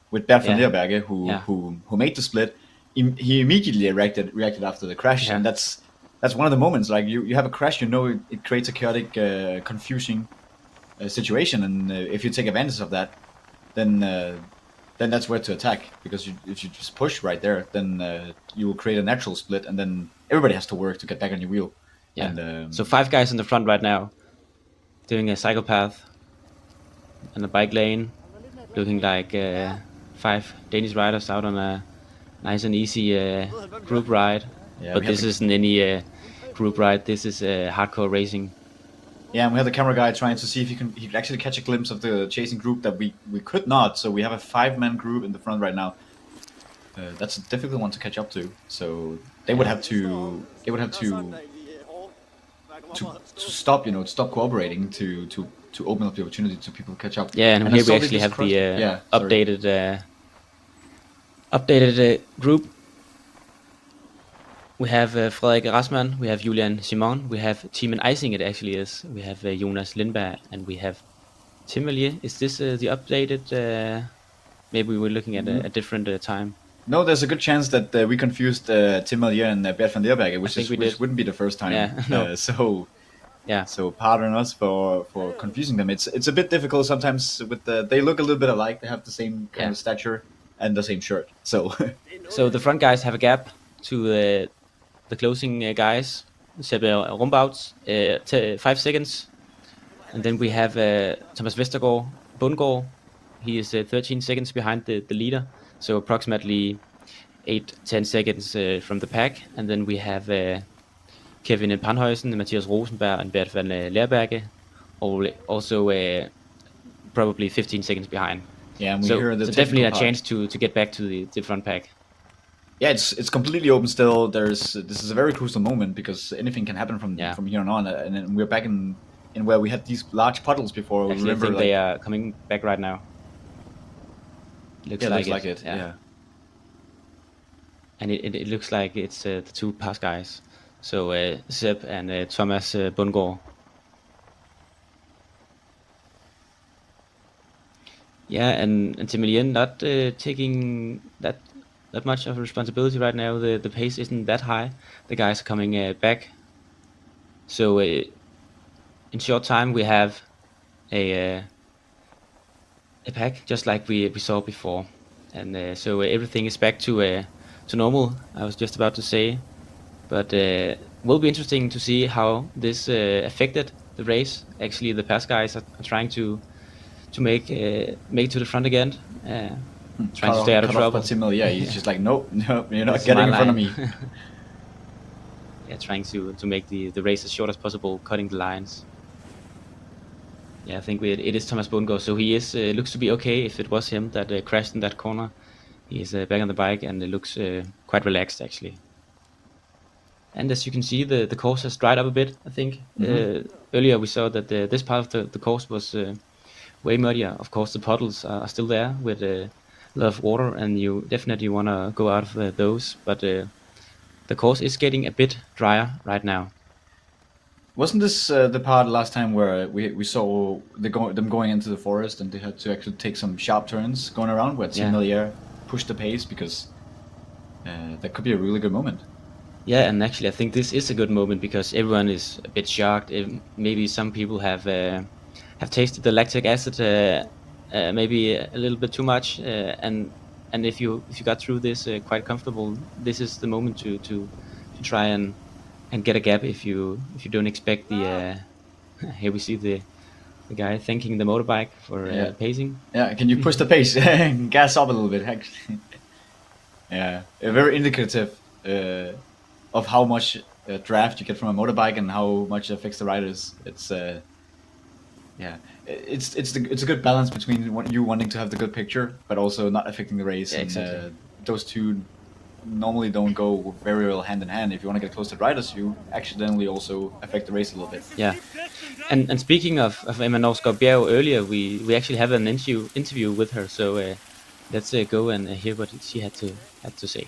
with Bert van Leerbergen who made the split. He immediately reacted after the crash, and that's one of the moments. Like you have a crash, it creates a chaotic, confusing situation, and if you take advantage of that, then that's where to attack, because if you just push right there, then you will create a natural split, and then everybody has to work to get back on your wheel. Yeah. And, so 5 guys in the front right now, doing a cyclepath and a bike lane, looking like 5 Danish riders out on a nice and easy group ride. Yeah, but this isn't any group ride. This is hardcore racing. Yeah, and we have the camera guy trying to see if he could actually catch a glimpse of the chasing group that we could not. So we have a 5-man group in the front right now. That's a difficult one to catch up to. So they would have to stop, stop cooperating to open up the opportunity to people to catch up. Yeah, and here we actually have the updated group. We have Frederik Rasman, we have Julian Simon, we have Timon Eising, it actually is. We have Jonas Lindberg, and we have Tim Millier. Is this the updated? Maybe we're looking at a different time. No, there's a good chance that we confused Tim Millier and Bert van Leerbergen, which wouldn't be the first time. Yeah, So pardon us for confusing them. It's a bit difficult sometimes. They look a little bit alike. They have the same kind of stature and the same shirt. So the front guys have a gap to the closing guys. Sebbe Rumbouts, 5 seconds, and then we have Thomas Vestergaard Bundgaard. He is 13 seconds behind the leader, so approximately 8-10 seconds from the pack. And then we have Kevin Panhuisen, Mathias Rosenberg, and Bert van Leerbergen, also probably 15 seconds behind. Yeah, and so definitely a chance to get back to the front pack. Yeah, it's completely open still. This is a very crucial moment, because anything can happen from here on, and we're back in where we had these large puddles before. Actually, I think they are coming back right now. Looks like it. Yeah. And it looks like it's the 2 pass guys. So Seb and Thomas Bundgaard. Yeah, and Tim Millier not taking that much of responsibility right now. The pace isn't that high. The guys are coming back. So in short time we have a pack just like we saw before, and so everything is back to normal. I was just about to say, but will be interesting to see how this affected the race. Actually, the past guys are trying to make to the front again, trying to stay out of trouble. Yeah, he's just like, nope, you're not That's getting my in front of line. me. Yeah, trying to make the race as short as possible, cutting the lines. Yeah, I think it is Thomas Bundgaard, so he is looks to be okay. If it was him that crashed in that corner, he is back on the bike and it looks quite relaxed actually. And as you can see, the course has dried up a bit. I think earlier we saw that this part of the course was way muddier. Of course, the puddles are still there with a lot of water, and you definitely want to go out of those. But the course is getting a bit drier right now. Wasn't this the part last time where we saw them going into the forest and they had to actually take some sharp turns going around where Tim Millier pushed the pace, because that could be a really good moment. Yeah, and actually I think this is a good moment because everyone is a bit shocked. Maybe some people have tasted the lactic acid maybe a little bit too much, and if you got through this quite comfortable, this is the moment to try and get a gap if you don't expect the here we see the guy thanking the motorbike for pacing. Yeah, can you push the pace? Gas up a little bit, actually. Yeah, very indicative of how much draft you get from a motorbike and how much it affects the riders. It's it's a good balance between you wanting to have the good picture but also not affecting the race. Yeah, exactly. And those two normally don't go very well hand in hand. If you want to get close to the riders, you accidentally also affect the race a little bit. Yeah, and speaking of Emma Norsgaard Bjerg, earlier we actually have an interview with her, so let's go and hear what she had to say.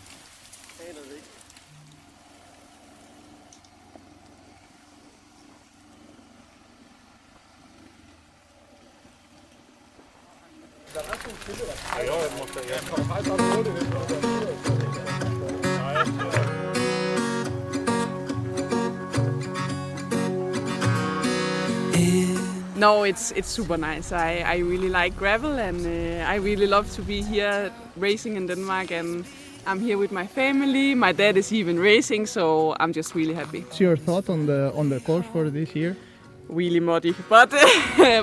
No, it's super nice. I really like gravel, and I really love to be here racing in Denmark, and I'm here with my family. My dad is even racing, so I'm just really happy. What's your thought on the course for this year? Really muddy, but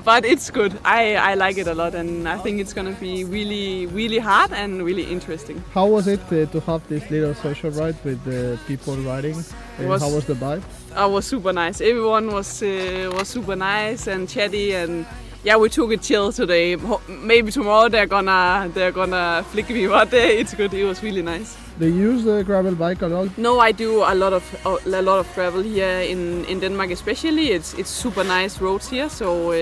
but it's good. I like it a lot, and I think it's gonna be really hard and really interesting. How was it to have this little social ride with the people riding? How was the vibe? I was super nice. Everyone was super nice and chatty, and yeah, we took it chill today. Maybe tomorrow they're gonna flick me, but it's good. It was really nice. Do you use the gravel bike a lot? No, I do a lot of gravel here in Denmark, especially. It's super nice roads here, so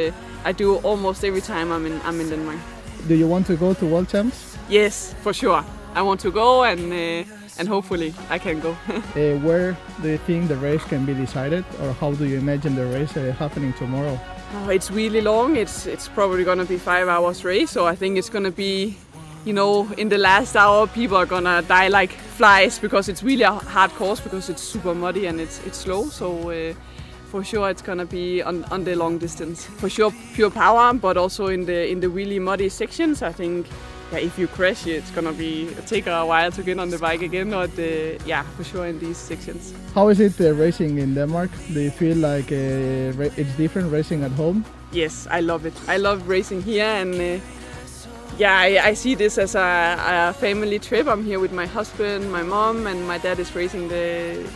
I do almost every time I'm in Denmark. Do you want to go to World Champs? Yes, for sure. I want to go, and hopefully I can go. Where do you think the race can be decided, or how do you imagine the race happening tomorrow? Oh, it's really long. It's probably gonna be 5 hours race, so I think it's gonna be, you know, in the last hour people are gonna die like flies because it's really a hard course because it's super muddy and it's slow. So for sure it's gonna be on the long distance. For sure pure power, but also in the really muddy sections. I think if you crash, it's gonna take a while to get on the bike again. But for sure in these sections. How is it racing in Denmark? Do you feel like it's different racing at home? Yes, I love it. I love racing here, and I see this as a family trip. I'm here with my husband, my mom, and my dad is racing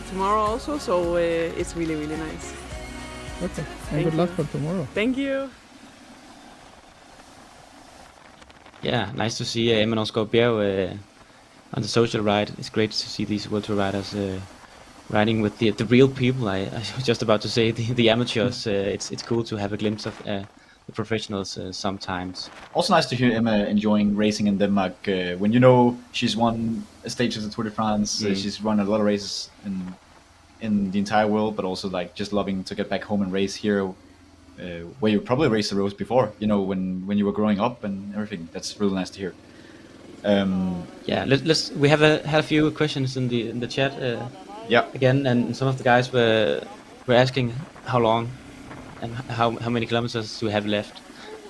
tomorrow also. So it's really nice. Okay, and good luck for tomorrow. Thank you. Yeah, nice to see Emma Norsgaard Bjerg on the social ride. It's great to see these World Tour riders riding with the real people. I was just about to say the amateurs. It's cool to have a glimpse of the professionals sometimes. Also nice to hear Emma enjoying racing in Denmark. When you know she's won a stage of the Tour de France, she's run a lot of races in the entire world, but also like just loving to get back home and race here. Where you probably raced the roads before, you know, when you were growing up and everything. That's really nice to hear. We have had a few questions in the chat. Again, and some of the guys were asking how long and how many kilometers do we have left.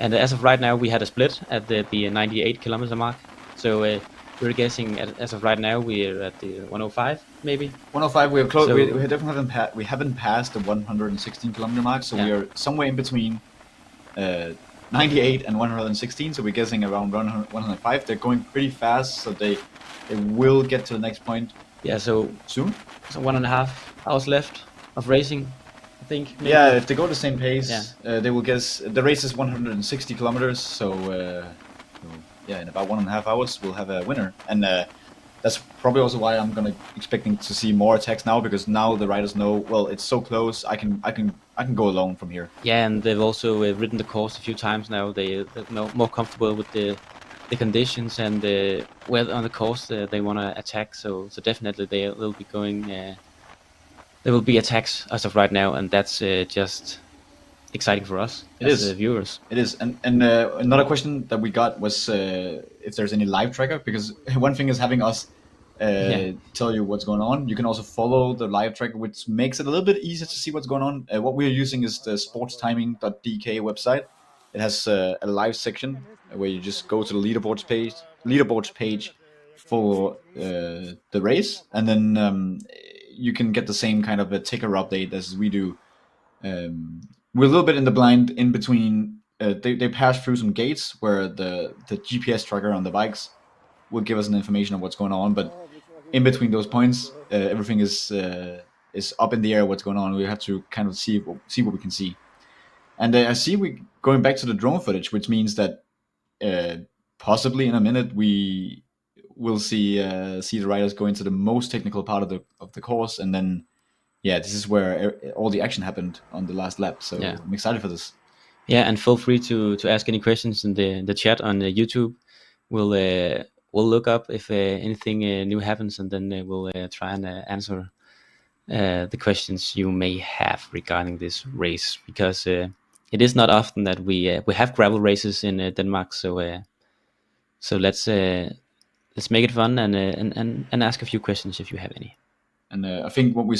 And as of right now, we had a split at the 98 kilometer mark. So we're guessing as of right now we're at the 105 maybe. 105. We are close. So- We definitely haven't passed the 116 kilometer mark, so we Yeah. are somewhere in between 98 and 116. So we're guessing around 105. They're going pretty fast, so they will get to the next point Yeah, so soon. 1.5 hours left of racing, I think. maybe. Yeah, if they go the same pace, Yeah. they will guess. The race is 160 kilometers, so yeah, in about 1.5 hours we'll have a winner, and that's probably also why I'm expecting to see more attacks now, because now the riders know, well, it's so close. I can go alone from here. Yeah, and they've also ridden the course a few times now. They're more comfortable with the conditions and where on the course they want to attack. So definitely they'll be going. There will be attacks as of right now, and that's just exciting for us as viewers. It is, and another question that we got was if there's any live tracker, because one thing is having us tell you what's going on. You can also follow the live tracker, which makes it a little bit easier to see what's going on. What we are using is the sportstiming.dk website. It has a live section where you just go to the leaderboards page for the race, and then you can get the same kind of a ticker update as we do. We're a little bit in the blind in between. They pass through some gates where the GPS tracker on the bikes will give us an information of what's going on, but in between those points, everything is up in the air. What's going on? We have to kind of see what we can see. And I see we going back to the drone footage, which means that possibly in a minute we will see the riders go into the most technical part of the course, and then this is where all the action happened on the last lap. So I'm excited for this. Yeah, and feel free to ask any questions in the chat on YouTube. We'll look up if anything new happens, and then we'll try and answer the questions you may have regarding this race, because it is not often that we have gravel races in Denmark. So let's make it fun and ask a few questions if you have any. And I think what we're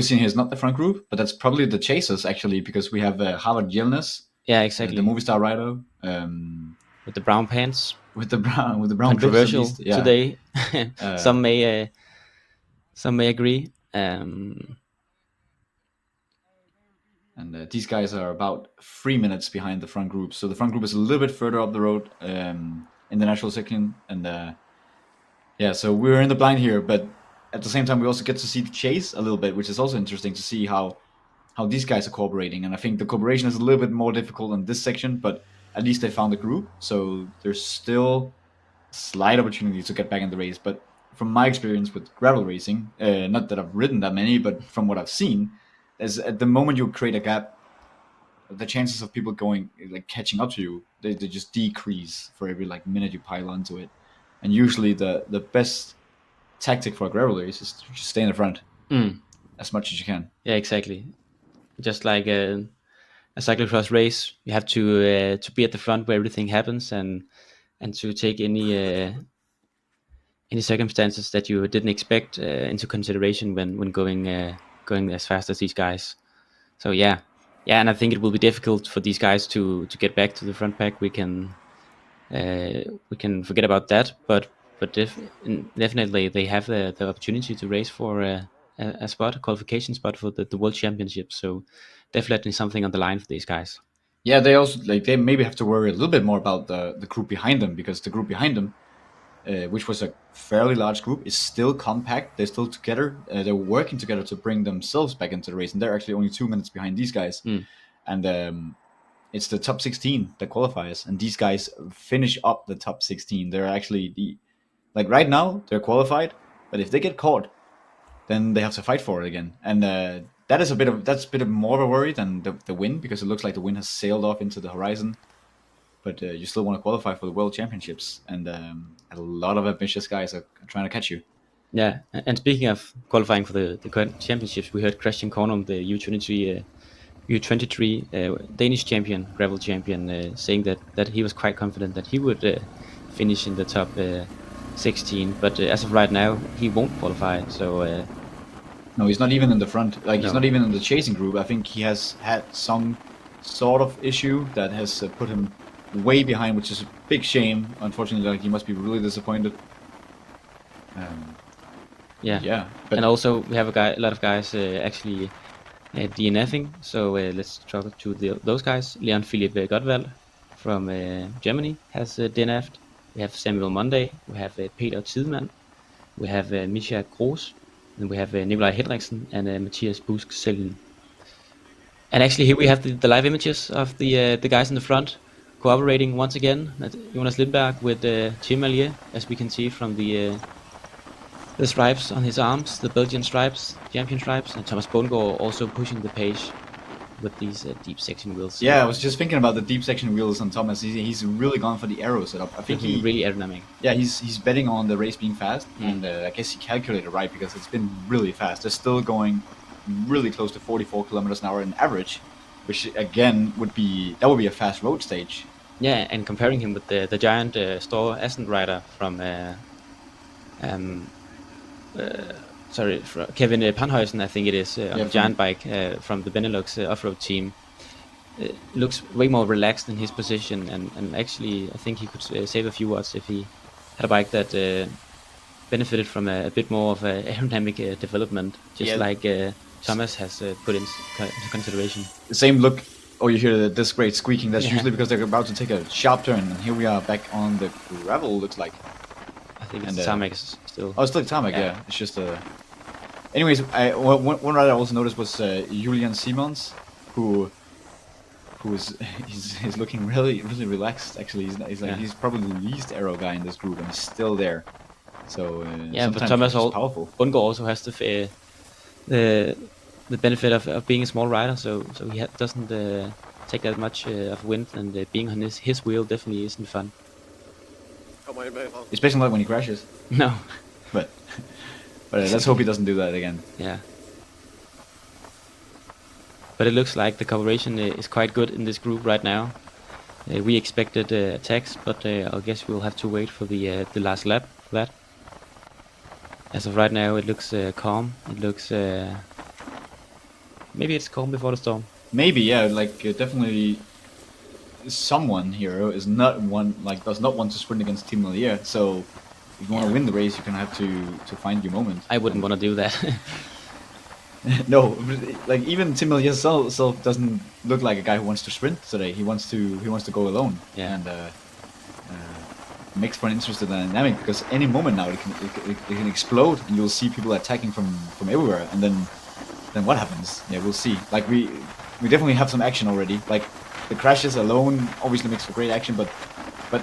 seeing here is not the front group, but that's probably the chasers actually, because we have Harvard Jelnes. Yeah, exactly. The movie star rider with the brown pants. With the brown controversial bits, at least. Today. Some may agree. And these guys are about 3 minutes behind the front group. So the front group is a little bit further up the road in the natural section. And so we're in the blind here, but at the same time we also get to see the chase a little bit, which is also interesting to see how these guys are cooperating. And I think the cooperation is a little bit more difficult in this section, but at least they found a group. So there's still a slight opportunity to get back in the race. But from my experience with gravel racing, not that I've ridden that many, but from what I've seen, is at the moment you create a gap, the chances of people catching up to you, they just decrease for every minute you pile onto it. And usually the best tactic for a gravel race is to just stay in the front as much as you can. Yeah, exactly. Just like a cyclocross race, you have to be at the front where everything happens, and to take any circumstances that you didn't expect into consideration when going as fast as these guys. So and I think it will be difficult for these guys to get back to the front pack. We can forget about that, but definitely they have the opportunity to race for a qualification spot for the World Championship. So definitely something on the line for these guys. Yeah, they also they maybe have to worry a little bit more about the group behind them, because the group behind them, which was a fairly large group, is still compact. They're still together. They're working together to bring themselves back into the race, and they're actually only 2 minutes behind these guys. And it's the top 16 that qualifies, and these guys finish up the top 16. They're actually right now they're qualified, but if they get caught, then they have to fight for it again. And that's a bit more of a worry than the win, because it looks like the win has sailed off into the horizon. But you still want to qualify for the World Championships, and a lot of ambitious guys are trying to catch you. Yeah, and speaking of qualifying for the championships, we heard Christian Kornum, the U23 Danish champion, gravel champion, saying that he was quite confident that he would finish in the top 16, but as of right now, he won't qualify. So no, he's not even in the front. He's not even in the chasing group. I think he has had some sort of issue that has put him way behind, which is a big shame. Unfortunately, he must be really disappointed. Yeah. But And also we have a lot of guys actually DNFing. So let's talk to those guys. Leon Philipp Gottwald from Germany has DNF'd. We have Samuel Monday. We have Peter Tidemand. We have Misha Groß. And we have Nikolaj Henriksen and Mathias Busk Selin. And actually here we have the live images of the guys in the front cooperating once again. Jonas Lindberg with Tim Allier, as we can see from the stripes on his arms, the Belgian stripes, champion stripes, and Thomas Bundgaard also pushing the pace with these deep section wheels. Yeah, I was just thinking about the deep section wheels on Thomas. He's really gone for the aero setup. I think he's really aerodynamic. Yeah, he's betting on the race being fast, and I guess he calculated right because it's been really fast. They're still going really close to 44 kilometers an hour in average, which again would be a fast road stage. Yeah, and comparing him with the giant Stor Ascent rider from Kevin Panhuisen, I think it is, on the giant bike from the Benelux off-road team. Looks way more relaxed in his position, and actually I think he could save a few watts if he had a bike that benefited from a bit more of aerodynamic development, just like Thomas has put into consideration. The same look. Oh, you hear this great squeaking. That's usually because they're about to take a sharp turn, and here we are back on the gravel. Looks like. I think it's tarmac still. Oh, it's still tarmac. Yeah. It's just Anyways, one rider I also noticed was Julian Simons, he's looking really relaxed. Actually, he's probably the least aero guy in this group, and he's still there. So but Thomas Bundgaard also has the benefit of being a small rider, so he doesn't take that much of wind, and being on his wheel definitely isn't fun. Especially not when he crashes. No. But let's hope he doesn't do that again. Yeah. But it looks like the cooperation is quite good in this group right now. We expected attacks, but I guess we'll have to wait for the last lap for that. As of right now, it looks calm. It looks maybe it's calm before the storm. Maybe, yeah. Definitely, someone here does not want to sprint against Tim Allier. So if you want to win the race, you're gonna have to find your moment. I wouldn't want to do that. No, even Tim Allier self doesn't look like a guy who wants to sprint today. He wants to go alone. Yeah. And makes for an interesting dynamic, because any moment now it can explode, and you'll see people attacking from everywhere, and then what happens? Yeah, we'll see. We definitely have some action already. The crashes alone obviously makes for great action, but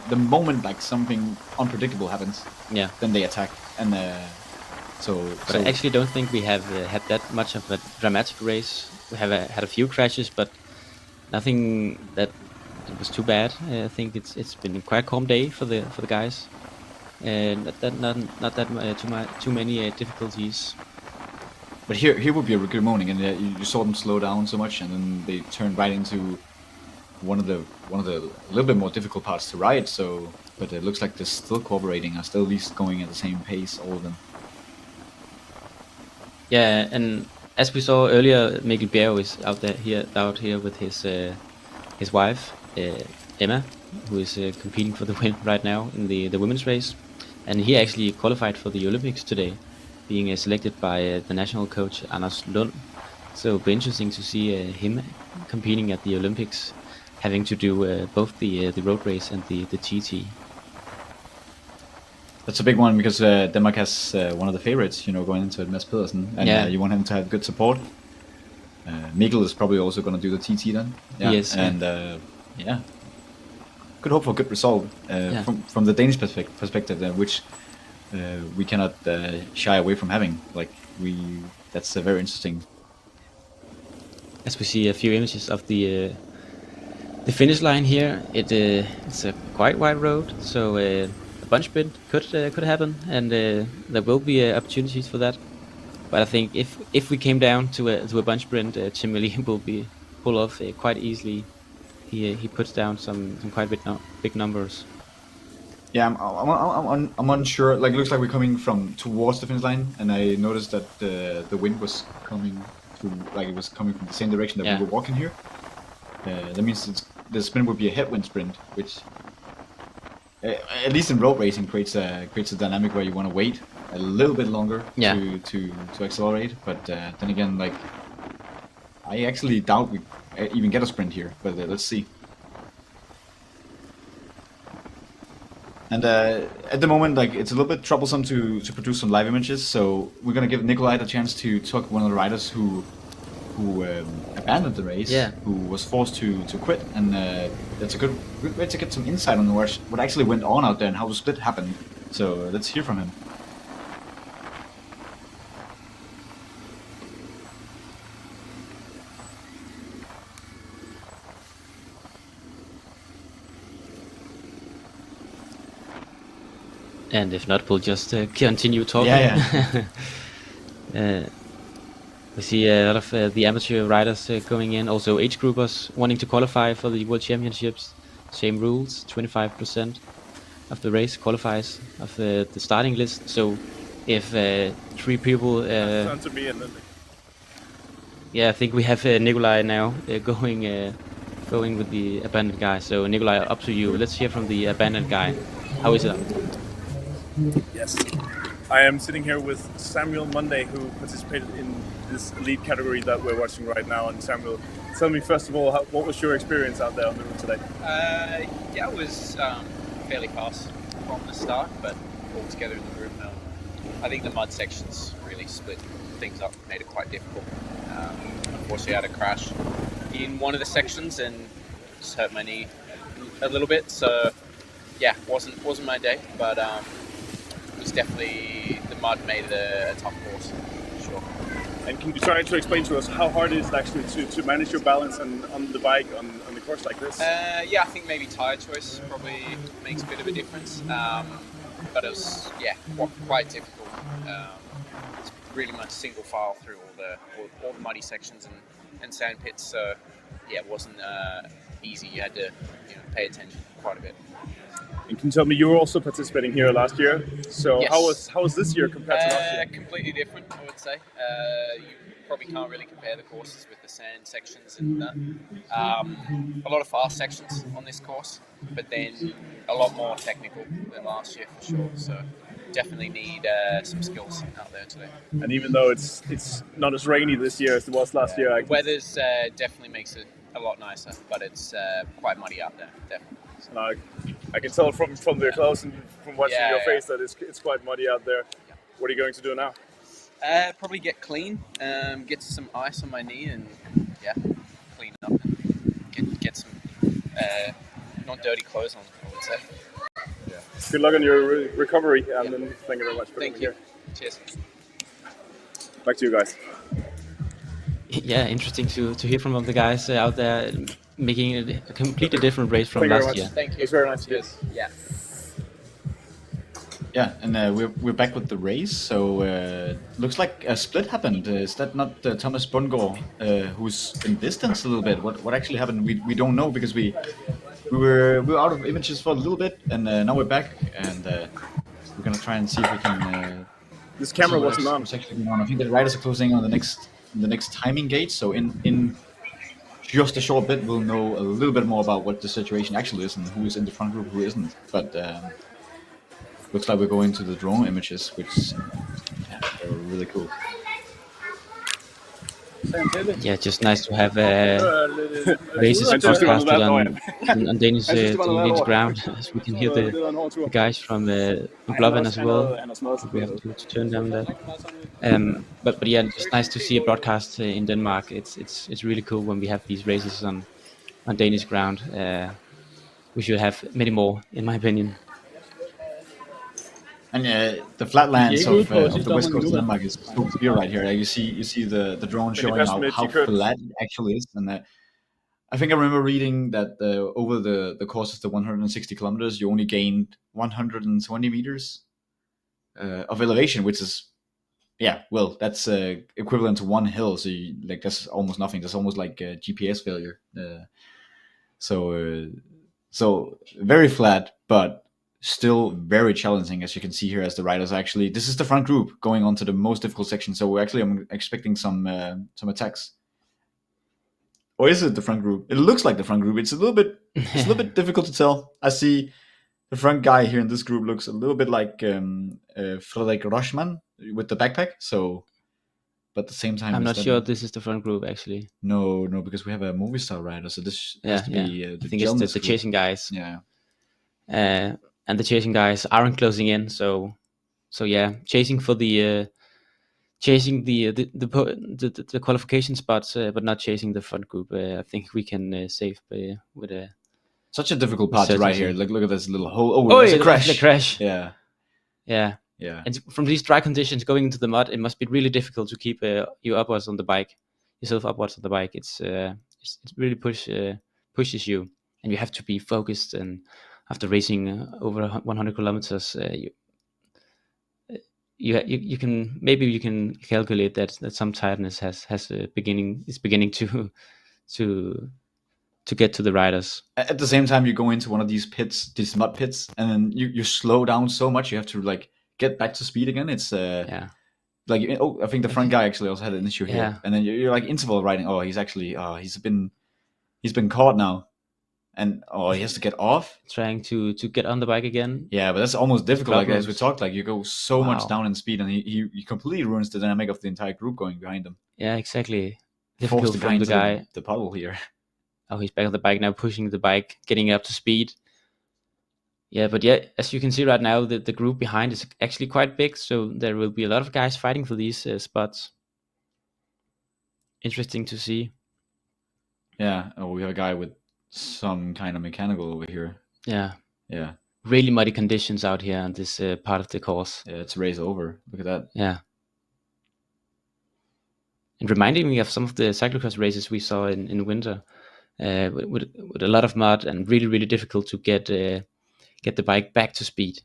the moment something unpredictable happens, then they attack, and But I actually don't think we have had that much of a dramatic race. We have had a few crashes, but nothing that was too bad. I think it's been a quite calm day for the guys. Not too many difficulties. But here would be a good morning, and you saw them slow down so much, and then they turned right into one of the little bit more difficult parts to ride. So, but it looks like they're still cooperating, are still at least going at the same pace, all of them. Yeah, and as we saw earlier, Mikkel Bjerg is out here with his wife Emma, who is competing for the win right now in the women's race, and he actually qualified for the Olympics today, being selected by the national coach Anders Lund. So it'll be interesting to see him competing at the Olympics, having to do both the road race and the TT. That's a big one, because Denmark has one of the favorites, going into it, Mads Pedersen, and you want him to have good support. Mikkel is probably also going to do the TT then. Yeah. Yes. And could hope for a good result from the Danish perspective, which we cannot shy away from having. That's very interesting. As we see a few images of the finish line here, it's a quite wide road, so a bunch sprint could happen, and there will be opportunities for that. But I think if we came down to a bunch sprint, Tim Allier will be pull off quite easily. He puts down some quite big numbers. Yeah, I'm unsure. It looks like we're coming towards the finish line, and I noticed that the wind was coming it was coming from the same direction that we were walking here. That means the sprint would be a headwind sprint, which at least in road racing creates a dynamic where you want to wait a little bit longer Yeah. to accelerate. But then again, like I actually doubt we even get a sprint here. But let's see. And at the moment, like it's a little bit troublesome to produce some live images. So we're gonna give Nikolai the chance to talk one of the riders who abandoned the race, who was forced to quit, and that's a good way to get some insight on what actually went on out there and how the split happened. So let's hear from him. And if not, we'll just continue talking. Yeah. We see a lot of the amateur riders going in, also age groupers wanting to qualify for the World Championships. Same rules, 25% of the race qualifies of the starting list. So if 3 people... yeah, I think we have Nikolai now going with the abandoned guy. So Nikolai, up to you. Let's hear from the abandoned guy. How is it? Yes. I am sitting here with Samuel Monday, who participated in this elite category that we're watching right now. And Samuel, tell me first of all, what was your experience out there on the route today? Yeah, it was fairly fast from the start, but all together in the group. I think the mud sections really split things up, made it quite difficult. Unfortunately, I had a crash in one of the sections and just hurt my knee a little bit. So yeah, wasn't my day, but it was definitely, the mud made it a tough course, for sure. And can you try to explain to us how hard it is actually to manage your balance on the bike on the course like this? Yeah, I think maybe tyre choice probably makes a bit of a difference, but it was quite difficult. It's really much single file through all the muddy sections and sand pits, so yeah, it wasn't easy. You had to pay attention quite a bit. And can you tell me, you were also participating here last year, so yes. how was this year compared to last year? Completely different, I would say. You probably can't really compare the courses with the sand sections and that. A lot of fast sections on this course, but then a lot more technical than last year for sure. So definitely need some skills out there today. And even though it's not as rainy this year as it was last year, weather's definitely makes it a lot nicer, but it's quite muddy out there, definitely. I can tell from the clothes and from watching your face that it's quite muddy out there. Yeah. What are you going to do now? Probably get clean, get some ice on my knee, and clean up and get some not dirty clothes on, I would say. Yeah. Good luck on your recovery, and then thank you very much for being here. Cheers. Back to you guys. Yeah, interesting to hear from the guys out there making a completely different race from last year. Thank you. It's very nice. Cheers. Yeah. Yeah, and we're back with the race. So looks like a split happened. Is that not Thomas Bundgaard, who's in distance a little bit? What actually happened? We don't know, because we were out of images for a little bit, and now we're back, and we're gonna try and see if we can. This camera wasn't on. What's actually going on? I think the riders are closing on the next timing gate. So in just a short bit, we'll know a little bit more about what the situation actually is and who is in the front group, who isn't. But looks like we're going to the drone images, which are really cool. Yeah, just nice to have races broadcasted on Danish ground, as we can hear the guys from Blåvand as well. We have to turn down that. But yeah, it's nice to see a broadcast in Denmark. It's really cool when we have these races on Danish ground. We should have many more, in my opinion. And the flatlands of the west coast of Denmark is so clear right here. You see the drone showing how flat it actually is. And I think I remember reading that over the course of the 160 kilometers, you only gained 120 meters of elevation, which is, that's equivalent to one hill. So that's almost nothing. That's almost like a GPS failure. So very flat, but still very challenging, as you can see here, as the riders actually, this is the front group going on to the most difficult section. So I'm expecting some attacks. Or is it the front group? It looks like the front group. It's a little bit difficult to tell. I see The front guy here in this group looks a little bit like Frederik Roschmann with the backpack. So, but at the same time, I'm is not that- sure this is the front group actually. No, because we have a movie star rider, so this has to be I the think it's gentleman's the group. chasing guys. Yeah. And the chasing guys aren't closing in, so yeah, chasing for the the qualification spots, but not chasing the front group. I think we can save with a. Such a difficult part to ride here. certainty. Look at this little hole. Oh, Oh, there's a yeah, crash. the crash. Yeah. Yeah. Yeah. And from these dry conditions going into the mud, it must be really difficult to keep you upwards on the bike, yourself upwards on the bike. It really pushes you, and you have to be focused. And after racing over 100 kilometers, you can calculate that some tiredness is beginning to get to the riders. At the same time, you go into one of these pits, these mud pits, and then you slow down so much you have to like get back to speed again. It's like I think the front guy actually also had an issue here. Yeah. And then you're like interval riding. Oh, he's actually he's been caught now, and he has to get off, trying to get on the bike again. Yeah, but that's almost difficult. Like as we Problems. talked, like you go so much Wow. down in speed, and he completely ruins the dynamic of the entire group going behind him. Yeah, exactly. Forced Difficult the guy from the into guy. the puddle here. Oh, he's back on the bike now, pushing the bike, getting up to speed. Yeah, but yeah, as you can see right now, the group behind is actually quite big, so there will be a lot of guys fighting for these spots. Interesting to see. Yeah. Oh, we have a guy with some kind of mechanical over here. Yeah. Yeah. Really muddy conditions out here on this part of the course. Yeah, it's race over. Look at that. Yeah. And reminding me of some of the cyclocross races we saw in winter, with a lot of mud and really, really difficult to get the bike back to speed.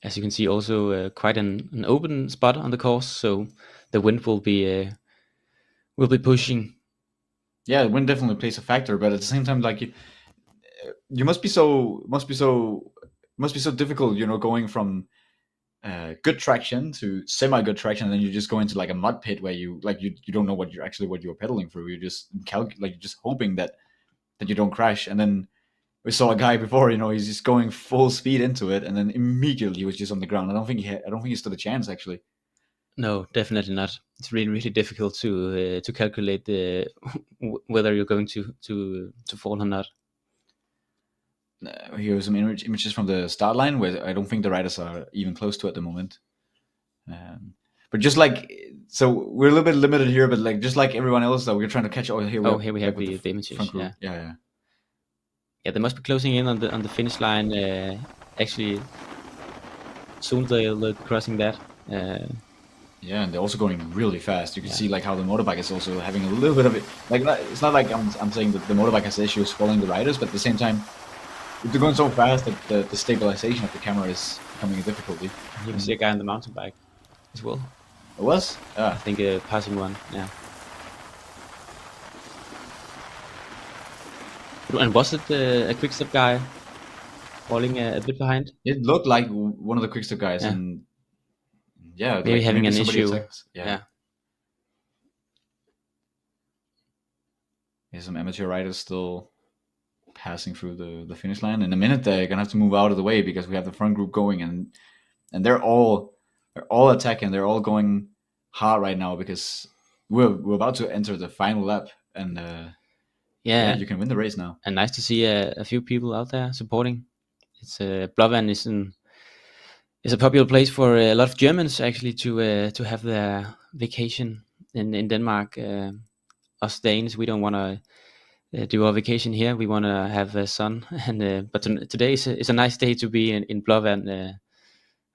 As you can see, also quite an open spot on the course, so the wind will be pushing. Yeah, the wind definitely plays a factor, but at the same time, like you must be so difficult, going from good traction to semi good traction, and then you just go into like a mud pit where you don't know what you're pedaling through. You're just you're just hoping that you don't crash. And then we saw a guy before, he's just going full speed into it, and then immediately he was just on the ground. I don't think he stood a chance actually. No, definitely not. It's really, really difficult to calculate whether you're going to fall or not. Here are some images from the start line where I don't think the riders are even close to at the moment. But just like, so we're a little bit limited here, but like just like everyone else, that we're trying to catch. Here we have with the images. front group. Yeah, they must be closing in on the finish line. Actually, soon they'll crossing that. Yeah, and they're also going really fast. You can see like how the motorbike is also having a little bit of it. Like it's not like I'm saying that the motorbike has issues following the riders, but at the same time, if they're going so fast that the stabilization of the camera is becoming a difficulty. You can see a guy on the mountain bike as well. It was? I think a passing one. Yeah. And was it a quick step guy falling a bit behind? It looked like one of the quick step guys, Yeah. and yeah, maybe having an somebody issue. attacked. Yeah. There's some amateur riders still passing through the finish line. In a minute, they're gonna have to move out of the way because we have the front group going, and they're all attacking. They're all going hard right now because we're about to enter the final lap, and you can win the race now. And nice to see a few people out there supporting. It's Blåvand is a popular place for a lot of Germans actually to have their vacation in Denmark. Us Danes, we don't want to do our vacation here. We want to have sun, and but today is a nice day to be in Blåvand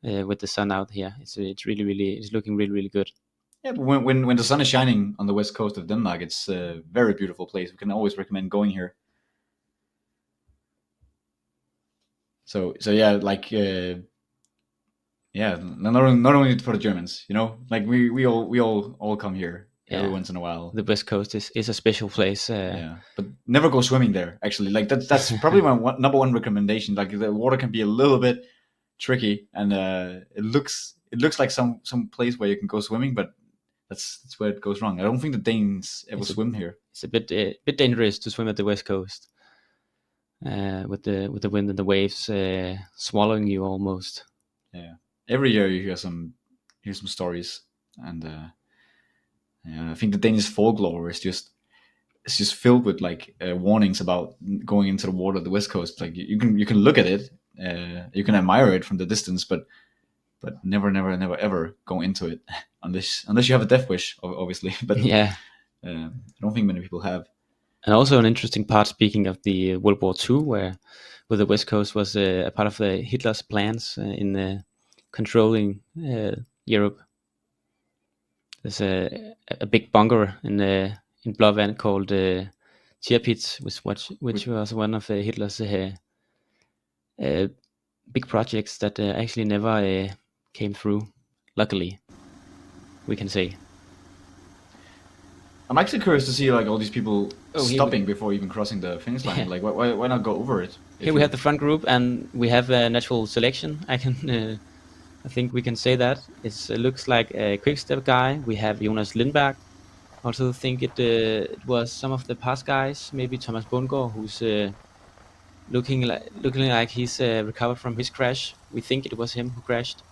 with the sun out here. It's looking really good. Yeah, but when the sun is shining on the west coast of Denmark, it's a very beautiful place. We can always recommend going here. So yeah, like not only for the Germans, like we all come here every once in a while. The west coast is a special place. But never go swimming there. Actually, like that's probably my number one recommendation. Like the water can be a little bit tricky, and it looks like some place where you can go swimming, but that's where it goes wrong. I don't think the Danes ever swim here. It's a bit dangerous to swim at the west coast. with the wind and the waves swallowing you almost. Yeah, every year you hear some stories, and I think the Danish folklore is just filled with like warnings about going into the water at the west coast. Like you can look at it, you can admire it from the distance, but never ever go into it unless you have a death wish, obviously. But Yeah. I don't think many people have. And also an interesting part, speaking of the World War II, where the West Coast was a part of Hitler's plans in controlling Europe. There's a big bunker in Blåvand called Tirpitz, which was one of Hitler's big projects that actually never came through. Luckily, we can say. I'm actually curious to see like all these people stopping before even crossing the finish line. Like why not go over it? Here we have the front group, and we have a natural selection. I think we can say that. It looks like a quick step guy. We have Jonas Lindberg. Also think it was some of the past guys, maybe Thomas Bundgaard, who's looking like he's recovered from his crash. We think it was him who crashed.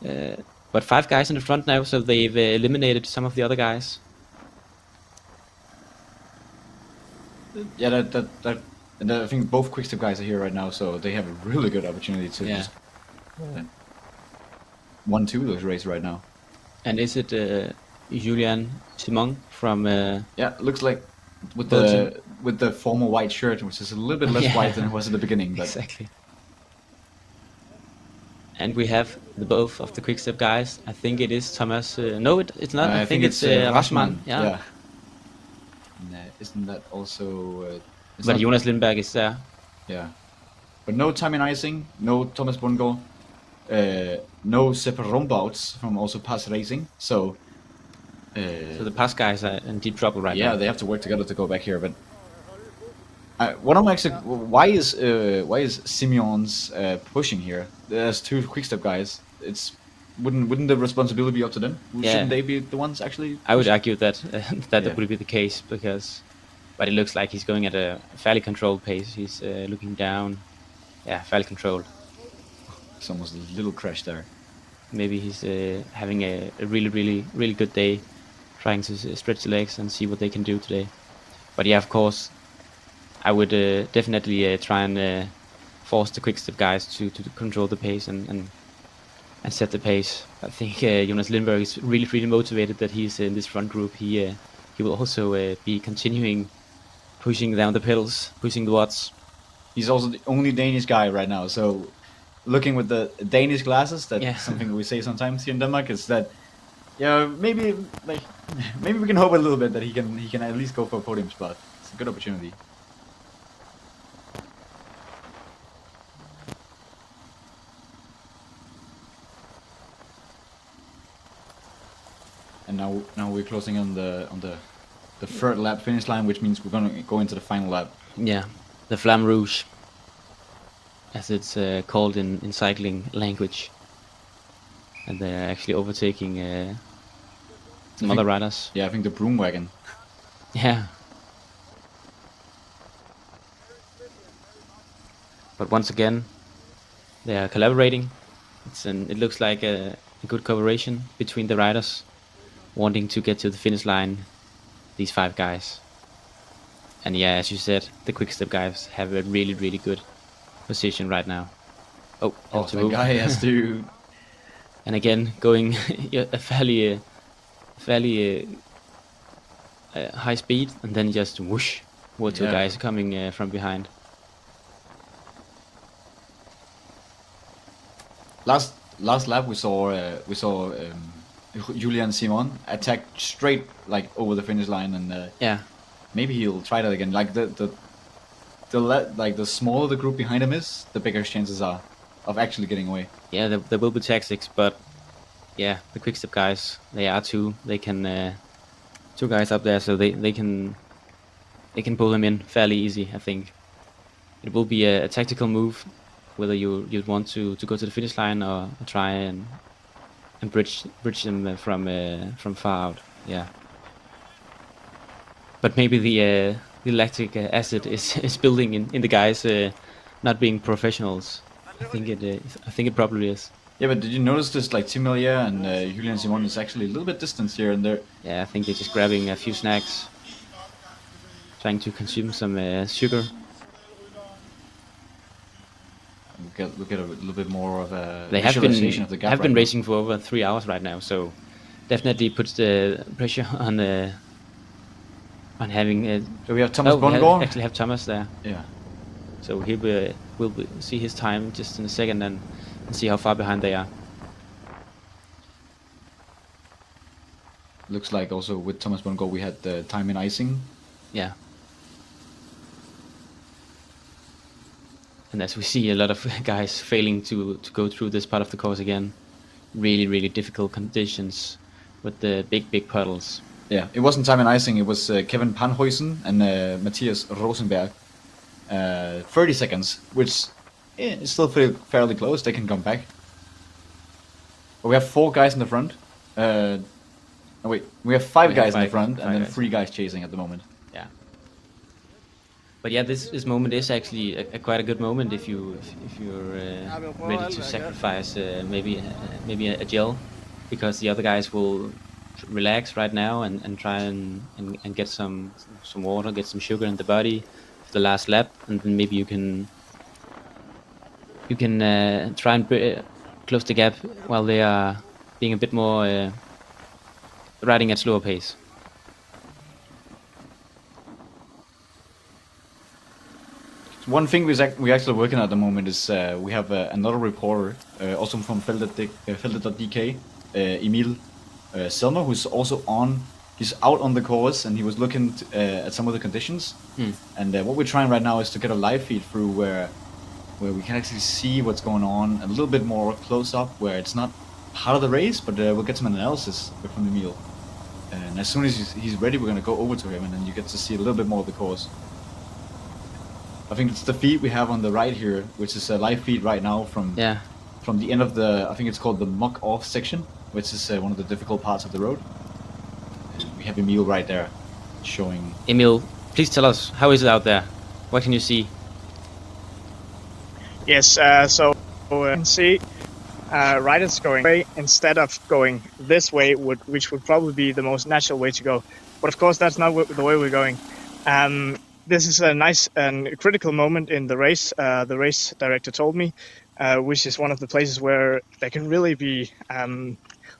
But 5 guys in the front now, so they've eliminated some of the other guys. Yeah, and I think both quickstep guys are here right now, so they have a really good opportunity to just 1-2 those race right now. And is it Julian Simon from? Yeah, looks like with Belgium. the formal white shirt, which is a little bit less white than it was at the beginning. But Exactly. And we have both of the quickstep guys. I think it is Thomas. No, it's not. I think it's Rasman. Yeah. And, isn't that also? But Jonas Lindberg is there. Yeah. But no Timing Icing, no Thomas Bundgaard, no Sepp Rombouts from also Pass Racing. So the past guys are in deep trouble right now. Yeah, they have to work together to go back here. But what I'm actually, why is Simeon's pushing here? There's 2 quickstep guys. Wouldn't the responsibility be up to them? Shouldn't they be the ones actually? I would argue that that would be the case, but it looks like he's going at a fairly controlled pace. He's looking down. Yeah, fairly controlled. It's almost a little crash there. Maybe he's having a really good day, trying to stretch the legs and see what they can do today. But yeah, of course, I would definitely try and force the quickstep guys to control the pace and set the pace. I think Jonas Lindberg is really motivated that he's in this front group. He will also be continuing pushing down the pedals, pushing the watts. He's also the only Danish guy right now, so looking with the Danish glasses, that's something we say sometimes here in Denmark, is that maybe we can hope a little bit that he can at least go for a podium spot. It's a good opportunity. And now we're closing on the third lap finish line, which means we're gonna go into the final lap. Yeah, the Flamme Rouge, as it's called in cycling language. And they're actually overtaking some other riders. Yeah, I think the broom wagon. Yeah. But once again, they are collaborating. It looks like a good cooperation between the riders, wanting to get to the finish line, these 5 guys. And yeah, as you said, the quickstep guys have a really good position right now. Oh, the guy has to. And again, going a fairly high speed, and then just whoosh, 2 guys coming from behind. Last lap we saw Julian Simon attack straight like over the finish line, and maybe he'll try that again. Like the smaller the group behind him is, the bigger chances are of actually getting away. Yeah, there will be tactics, but yeah, the quickstep guys, they are 2. They can 2 guys up there, so they can pull him in fairly easy. I think it will be a tactical move, whether you'd want to go to the finish line or try and bridge them from far out. Yeah. But maybe the lactic acid is building in the guys not being professionals. I think it probably is. Yeah, but did you notice this? Like Tim Millier and Julian Simon is actually a little bit distant here and there. Yeah, I think they're just grabbing a few snacks, trying to consume some sugar. We'll get a little bit more of a They visualization of the gap. have been racing for over 3 hours right now, so definitely puts the pressure on having. So we have Thomas Bundgaard. Actually have Thomas there. Yeah. So we'll see his time just in a second and see how far behind they are. Looks like also with Thomas Bundgaard we had the time in icing. Yeah. And as we see a lot of guys failing to go through this part of the course again. Really difficult conditions with the big puddles. Yeah, it wasn't time in icing, it was Kevin Panhuisen and Matthias Rosenberg. 30 seconds, which is still fairly close, they can come back. But we have 4 guys in the front. We have 5 guys in the front and then 3 guys chasing at the moment. Yeah. But yeah, this moment is actually quite a good moment if you're ready to sacrifice maybe a gel, because the other guys will relax right now and try and get some water, get some sugar in the body for the last lap, and then maybe you can try and close the gap while they are being a bit more riding at slower pace. One thing we're actually working on at the moment is we have another reporter, also from Feldet.dk, Emil Selmer, who's also he's out on the course and he was looking at some of the conditions. And what we're trying right now is to get a live feed through where we can actually see what's going on a little bit more close up, where it's not part of the race, but we'll get some analysis from Emil. And as soon as he's ready, we're going to go over to him and then you get to see a little bit more of the course. I think it's the feed we have on the right here, which is a live feed right now from the end of the, I think it's called the muck off section, which is one of the difficult parts of the road. We have Emil right there showing. Emil, please tell us, how is it out there? What can you see? Yes, so you can see riders going away instead of going this way, which would probably be the most natural way to go. But of course, that's not the way we're going. This is a nice and critical moment in the race. The race director told me, which is one of the places where there can really be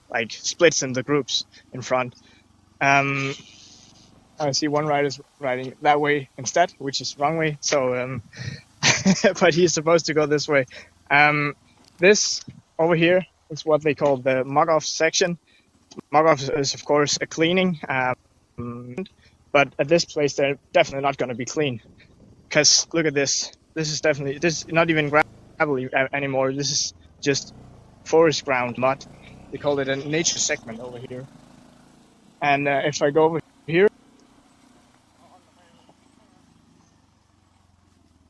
like splits in the groups in front. I see one rider's riding that way instead, which is wrong way. So, but he's supposed to go this way. This over here is what they call the muck-off section. Muck-off is of course a cleaning. But at this place, they're definitely not going to be clean. Because look at this. This is not even gravel anymore. This is just forest ground mud. They call it a nature segment over here. And if I go over here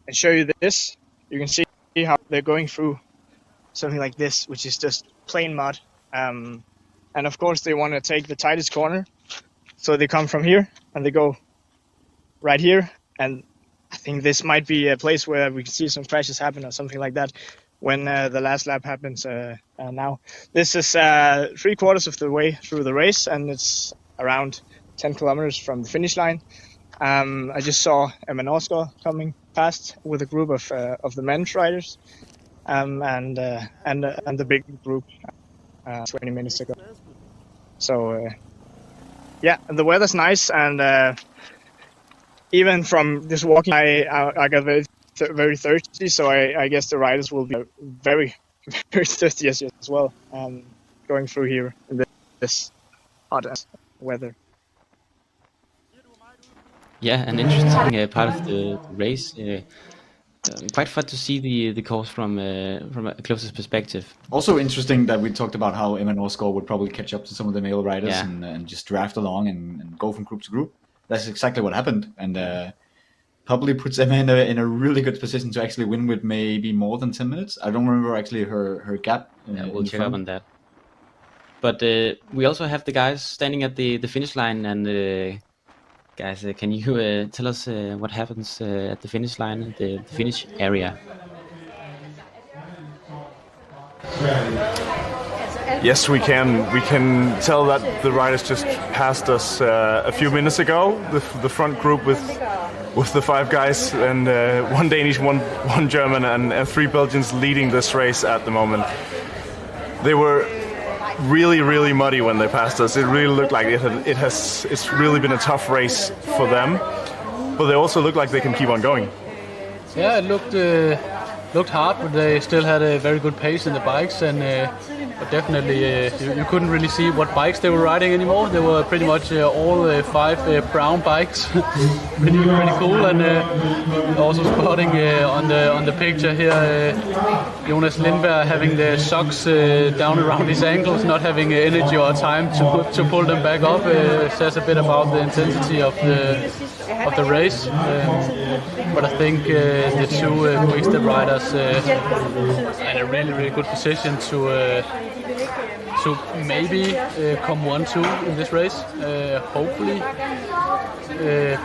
and show you this, you can see how they're going through something like this, which is just plain mud. And of course, they want to take the tightest corner. So they come from here and they go right here, and I think this might be a place where we can see some crashes happen or something like that when the last lap happens now. This is 3/4 of the way through the race, and it's around 10 kilometers from the finish line. I just saw Emma Oscar coming past with a group of the men's riders, and the big group 20 minutes ago. So. Yeah, the weather's nice, and even from just walking, I got very thirsty. So I guess the riders will be very thirsty as well, going through here in this hot weather. Yeah, an interesting part of the race. Quite fun to see the course from a closest perspective. Also interesting that we talked about how Emma Norsgaard would probably catch up to some of the male riders and just draft along and go from group to group. That's exactly what happened, and probably puts Emma in a really good position to actually win with maybe more than 10 minutes. I don't remember actually her gap. We'll check up on that. But we also have the guys standing at the finish line, and Guys, can you tell us what happens at the finish line, the finish area? Yes, we can. We can tell that the riders just passed us a few minutes ago. The front group with the 5 guys and 1 Danish, one German, and 3 Belgians leading this race at the moment. They were really, really muddy when they passed us. It really looked like it's really been a tough race for them, but they also look like they can keep on going. Yeah, it looked hard, but they still had a very good pace in the bikes, and but definitely you couldn't really see what bikes they were riding anymore. They were pretty much all 5 brown bikes, pretty cool. And also spotting on the picture here, Jonas Lindberg having the socks down around his ankles, not having energy or time to pull them back up. Says a bit about the intensity of the race. But I think the 2 quick-step riders in a really good position to maybe come 1-2 in this race. Hopefully,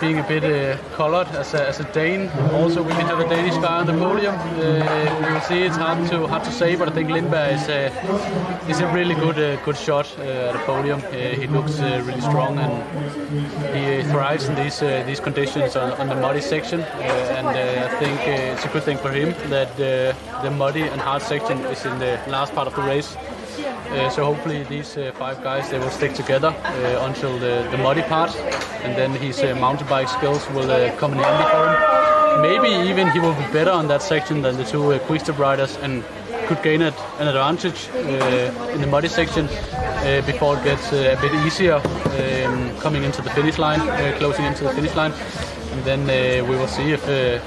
being a bit colored as a Dane. Also, we can have a Danish guy on the podium. We will see. It's hard to say, but I think Lindberg is a really good shot at the podium. He looks really strong, and he thrives in these conditions on the muddy section. And I think it's a good thing for him that the muddy and hard section is in the last part of the race. So hopefully these 5 guys, they will stick together until the muddy part, and then his mountain bike skills will come in handy for him. Maybe even he will be better on that section than the 2 quick-step riders, and could gain an advantage in the muddy section before it gets a bit easier coming into the finish line, closing into the finish line. And then we will see if I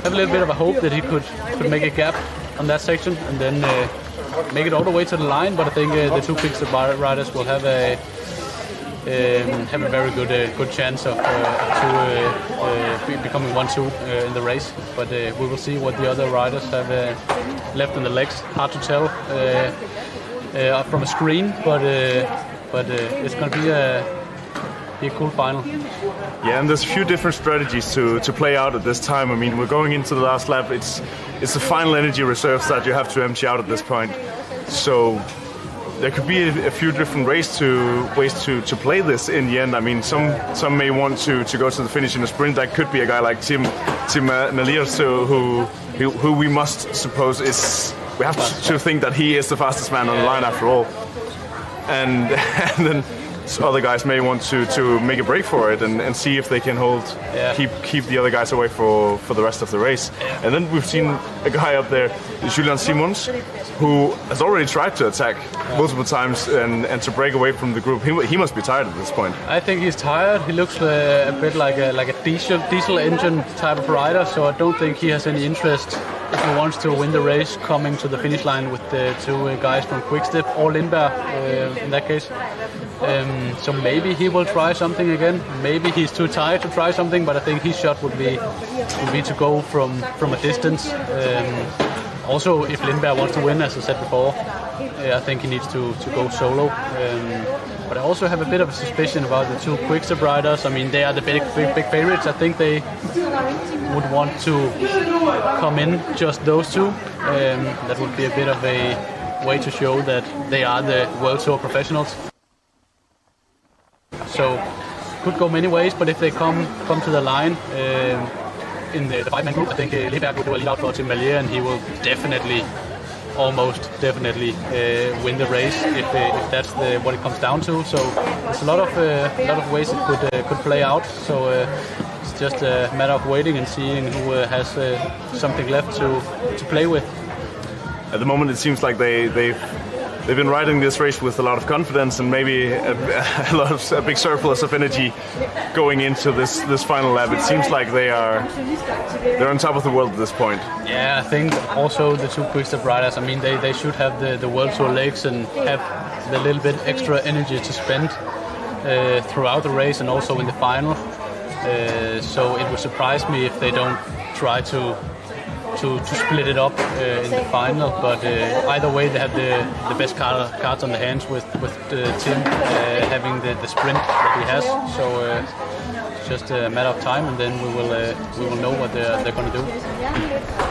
have a little bit of a hope that he could make a gap on that section, and then make it all the way to the line. But I think the 2 quick-step riders will have a very good chance of becoming 1-2 in the race. But we will see what the other riders have left in the legs. Hard to tell from a screen, but it's going to be a cool final. Yeah, and there's a few different strategies to play out at this time. I mean, we're going into the last lap. It's the final energy reserves that you have to empty out at this point. So there could be a few different ways to play this in the end. I mean, some may want to go to the finish in a sprint. That could be a guy like Tim Melier, who we must suppose we have to think that he is the fastest man on the line after all. And then other guys may want to make a break for it and see if they can keep the other guys away for the rest of the race. And then we've seen a guy up there, Julian Simons, who has already tried to attack multiple times and to break away from the group. He must be tired at this point. I think he's tired. He looks a bit like a diesel engine type of rider, so I don't think he has any interest if he wants to win the race coming to the finish line with the 2 guys from Quickstep or Lindberg in that case. So maybe he will try something again. Maybe he's too tired to try something, but I think his shot would be to go from a distance. Also, if Lindberg wants to win, as I said before, I think he needs to go solo. But I also have a bit of a suspicion about the 2 quick-step riders. I mean, they are the big favorites. I think they would want to come in just those 2. That would be a bit of a way to show that they are the World Tour professionals. So could go many ways, but if they come to the line in the 5-man group, I think Lindberg will do a lead out for Tim Melier, and he will almost definitely win the race if that's what it comes down to. So there's a lot of ways it could play out. So it's just a matter of waiting and seeing who has something left to play with. At the moment, it seems like they've been riding this race with a lot of confidence and maybe a big surplus of energy going into this final lap. It seems like they're on top of the world at this point. Yeah, I think also the 2 quick-step riders, I mean, they should have the World Tour legs and have the little bit extra energy to spend throughout the race and also in the final. So it would surprise me if they don't try to to split it up in the final. But either way, they have the best cards on the hands with Tim having the sprint that he has. So it's just a matter of time, and then we will know what they're going to do.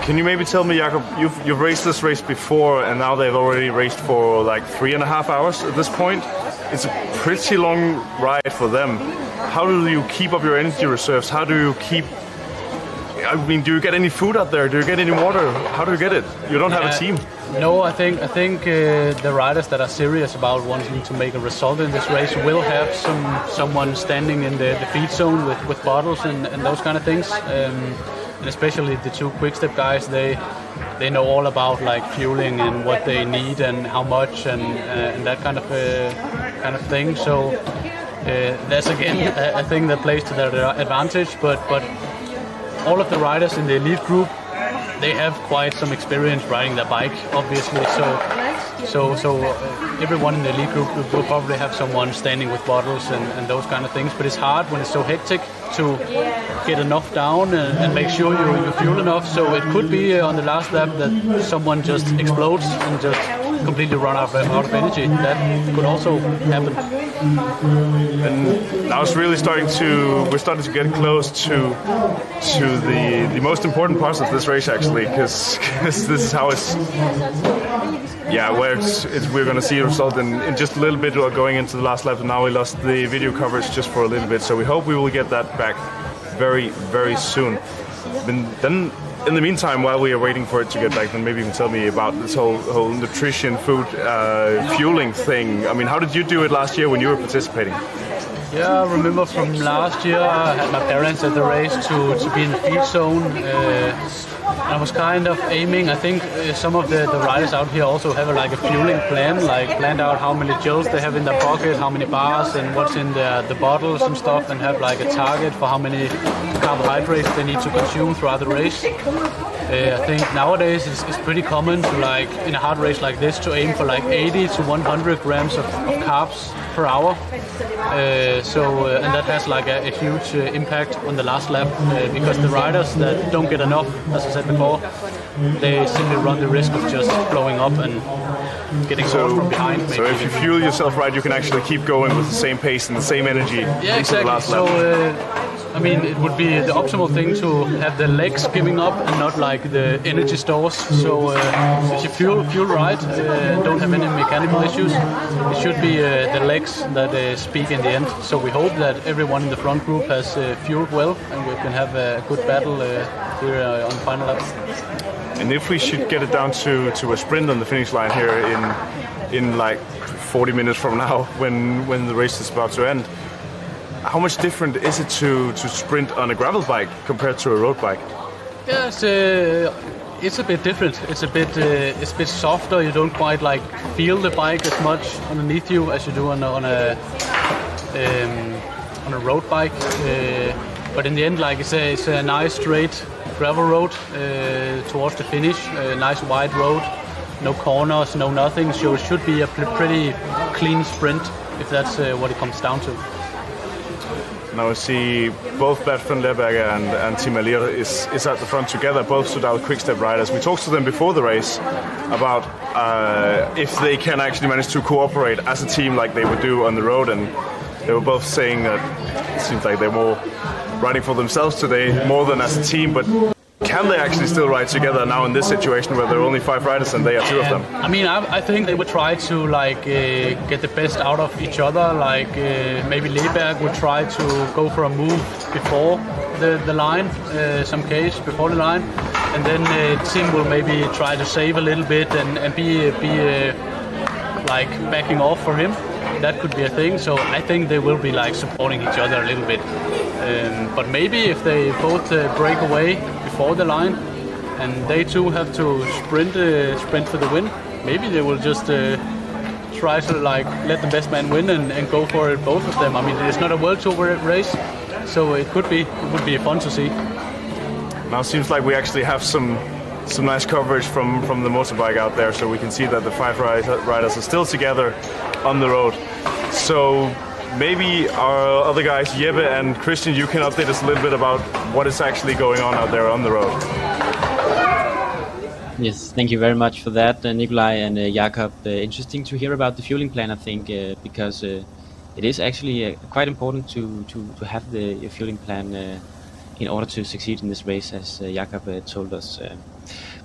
Can you maybe tell me, Jakob, you've raced this race before, and now they've already raced for like 3.5 hours at this point. It's a pretty long ride for them. How do you keep up your energy reserves? How do you keep... I mean, do you get any food out there? Do you get any water? How do you get it? You don't have a team. No, I think the riders that are serious about wanting to make a result in this race will have someone standing in the feed zone with bottles and those kind of things. And especially the two quick-step guys, they know all about like fueling and what they need and how much and that kind of thing. So that's again a thing that plays to their advantage. But all of the riders in the elite group, they have quite some experience riding their bike, obviously. So everyone in the elite group will probably have someone standing with bottles and those kind of things. But it's hard when it's so hectic to get enough down and make sure you fuel enough. So it could be on the last lap that someone just explodes and just completely run out of energy. That could also happen. And now it's really we're starting to get close to the most important parts of this race, actually, because this is how we're going to see a result in just a little bit going into the last lap. And now we lost the video coverage just for a little bit, so we hope we will get that back very, very soon. Then in the meantime, while we are waiting for it to get back, then maybe you can tell me about this whole nutrition, food, fueling thing. I mean, how did you do it last year when you were participating? Yeah, I remember from last year I had my parents at the race to be in the feed zone. I was kind of aiming, I think some of the riders out here also have a fueling plan, like planned out how many gels they have in their pocket, how many bars and what's in the bottles and stuff, and have like a target for how many carbohydrates they need to consume throughout the race. I think nowadays it's pretty common to in a hard race like this to aim for 80 to 100 grams of carbs per hour. And that has a huge impact on the last lap because the riders that don't get enough, as I said before, they simply run the risk of just blowing up and getting caught from behind. Maybe. So if you fuel yourself right, you can actually keep going with the same pace and the same energy into the last lap. I mean, it would be the optimal thing to have the legs giving up and not the energy stores. So if you fuel right, don't have any mechanical issues, it should be the legs that speak in the end. So we hope that everyone in the front group has fueled well and we can have a good battle here on the final lap. And if we should get it down to a sprint on the finish line here in 40 minutes from now when the race is about to end, how much different is it to sprint on a gravel bike compared to a road bike? Yeah, it's a bit different. It's a bit softer. You don't quite feel the bike as much underneath you as you do on a road bike. But in the end, it's a nice straight gravel road towards the finish. A nice wide road, no corners, no nothing. So it should be a pretty clean sprint if that's what it comes down to. Now we see both Bert van Lerberger and Tim Alier is at the front together, both Sudal quick-step riders. We talked to them before the race about if they can actually manage to cooperate as a team like they would do on the road, and they were both saying that it seems like they're more riding for themselves today more than as a team, but can they actually still ride together now in this situation where there are only 5 riders and they are 2 of them? I mean, I think they would try to get the best out of each other. Maybe Lerberg would try to go for a move before the line, some case before the line, and then Tim will maybe try to save a little bit and be backing off for him. That could be a thing. So I think they will be supporting each other a little bit. But maybe if they both break away before the line and they too have to sprint for the win, maybe they will just try to let the best man win and go for it, both of them. I mean, it's not a World Tour race, so it would be fun to see. Now it seems like we actually have some nice coverage from the motorbike out there, so we can see that the 5 riders are still together on the road. So maybe our other guys, Jeppe and Christian, you can update us a little bit about what is actually going on out there on the road. Yes, thank you very much for that, Nikolai and Jakob. Interesting to hear about the fueling plan, I think, because it is actually quite important to have the fueling plan in order to succeed in this race, as Jakob told us.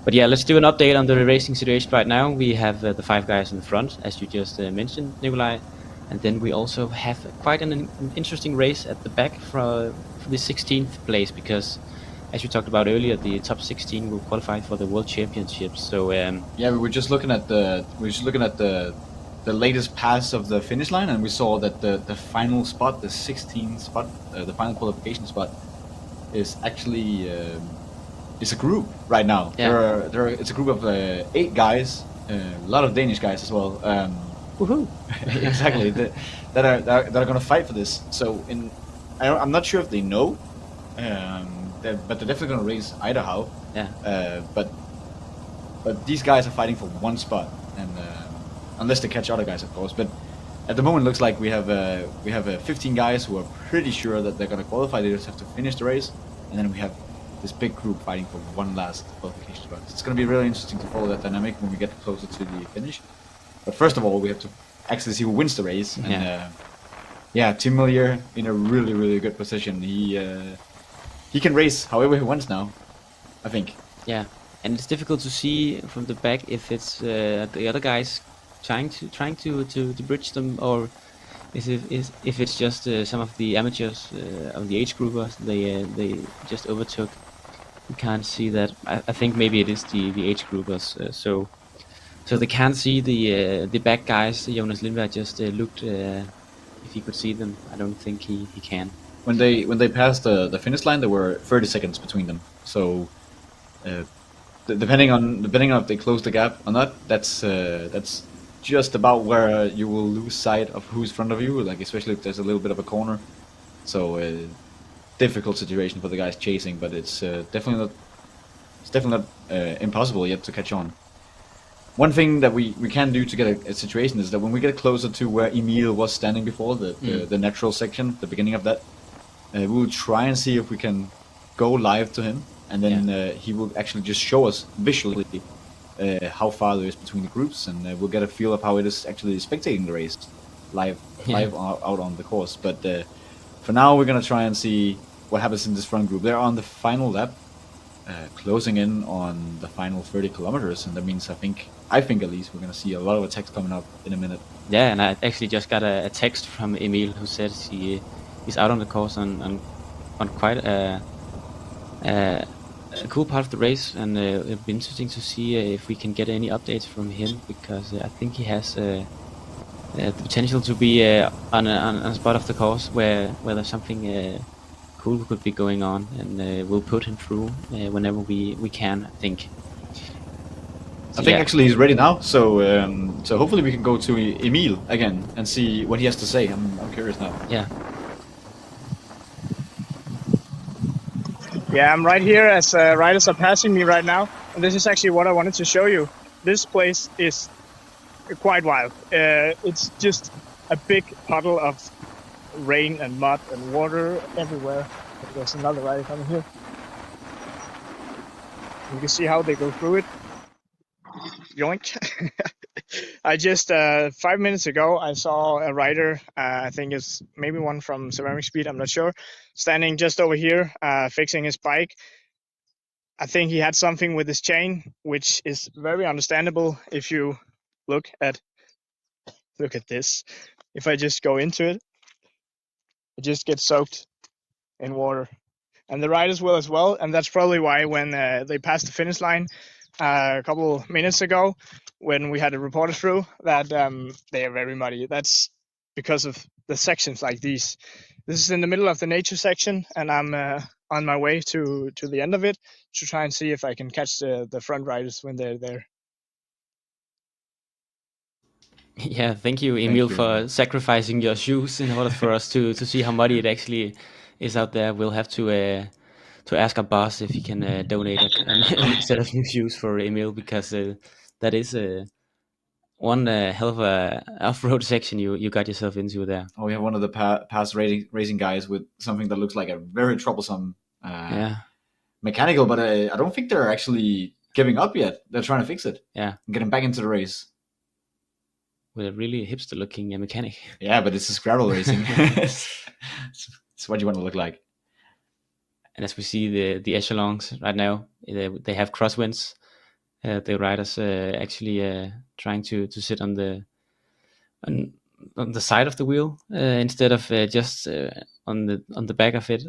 But yeah, let's do an update on the racing situation right now. We have the 5 guys in the front, as you just mentioned, Nikolai, and then we also have quite an interesting race at the back for the 16th place, because as you talked about earlier, the top 16 will qualify for the World Championships. So yeah, we were just looking at the latest pass of the finish line, and we saw that the final spot, the 16th spot, the final qualification spot, is actually is a group right now. Yeah. It's a group of 8 guys, a lot of Danish guys as well. Woohoo! Exactly, that are going to fight for this. So I'm not sure if they know. But they're definitely going to race either how. Yeah. But these guys are fighting for one spot, and unless they catch other guys, of course. But at the moment, it looks like we have 15 guys who are pretty sure that they're going to qualify. They just have to finish the race, and then we have this big group fighting for one last qualification spot. It's going to be really interesting to follow that dynamic when we get closer to the finish. But first of all, we have to actually see who wins the race. And Tim Millier in a really, really good position. He can race however he wants now, I think. Yeah, and it's difficult to see from the back if it's the other guys trying to bridge them, or if it's just some of the amateurs of the age groupers they just overtook. You can't see that. I think maybe it is the age groupers. So they can't see the back guys. Jonas Lindberg just looked if he could see them. I don't think he can. When they passed the finish line, there were 30 seconds between them. So, depending on if they close the gap or not, that's just about where you will lose sight of who's in front of you. Like, especially if there's a little bit of a corner. So, difficult situation for the guys chasing, but it's definitely not impossible yet to catch on. One thing that we can do to get a situation is that when we get closer to where Emil was standing before, the natural section, the beginning of that, we will try and see if we can go live to him, and then he will actually just show us visually how far there is between the groups, and we'll get a feel of how it is actually spectating the race live out on the course. But for now, we're going to try and see what happens in this front group. They're on the final lap, closing in on the final 30 kilometers, and that means I think at least we're going to see a lot of attacks coming up in a minute. Yeah, and I actually just got a text from Emil who says he's out on the course on quite a cool part of the race, and it'll be interesting to see if we can get any updates from him, because I think he has the potential to be on a spot of the course where there's something cool could be going on, and we'll put him through whenever we can, I think. I think actually he's ready now, so hopefully we can go to Emil again and see what he has to say. I'm curious now. Yeah. Yeah, I'm right here as riders are passing me right now, and this is actually what I wanted to show you. This place is quite wild. It's just a big puddle of rain and mud and water everywhere. There's another rider coming here. You can see how they go through it. Yoink. I just 5 minutes ago I saw a rider, I think it's maybe one from Ceramic Speed, I'm not sure, standing just over here fixing his bike. I think he had something with his chain, which is very understandable if you look at this. If I just go into it, it just gets soaked in water, and the riders will as well. And that's probably why when they passed the finish line a couple minutes ago, when we had a reporter through, that they are very muddy. That's because of the sections like these. This is in the middle of the nature section, and I'm on my way to the end of it to try and see if I can catch the front riders when they're there. Yeah, thank you, Emil, for sacrificing your shoes in order for us to see how muddy it actually is out there. We'll have to ask our boss if he can donate a set of new shoes for Emil, because that is one hell of a off-road section you got yourself into there. Oh, we have one of the past racing guys with something that looks like a very troublesome mechanical, but I don't think they're actually giving up yet. They're trying to fix it. Yeah. And get him back into the race. With a really hipster-looking mechanic. Yeah, but this is gravel racing. It's what you want to look like. And as we see the echelons right now, they have crosswinds. The riders actually trying to sit on the side of the wheel instead of just on the back of it.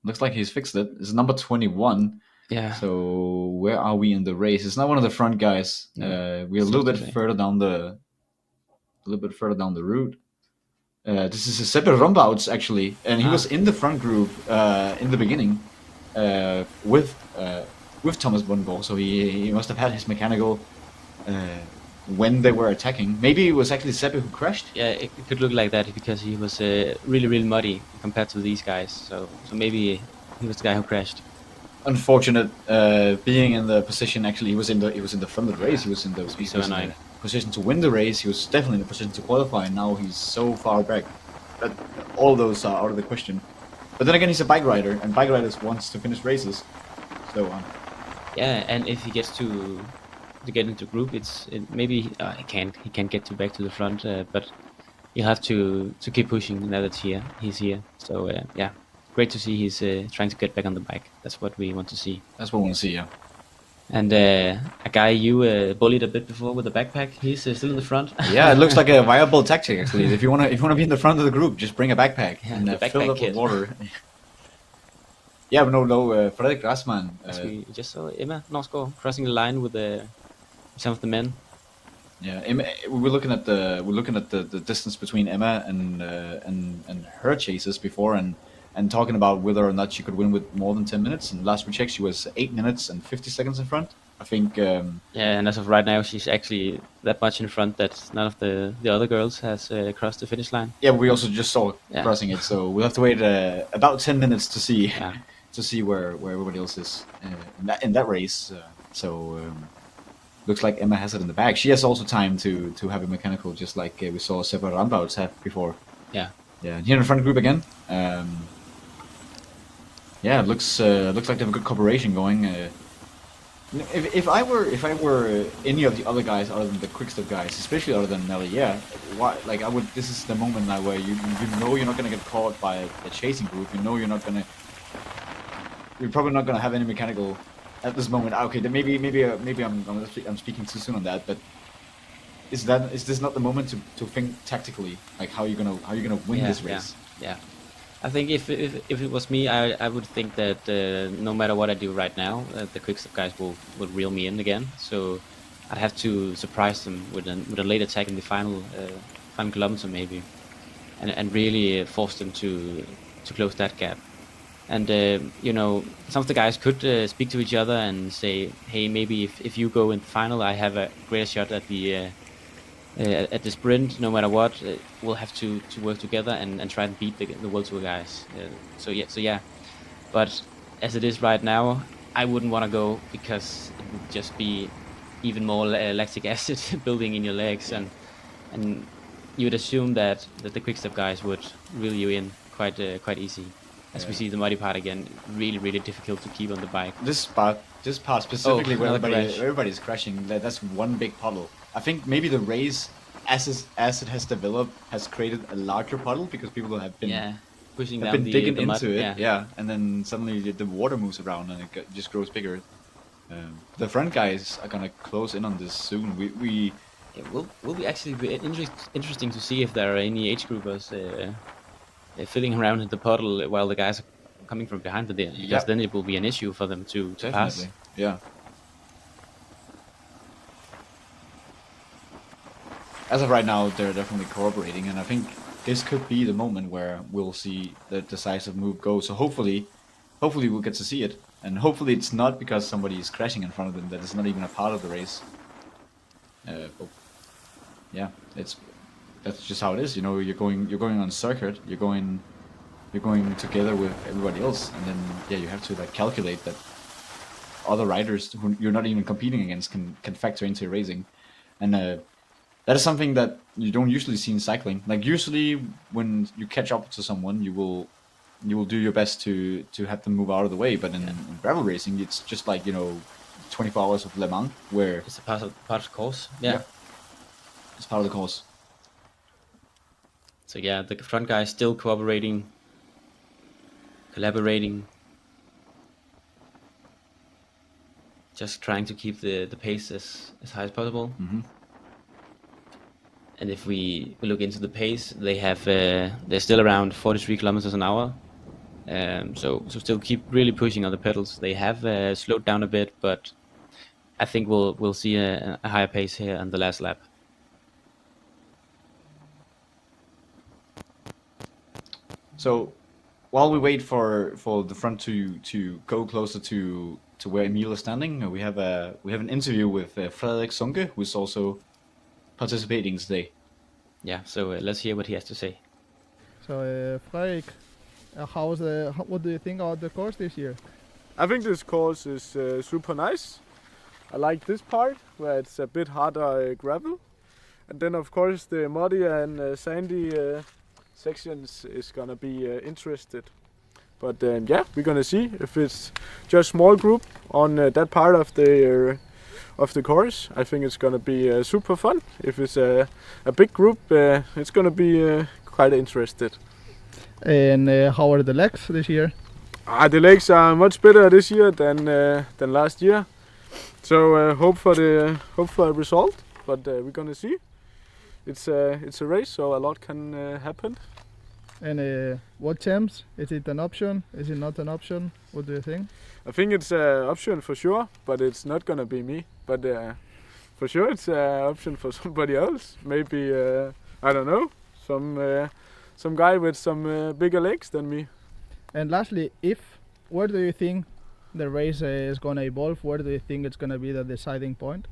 Looks like he's fixed it. It's number 21. Yeah. So where are we in the race? It's not one of the front guys. We're a little bit further down the route. This is a separate Rombouts actually, and he was in the front group in the beginning with Thomas Bundgaard. So he must have had his mechanical when they were attacking. Maybe it was actually Seppe who crashed. Yeah, it could look like that because he was really muddy compared to these guys. So maybe he was the guy who crashed. Unfortunate, being in the position. Actually, he was in the front of the race. He was in the position to win the race. He was definitely in the position to qualify. And now he's so far back that all those are out of the question. But then again, he's a bike rider, and bike riders wants to finish races. So yeah, and if he gets to get into group, maybe he can't get back to the front, but he'll have to keep pushing now that he's here. So yeah, great to see he's trying to get back on the bike. That's what we want to see. That's what we want to see, yeah. And a guy you bullied a bit before with the backpack, he's still in the front. Yeah, it looks like a viable tactic actually. If you wanna be in the front of the group, just bring a backpack and fill it up with water. Yeah, but no, Frederik Grassmann. As we just saw Emma Norsgaard crossing the line with some of the men. Yeah, Emma, we're looking at the distance between Emma and her chases before, and talking about whether or not she could win with more than 10 minutes. And last we checked, she was 8 minutes and 50 seconds in front. I think. Yeah, and as of right now, she's actually that much in front that none of the other girls has crossed the finish line. Yeah, we also just saw crossing it, so we'll have to wait about 10 minutes to see where everybody else is in that race. Looks like Emma has it in the bag. She has also time to have a mechanical, just like we saw Seppe Rambouts have before. Yeah. Yeah, here in the front group again. Yeah, it looks like they have a good cooperation going. If I were any of the other guys other than the quickstep guys, especially other than Nelly, why? Like I would. This is the moment now where you know you're not gonna get caught by a chasing group. You know you're probably not gonna have any mechanical at this moment. Okay, then maybe I'm speaking too soon on that, but is this not the moment to think tactically, like how you're gonna win this race? Yeah. I think if it was me, I would think that no matter what I do right now, the quickstep guys will reel me in again. So I'd have to surprise them with a late attack in the final kilometer maybe, and really force them to close that gap. And some of the guys could speak to each other and say, hey, maybe if you go in the final, I have a greater shot at the sprint. No matter what, we'll have to work together and try and beat the World Tour guys. So yeah. But as it is right now, I wouldn't want to go because it would just be even more lactic acid building in your legs, and you would assume that the quickstep guys would reel you in quite easy. As we see the muddy part again, really difficult to keep on the bike. This part specifically where everybody's crashing, that's one big puddle. I think maybe the race, as it has developed, has created a larger puddle because people have been pushing have down been digging the into mud. it, and then suddenly the water moves around and it just grows bigger. The front guys are gonna close in on this soon. It will be actually be interesting to see if there are any age groupers filling around in the puddle while the guys are coming from behind the because then it will be an issue for them to pass. Yeah. As of right now, they're definitely cooperating, and I think this could be the moment where we'll see the decisive move go. So hopefully we'll get to see it, and hopefully it's not because somebody is crashing in front of them that is not even a part of the race. But yeah, that's just how it is. You know, you're going on circuit, you're going together with everybody else, and then you have to like calculate that other riders who you're not even competing against can factor into racing, and that is something that you don't usually see in cycling. Like usually when you catch up to someone, you will you will do your best to have them move out of the way. But in gravel racing, it's just like 24 hours of Le Mans, where it's a part of the course. Yeah, it's part of the course. So yeah, the front guy is still collaborating, just trying to keep the pace as high as possible. And if we look into the pace, they have they're still around 43 kilometers an hour. So still keep really pushing on the pedals. They have slowed down a bit, but I think we'll see a higher pace here on the last lap. So while we wait for the front to go closer to where Emil is standing, we have an interview with Frederik Sunke, who's also participating today. Yeah, so let's hear what he has to say. So Frederik, what do you think about the course this year? I think this course is super nice. I like this part where it's a bit harder gravel, and then of course the muddy and sandy sections is gonna be interested. But yeah, we're gonna see if it's just small group on that part of the course. I think it's gonna be super fun. If it's a big group, it's gonna be quite interested. And how are the legs this year? The legs are much better this year than last year. So hope for a result, but we're gonna see. It's a race, so a lot can happen. And what temps? Is it an option? Is it not an option? What do you think? I think it's an option for sure, but it's not gonna be me. But for sure, it's an option for somebody else. Maybe I don't know, some guy with some bigger legs than me. And lastly, where do you think the race is gonna evolve? Where do you think it's gonna be the deciding point?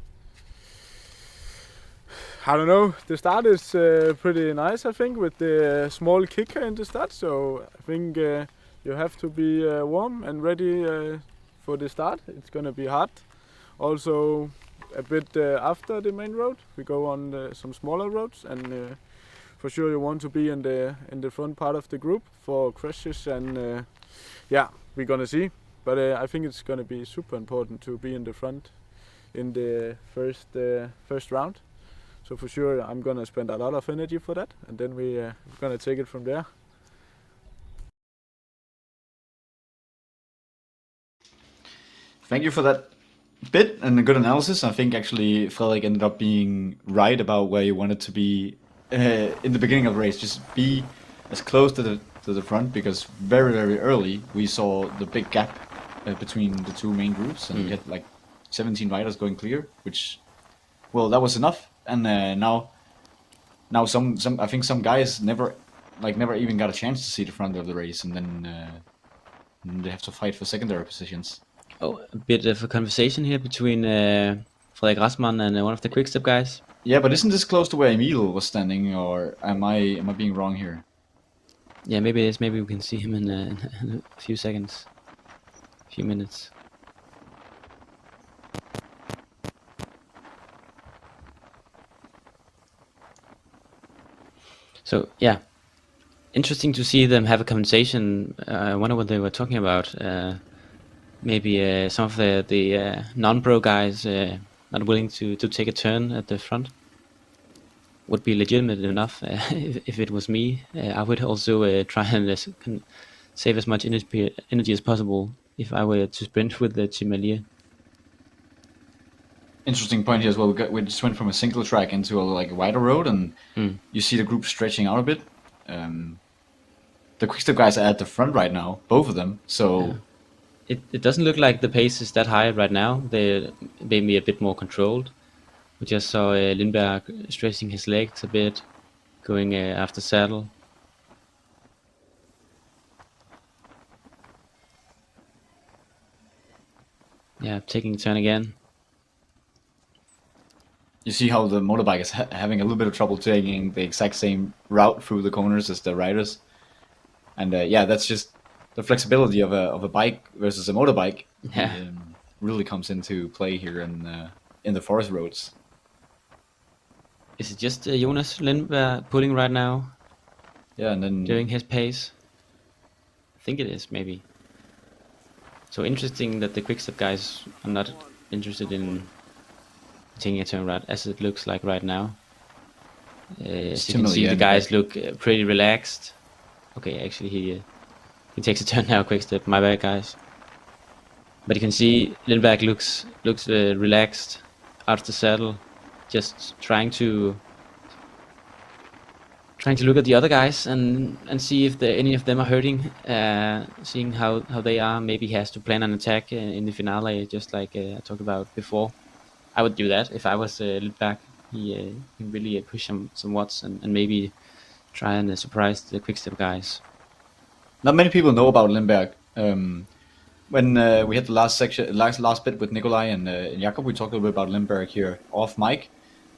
I don't know. The start is pretty nice, I think, with the small kicker in the start. So I think you have to be warm and ready for the start. It's gonna be hard. Also, a bit after the main road, we go on some smaller roads, and for sure you want to be in the front part of the group for crashes. And yeah, we're gonna see. But I think it's gonna be super important to be in the front in the first round. So for sure, I'm gonna spend a lot of energy for that, and then we're gonna take it from there. Thank you for that bit and a good analysis. I think actually Frederik ended up being right about where you wanted to be in the beginning of the race. Just be as close to the front, because very early we saw the big gap between the two main groups, and we had like 17 riders going clear, which, well, that was enough. And now some I think some guys never even got a chance to see the front of the race, and then they have to fight for secondary positions. Oh, a bit of a conversation here between Frederik Rasmann and one of the Quickstep guys. Yeah, but isn't this close to where Emil was standing, or am I being wrong here? Yeah, maybe it is. Maybe we can see him in a few seconds, few minutes. So yeah, interesting to see them have a conversation. I wonder what they were talking about. Maybe some of the non-pro guys not willing to take a turn at the front would be legitimate enough. If it was me, I would also try and save as much energy as possible if I were to sprint with the Chimalier. Interesting point here as well. We just went from a single track into a wider road, and you see the group stretching out a bit. The Quickstep guys are at the front right now, both of them. So it doesn't look like the pace is that high right now. They may be a bit more controlled. We just saw Lindberg stretching his legs a bit, going after saddle. Yeah, taking a turn again. You see how the motorbike is having a little bit of trouble taking the exact same route through the corners as the riders, and yeah, that's just the flexibility of a bike versus a motorbike. Yeah. Really comes into play here in the forest roads. Is it just Jonas Lindberg pulling right now? Yeah, and then doing his pace. think it is, maybe. So interesting that the quickstep guys are not interested in taking a turn right, as it looks like right now. As you can see, the guys look pretty relaxed. Okay, actually he takes a turn now, quickstep. My bad, guys. But you can see Lindberg looks relaxed out of the saddle, just trying to look at the other guys and see if any of them are hurting. Seeing how they are, maybe he has to plan an attack in the finale, just like I talked about before. I would do that if I was Lindberg. He can really push some watts and maybe try and surprise the quickstep guys. Not many people know about Lindberg. When we had the last bit with Nikolai and Jakob, we talked a little bit about Lindberg here off mic,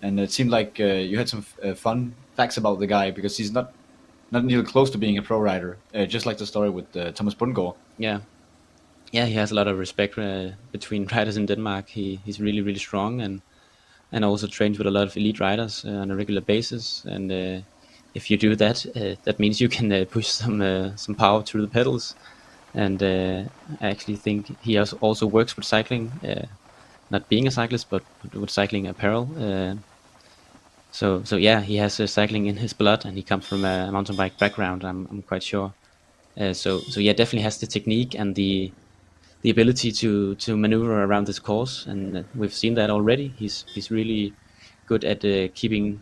and it seemed like you had some fun facts about the guy, because he's not nearly close to being a pro rider, just like the story with Thomas Bundgaard. Yeah, he has a lot of respect between riders in Denmark. He's really strong and also trains with a lot of elite riders on a regular basis. And if you do that, that means you can push some power through the pedals. And I actually think he also works with cycling, not being a cyclist, but with cycling apparel. So yeah, he has cycling in his blood, and he comes from a mountain bike background. I'm quite sure. So yeah, definitely has the technique and the ability to maneuver around this course, and we've seen that already. He's really good at keeping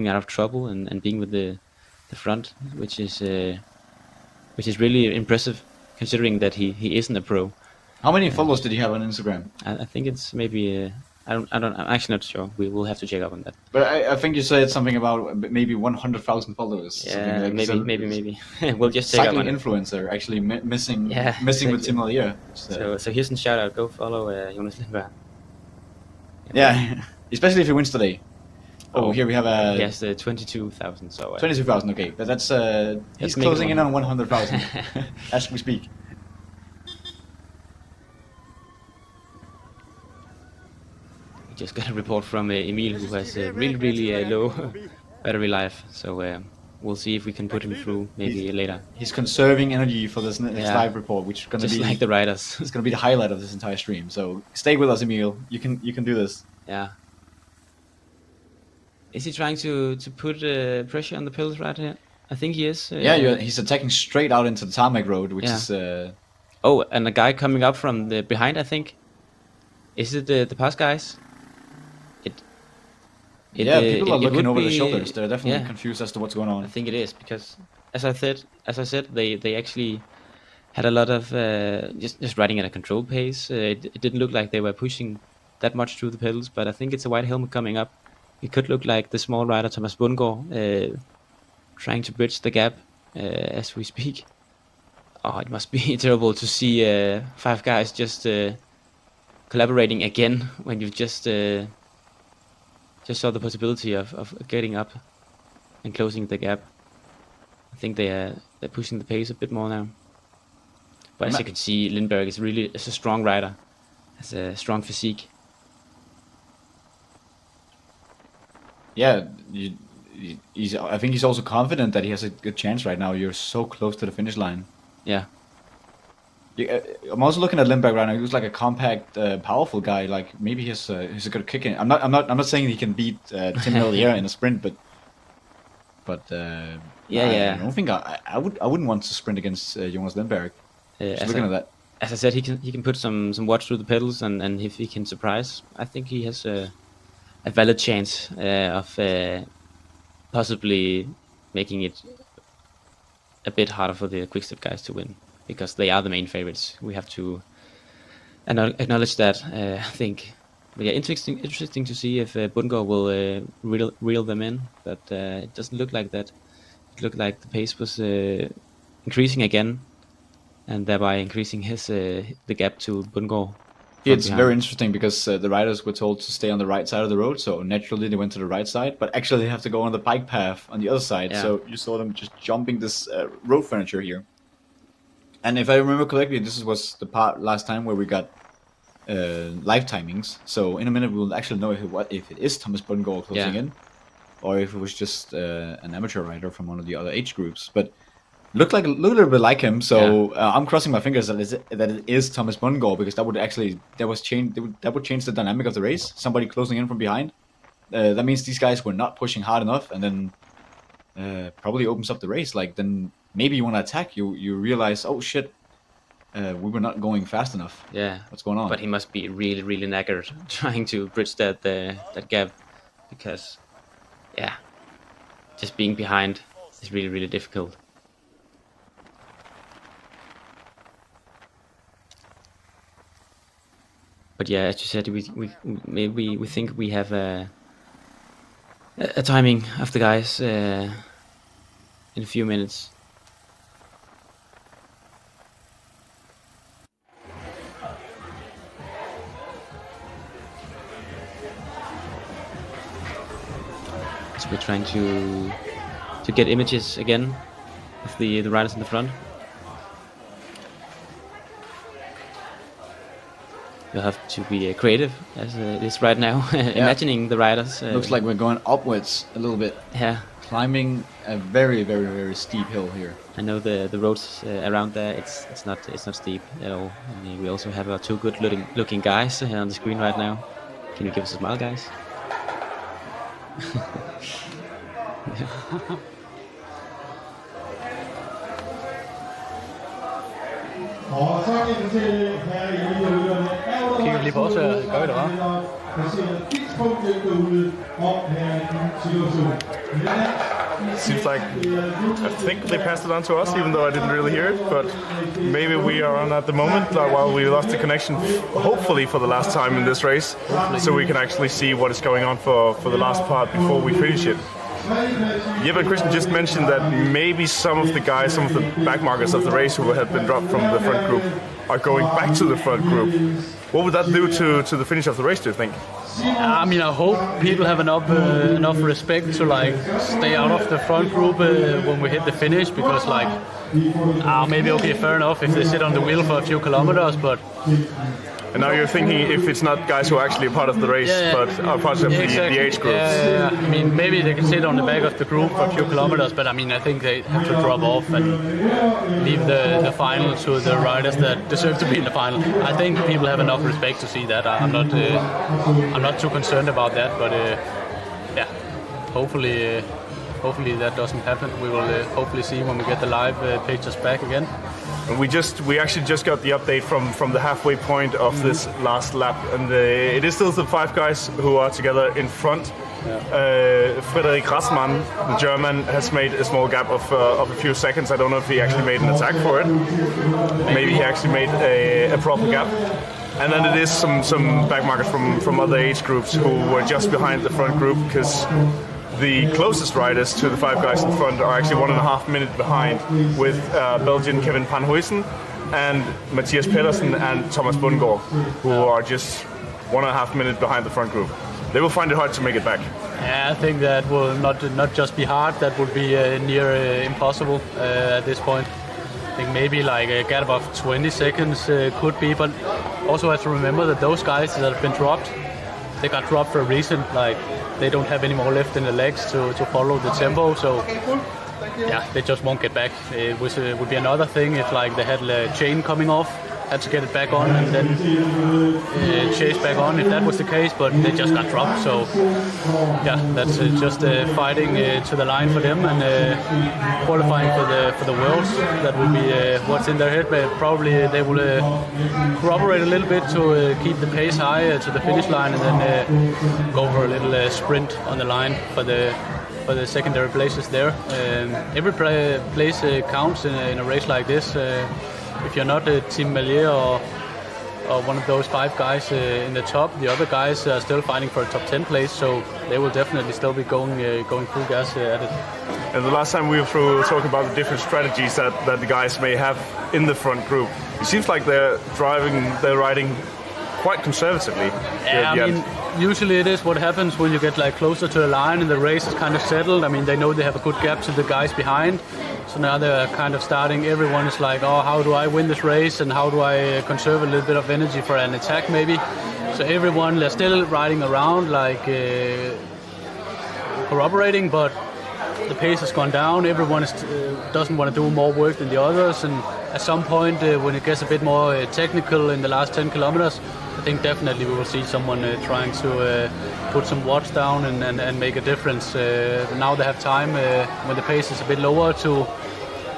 out of trouble and being with the front, which is really impressive, considering that he isn't a pro. How many followers did he have on Instagram? I think it's maybe I'm actually not sure. We will have to check up on that. But I think you said something about maybe 100,000 followers. Yeah, like maybe. We'll just check up on it. Cycling influencer actually missing with Tim Allier. So here's a shout out. Go follow Jonas Lindberg. Yeah, especially if he wins today. Oh, here we have a... Yes, 22,000. So 22,000. Okay, but that's he's closing in on 100,000 as we speak. Just got a report from Emil, who has really low battery life. So we'll see if we can put him through maybe later. He's conserving energy for this next live report, which is going to be just like the riders. It's going to be the highlight of this entire stream. So stay with us, Emil. You can do this. Yeah. Is he trying to put pressure on the pedals right here? I think he is. He's attacking straight out into the tarmac road, which is... Oh, and a guy coming up from the behind, I think. Is it the pass guys? People are looking over the shoulders. They're definitely confused as to what's going on. I think it is, because as I said, they actually had a lot of just riding at a controlled pace. It didn't look like they were pushing that much through the pedals, but I think it's a white helmet coming up. It could look like the small rider Thomas Bundgaard trying to bridge the gap as we speak. Oh, it must be terrible to see 5 guys just collaborating again when you've just saw the possibility of getting up and closing the gap. I think they're pushing the pace a bit more now. But as you can see, Lindberg is a strong rider, has a strong physique. Yeah, I think he's also confident that he has a good chance right now. You're so close to the finish line. Yeah. I'm also looking at Lindberg right now. He looks like a compact, powerful guy. Like maybe he's a good kick in. I'm not saying he can beat Tim Allier in a sprint, but I don't think I wouldn't want to sprint against Jonas Lindberg. Looking at that. As I said, he can put some watts through the pedals, and if he can surprise, I think he has a valid chance of possibly making it a bit harder for the quickstep guys to win, because they are the main favorites. We have to acknowledge that, I think. But yeah, interesting to see if Bundgaard will reel them in, but it doesn't look like that. It looked like the pace was increasing again, and thereby increasing the gap to Bundgaard. It's very interesting because the riders were told to stay on the right side of the road, so naturally they went to the right side, but actually they have to go on the bike path on the other side. Yeah. So you saw them just jumping this road furniture here. And if I remember correctly, this was the part last time where we got live timings. So in a minute we'll actually know if it is Thomas Bundgaard closing in, or if it was just an amateur rider from one of the other age groups. But looked a little bit like him. So I'm crossing my fingers that it is Thomas Bundgaard, because that would change the dynamic of the race. Somebody closing in from behind. That means these guys were not pushing hard enough, and then probably opens up the race. Like, then maybe you want to attack. You realize, oh shit, we were not going fast enough. Yeah. What's going on? But he must be really, really knackered trying to bridge that gap, because, yeah, just being behind is really, really difficult. But yeah, as you said, we think we have a timing of the guys in a few minutes. So we're trying to get images again of the riders in the front. You'll have to be creative, as it is right now, imagining the riders. Looks like we're going upwards a little bit. Yeah. Climbing a very, very, very steep hill here. I know the roads around there. It's not steep at all. I mean, we also have our two good looking guys on the screen right now. Can you give us a smile, guys? Kigger vi lige på os, gør I det bare? Seems like I think they passed it on to us, even though I didn't really hear it. But maybe we are on at the moment, while we lost the connection, hopefully for the last time in this race, so we can actually see what is going on for the last part before we finish it. Jeppe and Christian just mentioned that maybe some of the guys, some of the backmarkers of the race who had been dropped from the front group are going back to the front group. What would that do to the finish of the race, do you think? I mean, I hope people have enough respect to like stay out of the front group when we hit the finish, because like maybe okay, fair enough if they sit on the wheel for a few kilometers, but. And now you're thinking if it's not guys who are actually a part of the race, but are part of the age groups. Yeah. I mean, maybe they can sit on the back of the group for a few kilometers, but I mean, I think they have to drop off and leave the final to the riders that deserve to be in the final. I think people have enough respect to see that. I'm not too concerned about that, but yeah, hopefully that doesn't happen. We will hopefully see when we get the live pictures back again. And we actually just got the update from the halfway point of this last lap, and it is still the 5 guys who are together in front. Frederik Rassmann, the German, has made a small gap of a few seconds. I don't know if he actually made an attack for it. Maybe he actually made a proper gap. And then it is some backmarkers from other age groups who were just behind the front group, because the closest riders to the 5 guys in front are actually 1.5 minutes behind, with Belgian Kevin Panhuisen and Matthias Pedersen and Thomas Bundgaard, who are just 1.5 minutes behind the front group. They will find it hard to make it back. Yeah, I think that will not just be hard, that would be near impossible at this point. I think maybe like a gap of 20 seconds could be, but also have to remember that those guys that have been dropped, they got dropped for a reason. Like, they don't have any more left in the legs to follow the tempo, so yeah, they just won't get back. It would be another thing if like they had a chain coming off, had to get it back on and then chase back on if that was the case, but they just got dropped, so yeah, that's just fighting to the line for them and qualifying for the Worlds. That will be what's in their head, but probably they will corroborate a little bit to keep the pace high to the finish line, and then go for a little sprint on the line for the secondary places there. Every place counts in a race like this. If you're not Team Melier or one of those 5 guys in the top, the other guys are still fighting for a top 10 place, so they will definitely still be going full gas at it. And the last time we were through talking about the different strategies that the guys may have in the front group, it seems like they're riding quite conservatively. Yeah, I mean, usually it is what happens when you get like closer to the line and the race is kind of settled. I mean, they know they have a good gap to the guys behind, so now they're kind of starting. Everyone is like, oh, how do I win this race, and how do I conserve a little bit of energy for an attack maybe? So they're still riding around like corroborating, but the pace has gone down. Everyone doesn't want to do more work than the others, and at some point when it gets a bit more technical in the last 10 kilometers, I think definitely we will see someone trying to put some watts down and make a difference. Now they have time when the pace is a bit lower to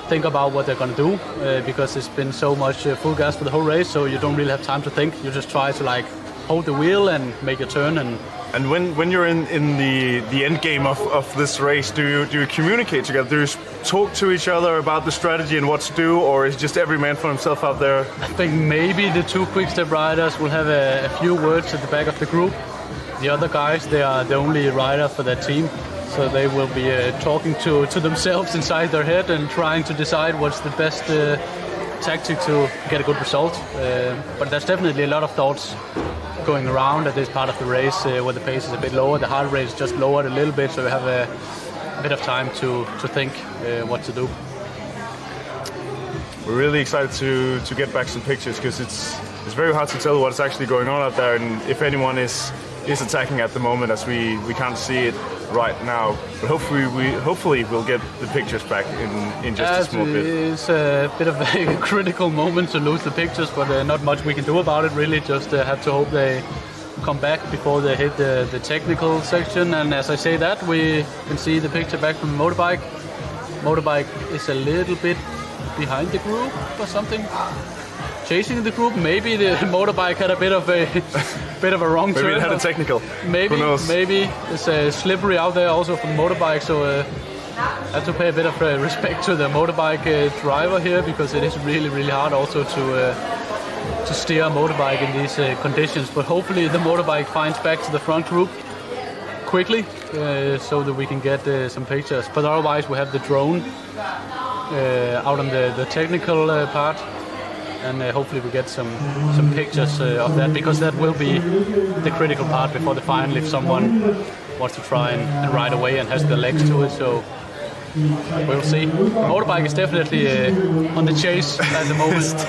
think about what they're going to do, because it's been so much full gas for the whole race, so you don't really have time to think. You just try to like hold the wheel and make a turn. And when you're in the end game of this race, do you communicate together? Do you talk to each other about the strategy and what to do, or is just every man for himself out there? I think maybe the two quick-step riders will have a few words at the back of the group. The other guys, they are the only rider for their team, so they will be talking to themselves inside their head and trying to decide what's the best tactic to get a good result. But there's definitely a lot of thoughts going around at this part of the race where the pace is a bit lower. The heart rate is just lowered a little bit, so we have a bit of time to think what to do. We're really excited to get back some pictures, because it's very hard to tell what's actually going on out there, and if anyone is attacking at the moment, as we can't see it right now. But hopefully we'll get the pictures back in just a small bit. It's a bit of a critical moment to lose the pictures, but not much we can do about it really. Just have to hope they come back before they hit the technical section. And as I say that, we can see the picture back from the motorbike. Motorbike is a little bit behind the group or something. Chasing the group. Maybe the motorbike had a bit of a wrong turn. Maybe it had a technical. Maybe. Who knows? Maybe it's slippery out there also for the motorbike. So I have to pay a bit of respect to the motorbike driver here, because it is really hard also to steer a motorbike in these conditions. But hopefully the motorbike finds back to the front group quickly, so that we can get some pictures. But otherwise we have the drone out on the technical part. And hopefully we get some pictures of that, because that will be the critical part before the final, if someone wants to try and ride away and has the legs to it. So we'll see. The motorbike is definitely on the chase at the moment.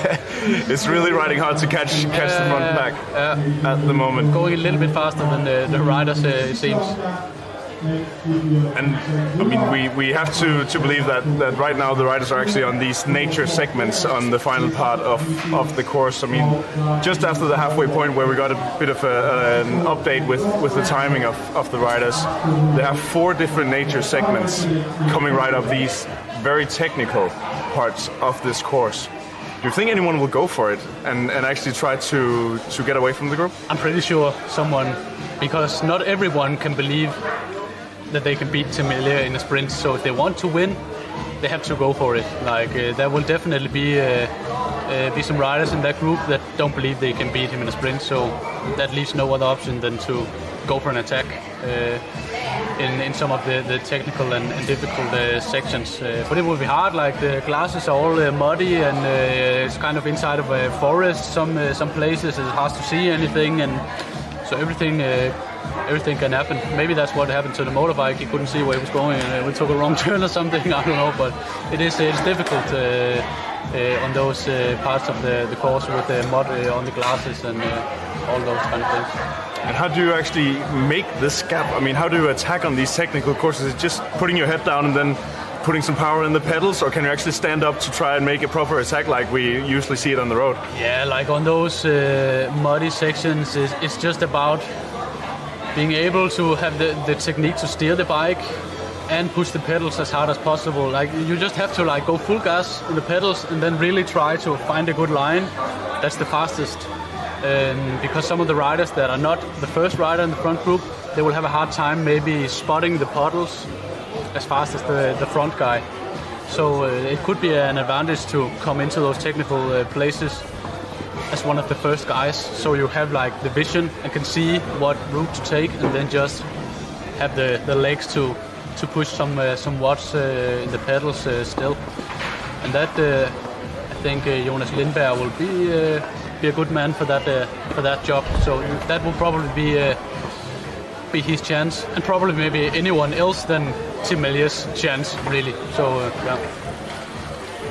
It's really riding hard to catch the front and back at the moment. Going a little bit faster than the riders, it seems. And I mean, we have to believe that right now the riders are actually on these nature segments on the final part of the course. I mean, just after the halfway point where we got a bit of an update with the timing of the riders, they have 4 different nature segments coming right up these very technical parts of this course. Do you think anyone will go for it and actually try to get away from the group? I'm pretty sure someone, because not everyone can believe that they can beat Tim Melier in a sprint. So if they want to win, they have to go for it. Like there will definitely be some riders in that group that don't believe they can beat him in a sprint. So that leaves no other option than to go for an attack in some of the technical and difficult sections. But it will be hard. Like the glasses are all muddy, and it's kind of inside of a forest. Some places it's hard to see anything, and so everything can happen. Maybe that's what happened to the motorbike. He couldn't see where he was going, and we took a wrong turn or something. I don't know, but it's difficult on those parts of the course with the mud on the glasses and all those kind of things. And how do you actually make this gap? I mean, how do you attack on these technical courses? Is it just putting your head down and then putting some power in the pedals, or can you actually stand up to try and make a proper attack like we usually see it on the road? Yeah, like on those muddy sections, it's just about being able to have the technique to steer the bike and push the pedals as hard as possible. Like you just have to like go full gas in the pedals and then really try to find a good line. That's the fastest. Because some of the riders that are not the first rider in the front group, they will have a hard time maybe spotting the puddles as fast as the front guy. So it could be an advantage to come into those technical places as one of the first guys, so you have like the vision and can see what route to take, and then just have the legs to push some watts in the pedals still. And that I think Jonas Lindberg will be a good man for that job. So that will probably be his chance, and probably maybe anyone else than Tim Melier's chance, really. So yeah.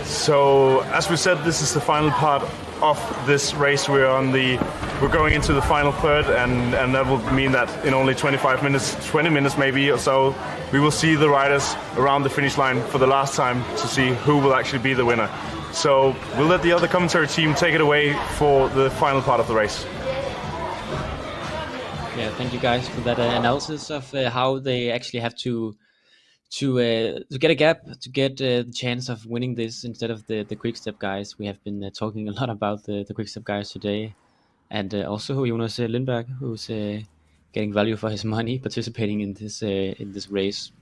So as we said, this is the final part of this race. We're on the we're going into the final third, and that will mean that in only 25 minutes, 20 minutes maybe or so, we will see the riders around the finish line for the last time to see who will actually be the winner. So we'll let the other commentary team take it away for the final part of the race. Yeah, thank you guys for that analysis of how they actually have to get a gap to get the chance of winning this instead of the quick step guys. We have been talking a lot about the quick step guys today, and also Jonas Lindberg, who's getting value for his money participating in this race.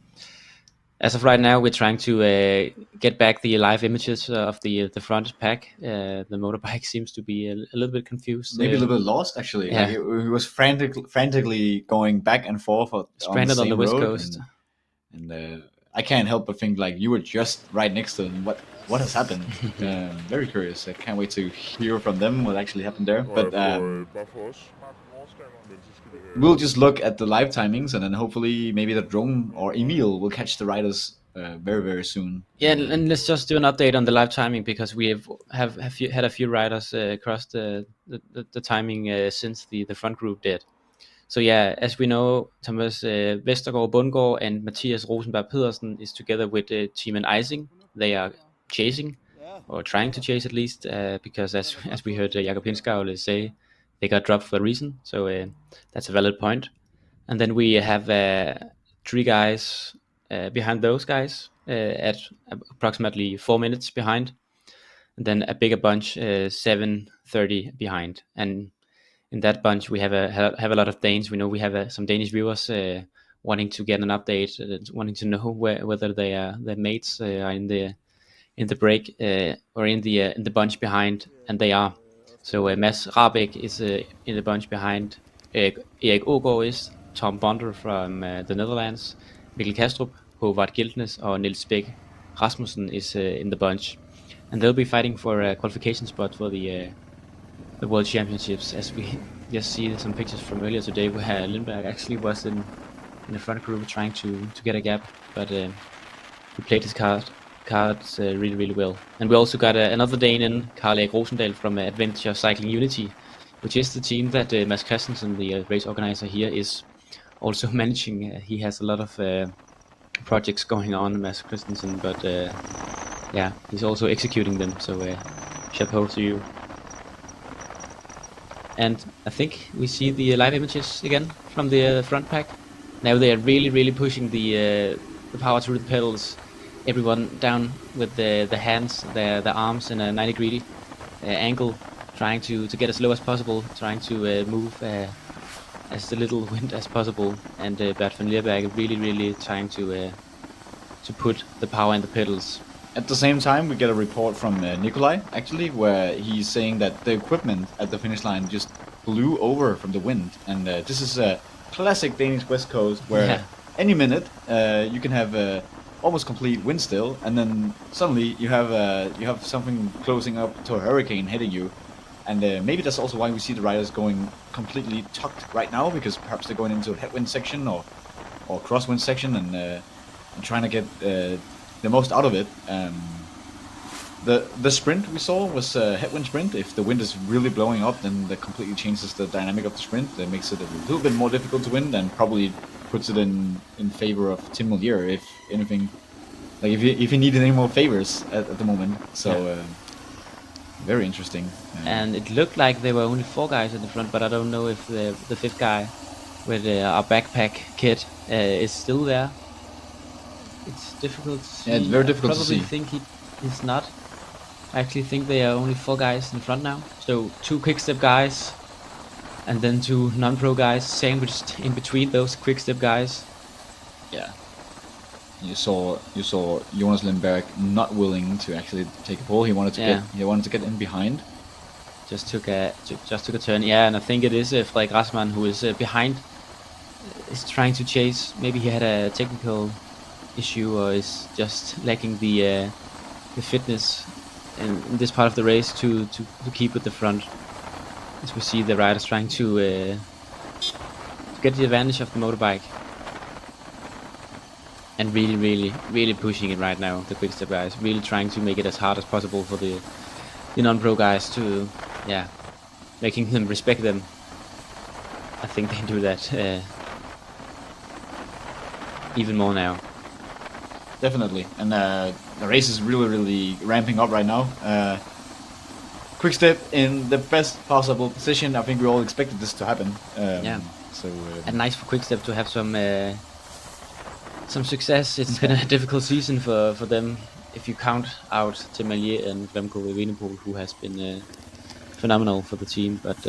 As of right now, we're trying to get back the live images of the front pack. The motorbike seems to be a little bit confused. Maybe a little bit lost, actually. Yeah. Like he was frantically going back and forth Stranded on the West road, Coast. And I can't help but think like you were just right next to them. What has happened? Very curious. I can't wait to hear from them what actually happened there. But we'll just look at the live timings, and then hopefully maybe the drone or Emil will catch the riders very, very soon. Yeah, and let's just do an update on the live timing, because we have had a few riders across the timing since the front group did. So yeah, as we know, Thomas Vestergaard Bundgaard and Mathias Rosenberg Pedersen is together with Team Eising. They are chasing, or trying to chase at least, because as we heard Jakob Hinskavle say, they got dropped for a reason. So that's a valid point. And then we have 3 guys behind those guys at approximately 4 minutes behind, and then a bigger bunch 7:30 behind. And in that bunch, we have a lot of Danes. We know we have some Danish viewers wanting to get an update, wanting to know whether their mates are in the break or in the bunch behind, and they are. So Mads Rabeck is in the bunch behind. Erik Aagaard is. Tom Bonder from the Netherlands. Mikkel Kastrup, Håvard Giltnes, og Niels Bæk Rasmussen is in the bunch, and they'll be fighting for a qualification spot for the World Championships. As we just see some pictures from earlier today, where Lindberg actually was in the front group trying to get a gap, but he played his cards really, really well. And we also got another Dane in, Karl Erik Rosendal from Adventure Cycling Unity, which is the team that Mads Christensen, the race organizer here, is also managing. He has a lot of projects going on, Mads Christensen, but yeah, he's also executing them, so chapeau to you. And I think we see the live images again from the front pack. Now they are really, really pushing the power through the pedals. Everyone down with the hands, the arms in a 90-degree angle, trying to get as low as possible, trying to move as little wind as possible. And Bert van Leerberg really, really trying to put the power in the pedals. At the same time, we get a report from Nikolai, actually, where he's saying that the equipment at the finish line just blew over from the wind. And this is a classic Danish West Coast, where any minute you can have almost complete wind still, and then suddenly you have something closing up to a hurricane hitting you. And maybe that's also why we see the riders going completely tucked right now, because perhaps they're going into a headwind section or crosswind section and trying to get the most out of it. The sprint we saw was a headwind sprint. If the wind is really blowing up, then that completely changes the dynamic of the sprint. That makes it a little bit more difficult to win, and probably puts it in favor of Tim Mullier, if anything. Like if he needed any more favors at the moment. So very interesting. And it looked like there were only 4 guys in the front, but I don't know if the 5th guy with our backpack kit is still there. It's difficult to see. Yeah, it's very difficult to see. I probably think he's not. I actually think there are only 4 guys in front now. So 2 quick-step guys, and then 2 non-pro guys sandwiched in between those quick-step guys. Yeah. You saw Jonas Lindberg not willing to actually take a pole. He wanted to get in behind. Just took a turn. Yeah, and I think it is Frederik Rasman who is behind. Is trying to chase. Maybe he had a technical issue, or is just lacking the fitness in this part of the race to keep with the front. As we see the riders trying to get the advantage of the motorbike, and really, really, really pushing it right now. The quick step guys really trying to make it as hard as possible for the non-pro guys to making them respect them. I think they do that even more now. Definitely, and the race is really ramping up right now. Quick step in the best possible position. I think we all expected this to happen. Yeah. So and nice for Quickstep to have some success. It's been a difficult season for them. If you count out Tim Allier and Remco Evenepoel, who has been phenomenal for the team, but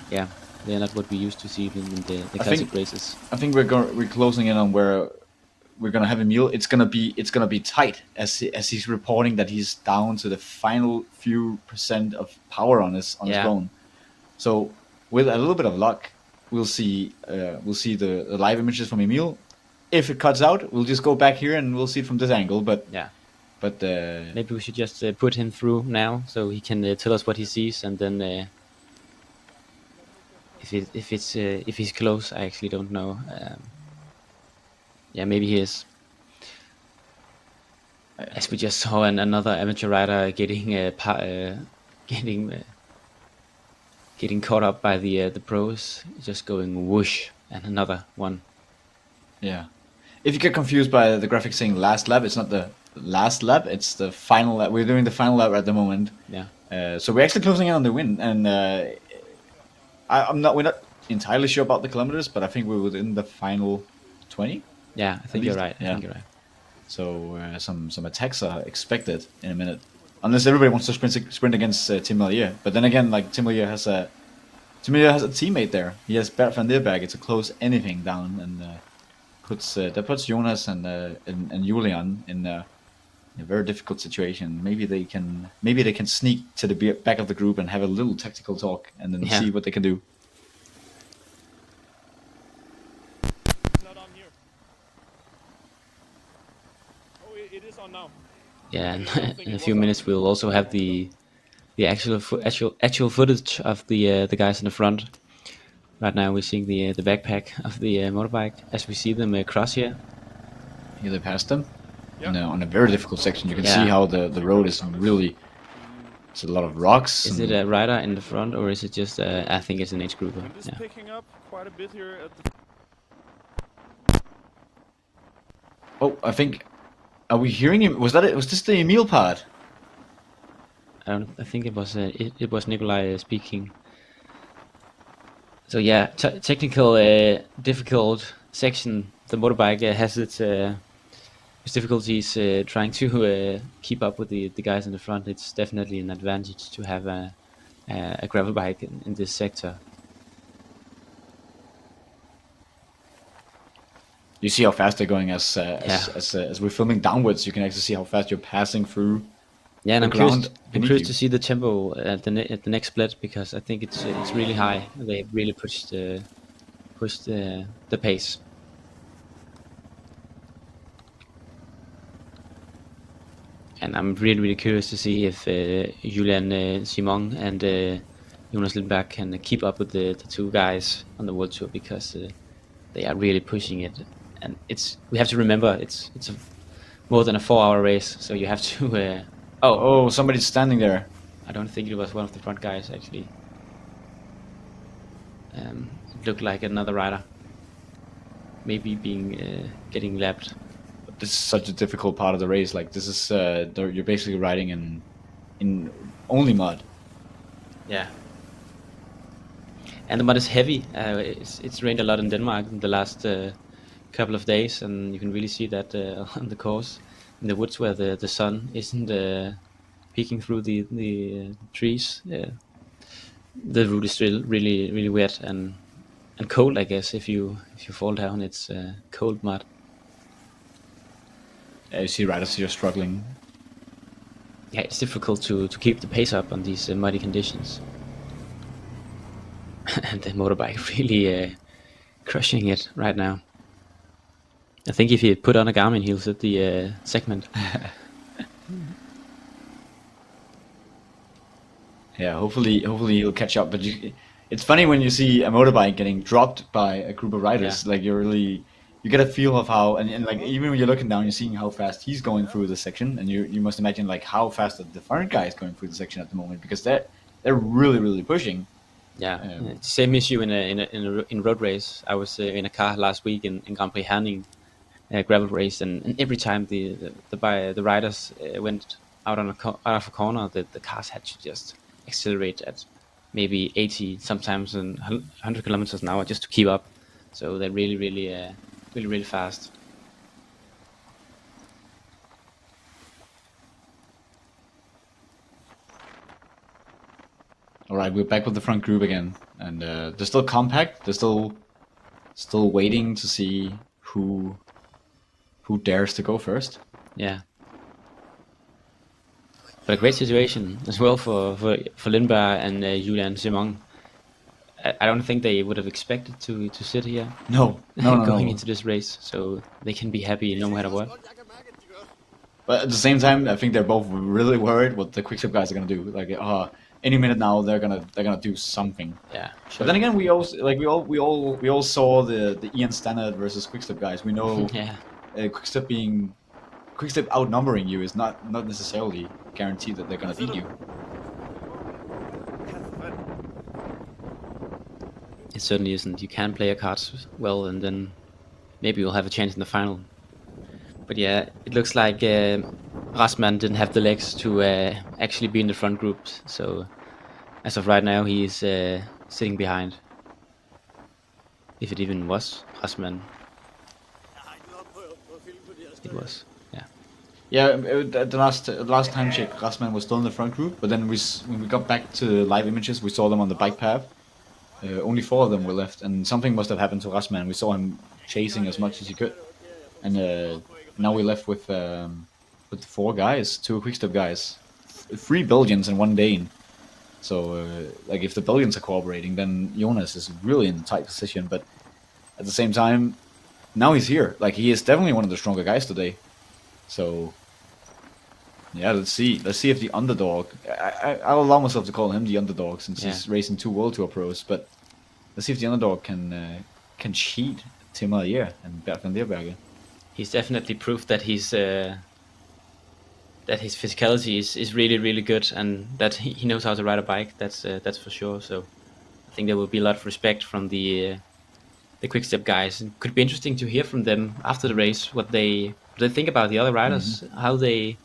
yeah, they're not what we used to see in the classic races. I think we're closing in on where we're gonna have Emil. It's gonna be tight as he's reporting that he's down to the final few % of power on his bone. So with a little bit of luck, we'll see the live images from Emil. If it cuts out, we'll just go back here and we'll see it from this angle. But maybe we should just put him through now so he can tell us what he sees, and then if he's close, I actually don't know. Yeah, maybe he is. As we just saw another amateur rider getting caught up by the pros, just going whoosh, and another one. Yeah. If you get confused by the graphic saying last lap, it's not the last lap, it's the final lap. We're doing the final lap at the moment. Yeah. So we're actually closing in on the win, and we're not entirely sure about the kilometers, but I think we're within the final 20. Yeah, I think you're right. I think you're right. So some attacks are expected in a minute, unless everybody wants to sprint against Tim Allier. But then again, like Tim Allier has a teammate there. He has Bert van der Berg. It's a close anything down, and that puts Jonas and Julian in a very difficult situation. Maybe they can sneak to the back of the group and have a little tactical talk, and then see what they can do. Yeah, and in a few minutes we'll also have the actual footage of the guys in the front. Right now we're seeing the backpack of the motorbike as we see them cross here. Here they passed them on a very difficult section. You can see how the road is really. It's a lot of rocks. Is it a rider in the front, or is it just? I think it's an age grouper. Yeah. Picking up quite a bit here at the. Oh, I think. Are we hearing him? Was this the Emil part? I think it was Nikolai speaking. So yeah, technical difficult section. The motorbike has its difficulties trying to keep up with the guys in the front. It's definitely an advantage to have a gravel bike in this sector. You see how fast they're going as we're filming downwards. You can actually see how fast you're passing through. Yeah, and the ground. I'm curious to see the tempo at the next split, because I think it's really high. They really pushed the pace. And I'm really curious to see if Julian Simon and Jonas Lindberg can keep up with the two guys on the World Tour, because they are really pushing it. And we have to remember it's more than a 4-hour race, so you have to. Somebody's standing there. I don't think it was one of the front guys actually. It looked like another rider, maybe getting lapped. This is such a difficult part of the race. Like this is you're basically riding in only mud. Yeah. And the mud is heavy. It's rained a lot in Denmark in the last couple of days, and you can really see that on the course in the woods where the sun isn't peeking through the trees. The route is still really wet and cold. I guess if you fall down, it's cold mud. You see riders here struggling. Yeah, it's difficult to keep the pace up on these muddy conditions. And the motorbike really crushing it right now. I think if he put on a Garmin, he'll set the segment. Yeah, hopefully he'll catch up. But it's funny when you see a motorbike getting dropped by a group of riders. Yeah. Like you get a feel of how, and like even when you're looking down, you're seeing how fast he's going through the section, and you must imagine like how fast the front guy is going through the section at the moment, because they're really pushing. Yeah, it's the same issue in road race. I was in a car last week in Grand Prix Herning gravel race, and every time the riders went out out of a corner, the cars had to just accelerate at maybe 80, sometimes 100 kilometers an hour just to keep up. So they're really fast. All right, we're back with the front group again, and they're still compact. They're still waiting to see who dares to go first. Yeah. But a great situation as well for Lindberg and Julian Simon. I don't think they would have expected to sit here. No. Going into this race, so they can be happy no matter what. But at the same time, I think they're both really worried what the Quickstep guys are gonna do. Like, any minute now they're gonna do something. Yeah. Sure. But then again, we all saw the Ian Stannard versus Quickstep guys. We know Quickstep outnumbering you is not necessarily guaranteed that they're gonna beat you. It certainly isn't. You can play your cards well, and then maybe you'll have a chance in the final. But yeah, it looks like Rasman didn't have the legs to actually be in the front group. So as of right now, he's sitting behind. If it even was Rasman. It was, yeah. Yeah, the last time check, Rasman was still in the front group, but then when we got back to live images, we saw them on the bike path. Only 4 of them were left, and something must have happened to Rasman. We saw him chasing as much as he could, and now we're left with 4 guys, 2 Quickstep guys, 3 Belgians and 1 Dane. So, like, if the Belgians are cooperating, then Jonas is really in a tight position. But at the same time, now he's here. Like, he is definitely one of the stronger guys today. So, yeah, let's see. Let's see if the underdog. I'll allow myself to call him the underdog since he's racing 2 World Tour pros. But let's see if the underdog can cheat Tim Allier and Bert van Leerbergen. He's definitely proved that he's that his physicality is really good, and that he knows how to ride a bike. That's for sure. So I think there will be a lot of respect from the Quickstep guys. It could be interesting to hear from them after the race what they think about the other riders, how they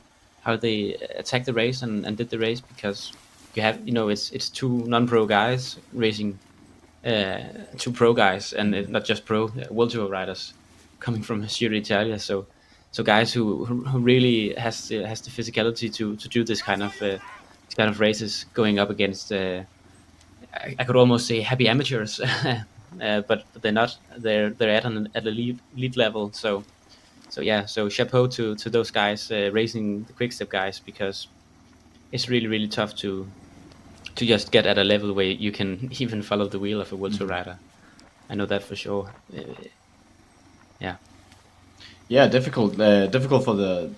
attacked the race and did the race, because you have it's 2 non-pro guys racing 2 pro guys, and not just pro World Tour riders coming from Giro d'Italia. So guys who really has the physicality to do this kind of races, going up against I could almost say happy amateurs, but they're not. They're at an elite level. So chapeau to those guys racing the Quickstep guys, because it's really tough to just get at a level where you can even follow the wheel of a World Tour rider. I know that for sure. Yeah, difficult for the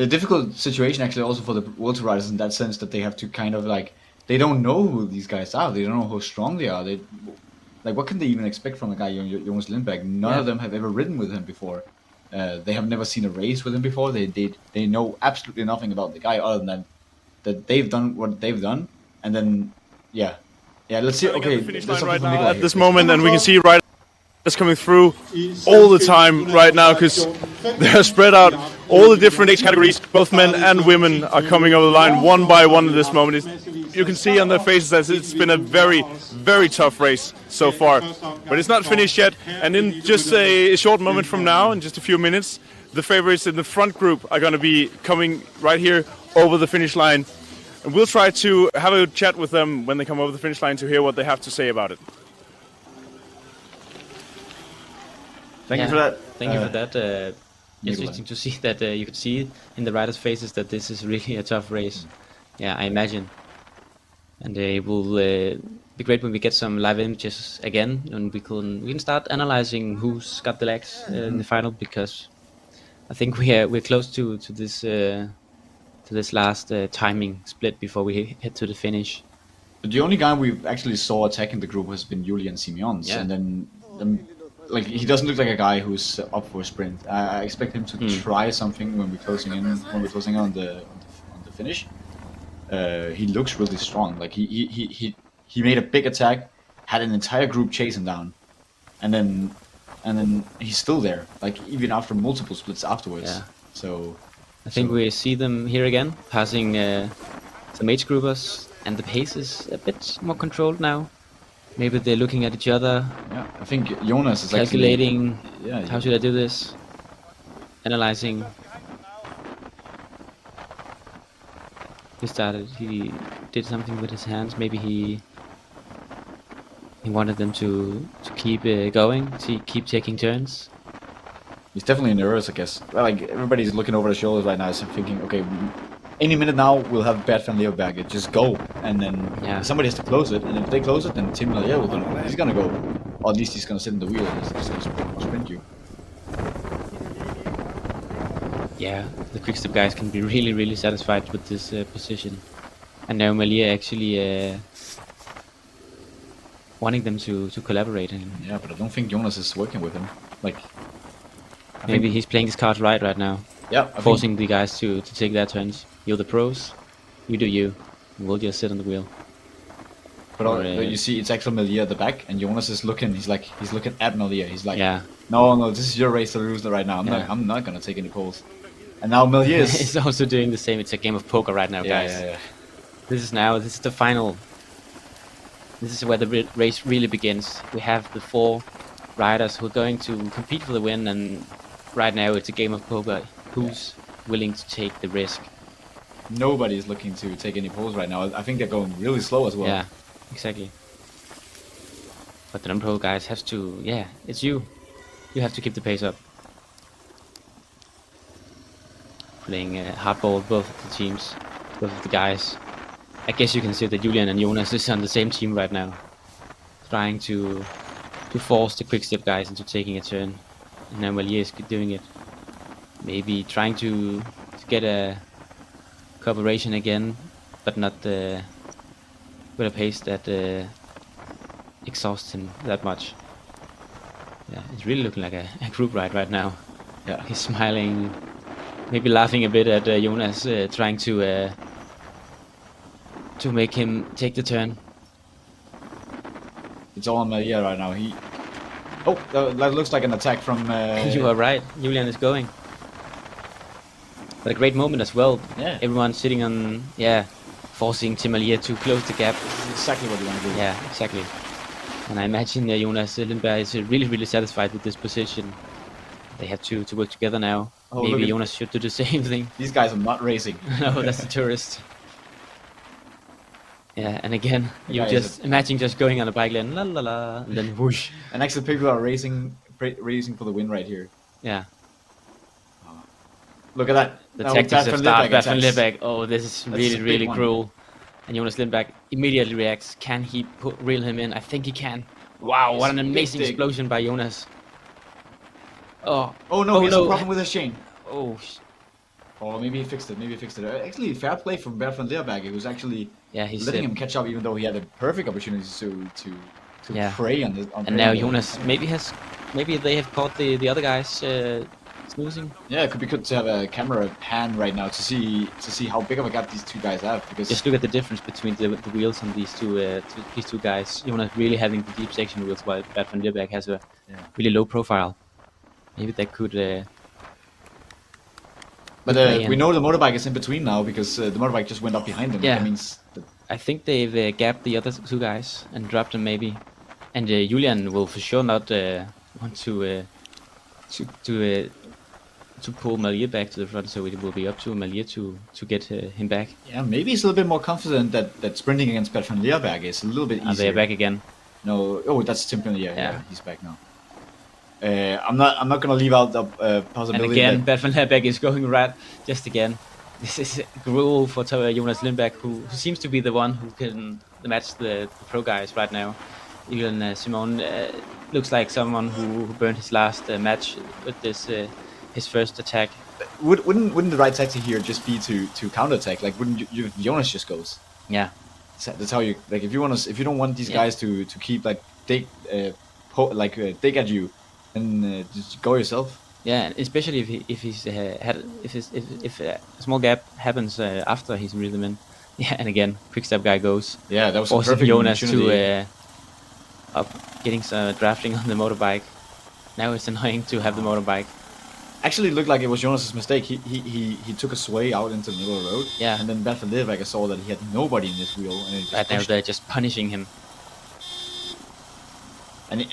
difficult situation actually also for the World Tour riders, in that sense that they have to kind of like, they don't know who these guys are. They don't know how strong they are. They like, what can they even expect from a guy Jonas Lindberg? None of them have ever ridden with him before. They have never seen a race with him before. They know absolutely nothing about the guy other than that they've done what they've done, and then let's see. Okay, finish line right now at this moment, and we can see riders coming through all the time right now, because they're spread out. All the different age categories, both men and women, are coming over the line one by one at this moment. You can see on their faces that it's been a very tough race so far, but it's not finished yet. And in just a short moment from now, in just a few minutes, the favorites in the front group are going to be coming right here over the finish line, and we'll try to have a chat with them when they come over the finish line to hear what they have to say about it. Thank you for that. Thank you for that. Interesting to see that you could see in the riders' faces that this is really a tough race. Yeah, I imagine. And it will be great when we get some live images again, and we can start analyzing who's got the legs in the final, because I think we're close to this last timing split before we head to the finish. But the only guy we've actually saw attacking the group has been Julian Simons, and then like, he doesn't look like a guy who's up for a sprint. I expect him to try something when we're closing in on the finish. He looks really strong. Like he he made a big attack, had an entire group chase him down, and then he's still there, like even after multiple splits afterwards. Yeah. So I think we see them here again, passing some age groupers, and the pace is a bit more controlled now. Maybe they're looking at each other. Yeah, I think Jonas is calculating. Yeah, how should I do this? Analyzing. He did something with his hands. Maybe he wanted them to keep going, to keep taking turns. He's definitely nervous, I guess. Like everybody's looking over their shoulders right now, so thinking, okay, any minute now we'll have Bert van Leeuwenberg. Just go, and then somebody has to close it. And if they close it, then Tim Melier he's gonna go, or at least he's gonna sit in the wheel and he's gonna sprint you. Yeah, the quickstep guys can be really satisfied with this position, and now Melier actually wanting them to collaborate. And yeah, but I don't think Jonas is working with him. Like maybe he's playing his cards right now. Yeah, forcing the guys to take their turns. You're the pros, you do you. We'll just sit on the wheel. But you see, it's actually Melier at the back, and Jonas is looking. He's looking at Melier. He's like, no, this is your race to lose right now. I'm not gonna take any poles. And now Melier is also doing the same. It's a game of poker right now, guys. Yeah. This is the final. This is where the race really begins. We have the 4 riders who are going to compete for the win, and right now it's a game of poker. Who's willing to take the risk? Nobody is looking to take any poles right now. I think they're going really slow as well. Yeah, exactly. But the non-pro guys have to. Yeah, it's you. You have to keep the pace up. Playing hardball, both of the teams, both of the guys. I guess you can say that Julian and Jonas is on the same team right now, trying to force the quick-step guys into taking a turn. And now Melier is doing it. Maybe trying to get a cooperation again, but not with a pace that exhausts him that much. Yeah, it's really looking like a group ride right now. Yeah, he's smiling, maybe laughing a bit at Jonas, trying to make him take the turn. It's all on Melier right now. That looks like an attack from. You are right. Julian is going. But a great moment as well. Yeah. Everyone sitting on, forcing Tim Melier to close the gap. This is exactly what you want to do. Yeah, exactly. And I imagine Jonas Lindberg is really satisfied with this position. They have to work together now. Maybe Jonas should do the same thing. These guys are not racing. No, that's the tourist. Yeah, and again, you just imagine just going on a bike lane, la la la, and then whoosh. And actually, people are racing for the win right here. Yeah. Look at that. The tactics of start, Bert van Leeuwenberg. Oh, this is really cruel. And Jonas Lindberg immediately reacts. Can he reel him in? I think he can. Wow, what an amazing explosion by Jonas. Oh no, he has a problem with his chain. Oh, maybe he fixed it. Actually, fair play from Bert van Leeuwenberg. He was actually letting him catch up, even though he had a perfect opportunity to prey on this. And now Jonas maybe they have caught the other guys snoozing. Yeah, it could be good to have a camera pan right now to see how big of a gap these two guys have. Because just look at the difference between the wheels on these two guys. Jonas really having the deep section wheels, while Bert van Leeuwenberg has a really low profile. Maybe that could. But we know the motorbike is in between now because the motorbike just went up behind them. Yeah. That means I think they've gapped the other 2 guys and dropped them maybe. And Julian will for sure not want to pull Melier back to the front, so it will be up to Melier to get him back. Yeah, maybe he's a little bit more confident that sprinting against Bert van Leeuwenberg is a little bit easier. Are they back again? No, that's Tim Melier. Yeah, he's back now. I'm not gonna leave out the possibility. And again, Bert van Leeuwenberg is going right just again. This is gruel for Jonas Lindberg, who seems to be the one who can match the pro guys right now. Even Simon looks like someone who burned his last match with this his first attack. Wouldn't the right tactic here just be to counterattack? Like, wouldn't you Jonas just goes? Yeah, that's how you like. If you don't want these guys to keep like dig at you, then just go yourself. Yeah, especially if a small gap happens after he's reeled them in, Yeah, and again, quick-step guy goes. Yeah, that was a forcing perfect Jonas to opportunity. up, getting some drafting on the motorbike. Now it's annoying to have the motorbike. Actually, it looked like it was Jonas's mistake. He took a sway out into the middle of the road. Yeah. And then Bert van Leeuwenhoek saw that he had nobody in his wheel, and it just Right now pushed they're just punishing him. And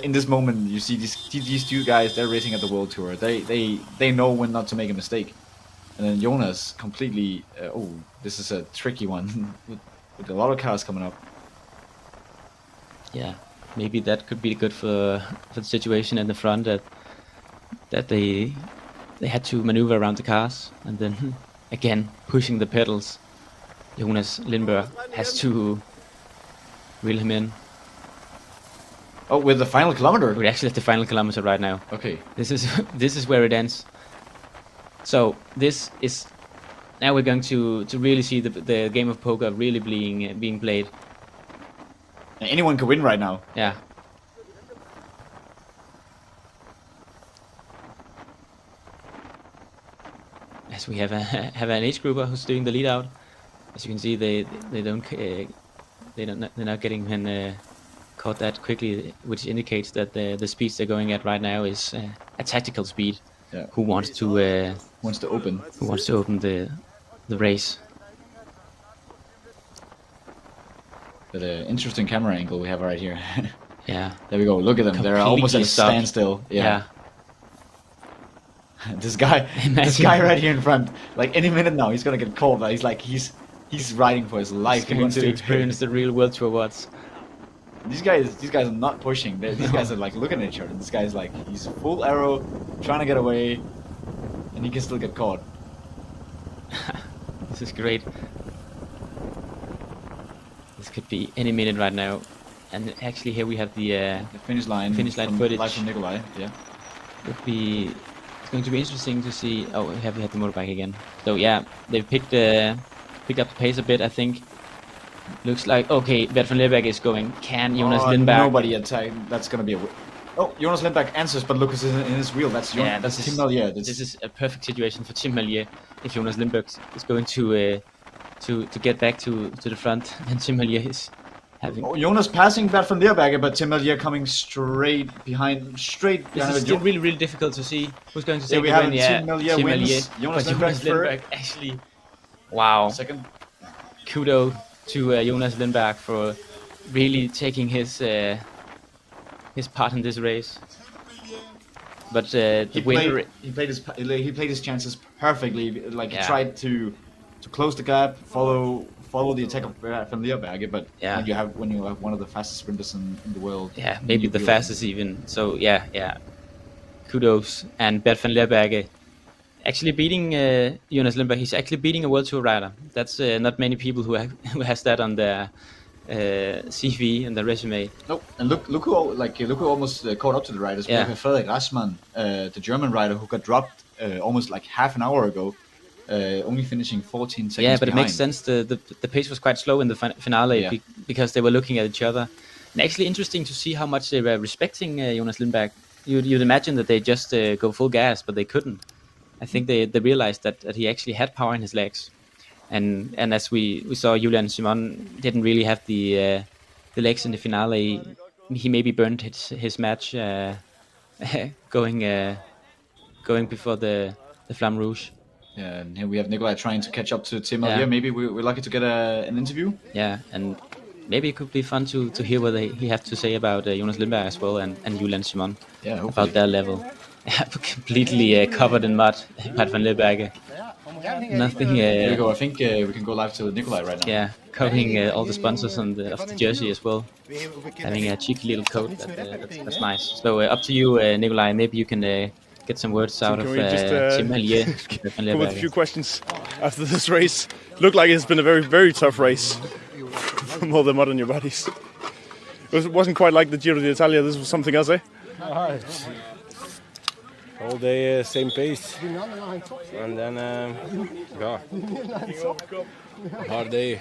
in this moment, you see these two guys. They're racing at the World Tour. They know when not to make a mistake. And then Jonas completely. Oh, this is a tricky one with a lot of cars coming up. Yeah, maybe that could be good for the situation in the front that they had to maneuver around the cars, and then again pushing the pedals. Jonas Lindberg has to reel him in. Oh, with the final kilometer. We're actually at the final kilometer right now. Okay. This is where it ends. So this is now we're going to really see the game of poker really being played. Anyone can win right now. Yeah. As we have an age grouper who's doing the lead out. As you can see, they're not getting him caught that quickly, which indicates that the speeds they're going at right now is a tactical speed. Yeah. Who wants to open the race? But interesting camera angle we have right here. Yeah. There we go. Look at them. They're almost at a standstill. Yeah. This guy right here in front. Like any minute now, he's gonna get caught. But he's riding for his life. He wants to experience the real World Tour watts. These guys are not pushing. These guys are like looking at each other. This guy's like, he's full arrow, trying to get away, and he can still get caught. This is great. This could be any minute right now. And actually here we have the finish line footage. Live from Nikolai, yeah. It's going to be interesting to see. Oh, we have the motorbike again. So yeah, they picked up the pace a bit, I think. Looks like, okay, Bert van Leeuwenhoek is going. Can Jonas Lindberg? Nobody attack. That's gonna be a. Oh, Jonas Lindberg answers, but Lucas is in his wheel. That's Tim Melier. This is a perfect situation for Tim Melier. If Jonas Lindberg is going to get back to the front, then Tim Melier is having. Oh, Jonas passing Bert van Leeuwenhoek, but Tim Melier coming straight behind. This is still really difficult to see who's going to take the win. Tim Melier wins. Jonas Lindberg actually. Wow. Second. Kudos to Jonas Lindberg for really taking his part in this race. But he played his chances perfectly. Like he tried to close the gap, follow the attack of Van Leeuwenhoek, but when you have one of the fastest sprinters in the world. Yeah, maybe the fastest even. So yeah. Kudos. And Bert van Leeuwenhoek actually beating Jonas Lindberg. He's actually beating a World Tour rider. That's not many people who has that on their CV and their resume. No, and look who almost caught up to the riders. Yeah. Frederik Rassmann, the German rider who got dropped almost like half an hour ago, only finishing 14 seconds. Yeah, but behind. it makes sense. The pace was quite slow in the finale because they were looking at each other. And actually interesting to see how much they were respecting Jonas Lindberg. You'd imagine that they just go full gas, but they couldn't. I think they realized that he actually had power in his legs, and as we saw, Julian Simon didn't really have the legs in the finale. He maybe burned his match going before the Flamme Rouge. Yeah, and here we have Nikolai trying to catch up to Tim Melier. Yeah. Maybe we're lucky to get an interview. Yeah, and maybe it could be fun to hear what he has to say about Jonas Lindberg as well and Julian Simon about their level. Completely covered in mud, Bert van Leeuwenhoek. Nothing. Here we go. I think we can go live to Nikolai right now. Yeah, covering all the sponsors of the jersey as well. Having a cheeky little coat. That's nice. So up to you, Nikolai. Maybe you can get some words out of Tim Melier. Come with a few questions after this race. Looked like it's been a very, very tough race from all the mud on your bodies. It wasn't quite like the Giro d'Italia. This was something else, eh? All day same pace, and then hard day.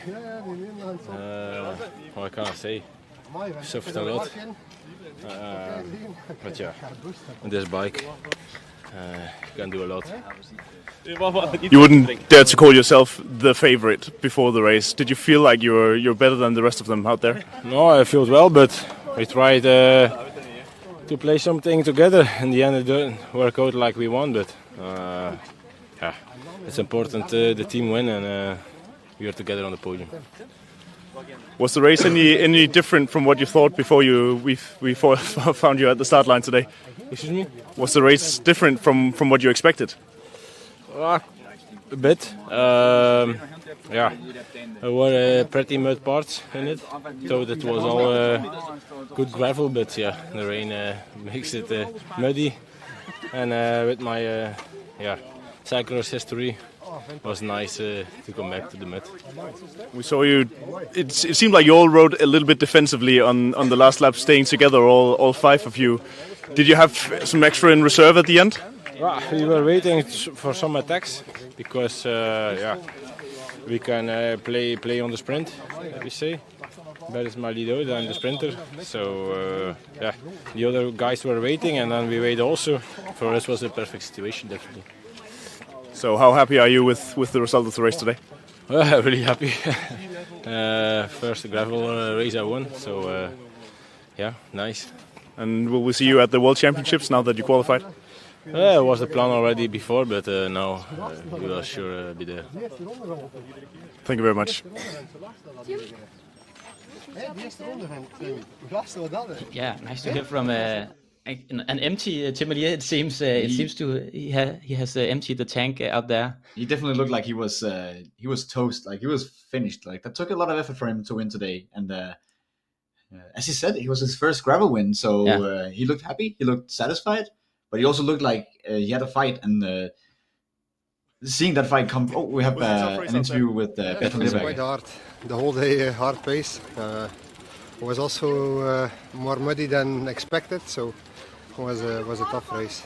What can I say? Suffered a lot, but yeah, on this bike, You can do a lot. You wouldn't dare to call yourself the favorite before the race. Did you feel like you're better than the rest of them out there? No, I feel well, but we tried to play something together. In the end, it didn't work out like we want, but yeah, it's important the team win and we are together on the podium. Was the race any different from what you thought before we found you at the start line today? Excuse me? Was the race different from what you expected? A bit. Yeah, there were pretty mud parts in it, so that was all good gravel, but yeah, the rain makes it muddy. And with my cyclist history, it was nice to come back to the mud. We saw you. It seemed like you all rode a little bit defensively on the last lap, staying together, all five of you. Did you have some extra in reserve at the end? Well, we were waiting for some attacks because we can play on the sprint, we say. That is my lead out, I'm the sprinter. So the other guys were waiting and then we waited also. For us was a perfect situation, definitely. So how happy are you with the result of the race today? Really happy. First gravel race I won, so nice. And will we see you at the World Championships now that you qualified? It was the plan already before, but now we will sure be there. Thank you very much. Yeah, nice to hear from an empty Tim Merlier. It seems he has emptied the tank out there. He definitely looked like he was toast, like he was finished. Like that took a lot of effort for him to win today, and as he said, it was his first gravel win, so he looked happy, he looked satisfied, but he also looked like he had a fight, and seeing that fight come. Oh, we have an interview with Bert van It was Leeuwenhoek. quite hard. The whole day hard pace. It was also more muddy than expected, so it was a tough race.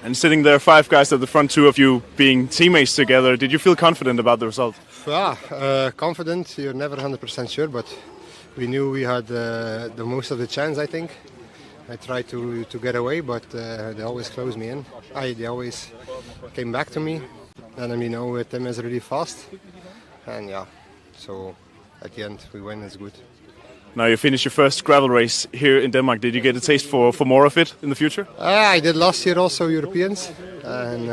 And sitting there, five guys at the front, two of you being teammates together, did you feel confident about the result? Yeah, confident. You're never 100% sure, but we knew we had the most of the chance, I think. I tried to get away, but they always closed me in. They always came back to me. And then we know Tim is really fast. And so at the end we win, it's good. Now you finished your first gravel race here in Denmark. Did you get a taste for more of it in the future? I did last year also Europeans. And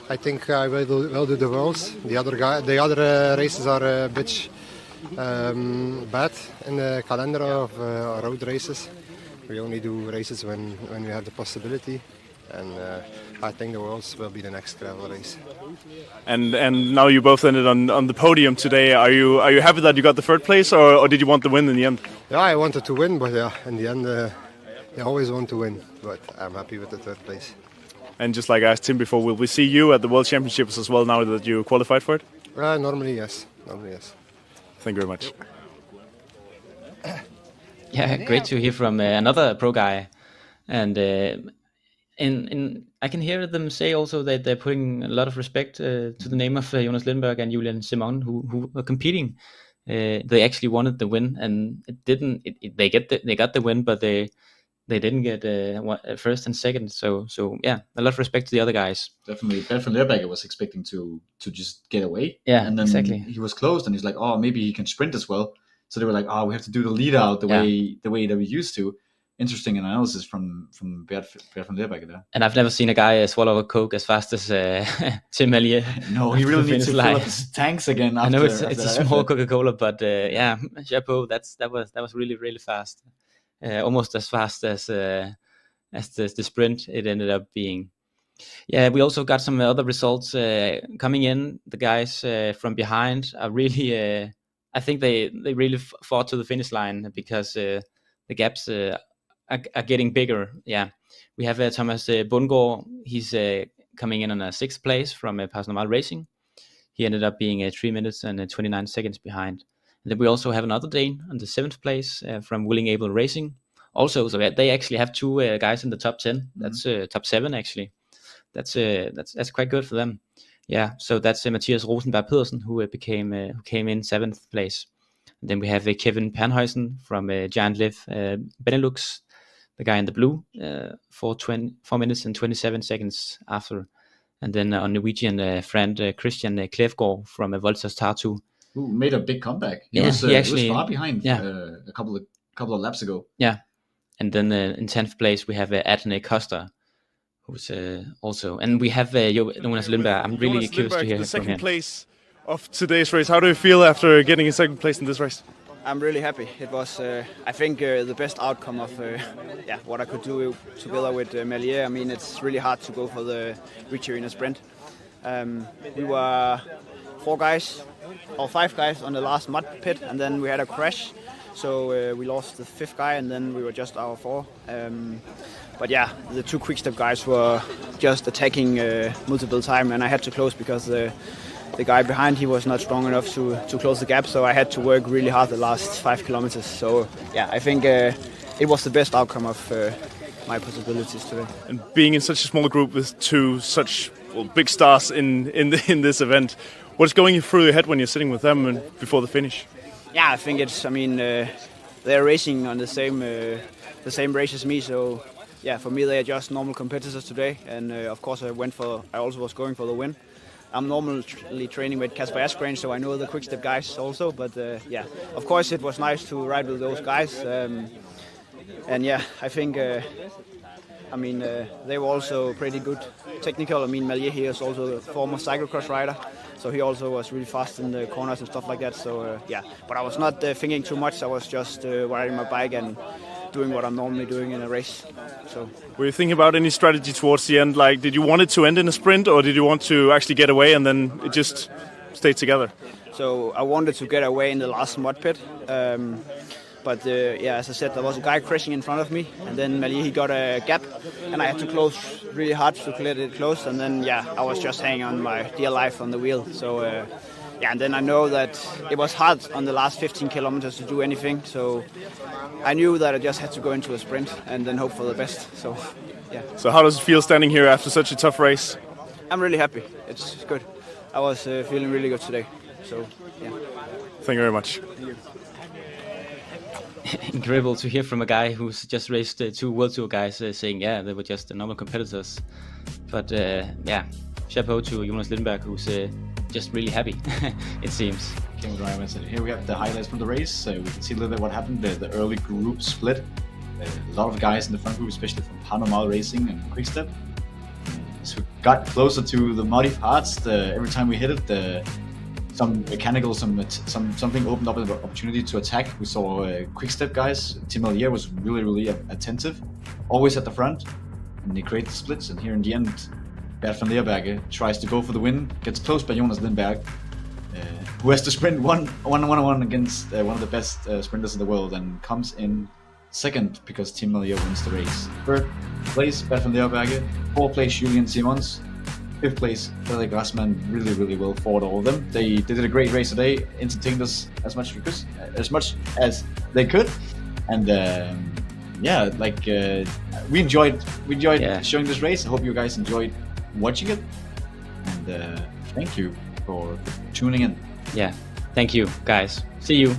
I think I will do the Worlds. The other races are a bit bad in the calendar of road races. We only do races when we have the possibility, and I think the Worlds will be the next gravel race. And now you both ended on the podium today. Are you happy that you got the third place, or did you want the win in the end? Yeah, I wanted to win, but in the end, I always want to win. But I'm happy with the third place. And just like I asked Tim before, will we see you at the World Championships as well now that you qualified for it? Normally, yes. Thank you very much. Yeah, great to hear from another pro guy, and I can hear them say also that they're putting a lot of respect to the name of Jonas Lindberg and Julian Simon, who were competing. They actually wanted the win, and it didn't. They got the win, but they didn't get first and second. So yeah, a lot of respect to the other guys. Definitely, Bert van Leeuwenhoek was expecting to just get away. Yeah, and then exactly. He was closed, and he's like, oh, maybe he can sprint as well. So they were like, oh, we have to do the lead out the way that we used to. Interesting analysis from Bert van Leeuwenhoek there. And I've never seen a guy swallow a Coke as fast as Tim Merlier. No, he really needs to fill up his tanks again. I know it's a small Coca-Cola, but chapeau. That was really, really fast. Almost as fast as the sprint it ended up being. Yeah, we also got some other results coming in. The guys from behind are really. I think they really fought to the finish line because the gaps are getting bigger. Yeah, we have Thomas Bundgaard. He's coming in on a 6th place from Personal Racing. He ended up being 3 minutes and 29 seconds behind. And then we also have another Dane on the 7th place from Willing Able Racing. Also, so they actually have 2 guys in the top 10. That's top 7 actually. That's quite good for them. Yeah, so that's Mathias Rosenberg Pedersen who came in 7th place. And then we have Kevin Panhuisen from Giant Liv Benelux the guy in the blue, for 4 minutes and 27 seconds after. And then our Norwegian friend Christian Klevgaard from Voltas Tartu, who made a big comeback. He was far behind a couple of laps ago. Yeah, and then in 10th place we have Adne Costa, who's also, and we have Jonas Lindberg. I'm really curious to hear the from him. second place of today's race. How do you feel after getting a second place in this race? I'm really happy. It was, I think, the best outcome of what I could do together with Melier. I mean, it's really hard to go for the victory in a sprint. We were 5 guys on the last mud pit, and then we had a crash. So we lost the 5th guy, and then we were just our 4. But yeah, the 2 quick-step guys were just attacking multiple times, and I had to close because the guy behind, he was not strong enough to close the gap, so I had to work really hard the last 5 kilometers. So yeah, I think it was the best outcome of my possibilities today. And being in such a small group with 2 such big stars in this event, what's going through your head when you're sitting with them and before the finish? Yeah, I think it's. I mean, they're racing on the same race as me, so yeah, for me they are just normal competitors today. And of course, I also was going for the win. I'm normally training with Kasper Askren, so I know the quick-step guys also. But yeah, of course it was nice to ride with those guys. And yeah, I think, they were also pretty good technical. I mean, Melier here is also a former cyclocross rider, so he also was really fast in the corners and stuff like that. So yeah, but I was not thinking too much. I was just riding my bike and doing what I'm normally doing in a race. So, were you thinking about any strategy towards the end? Like, did you want it to end in a sprint, or did you want to actually get away and then it just stayed together? So I wanted to get away in the last mud pit. But yeah, as I said, there was a guy crashing in front of me, and then Melier, he got a gap, and I had to close really hard to let it close. And then yeah, I was just hanging on my dear life on the wheel. So yeah, and then I know that it was hard on the last 15 kilometers to do anything. So I knew that I just had to go into a sprint and then hope for the best. So yeah. So how does it feel standing here after such a tough race? I'm really happy. It's good. I was feeling really good today. So yeah. Thank you very much. Thank you. Incredible to hear from a guy who's just raced 2 World Tour guys saying, yeah, they were just normal competitors. But yeah, chapeau to Jonas Lindberg, who's just really happy, it seems. Here we have the highlights from the race. We can see a little bit what happened, the early group split. A lot of guys in the front group, especially from Hanomar Racing and Quickstep. As we got closer to the muddy parts, every time we hit it, some mechanical, something opened up an opportunity to attack. We saw Quickstep guys. Tim Melier was really attentive, always at the front, and they create the splits. And here in the end, Bert van Leerberge tries to go for the win, gets close by Jonas Lindberg, who has to sprint one against one of the best sprinters in the world, and comes in second because Tim Melier wins the race. 3rd place, Bert van Leerberge. 4th place, Julian Simons. 5th place, Frederik Grassmann. Really well fought all of them. They did a great race today, entertained us as much as they could, and yeah, like we enjoyed showing this race. I hope you guys enjoyed watching it, and thank you for tuning in. Yeah, thank you guys. See you.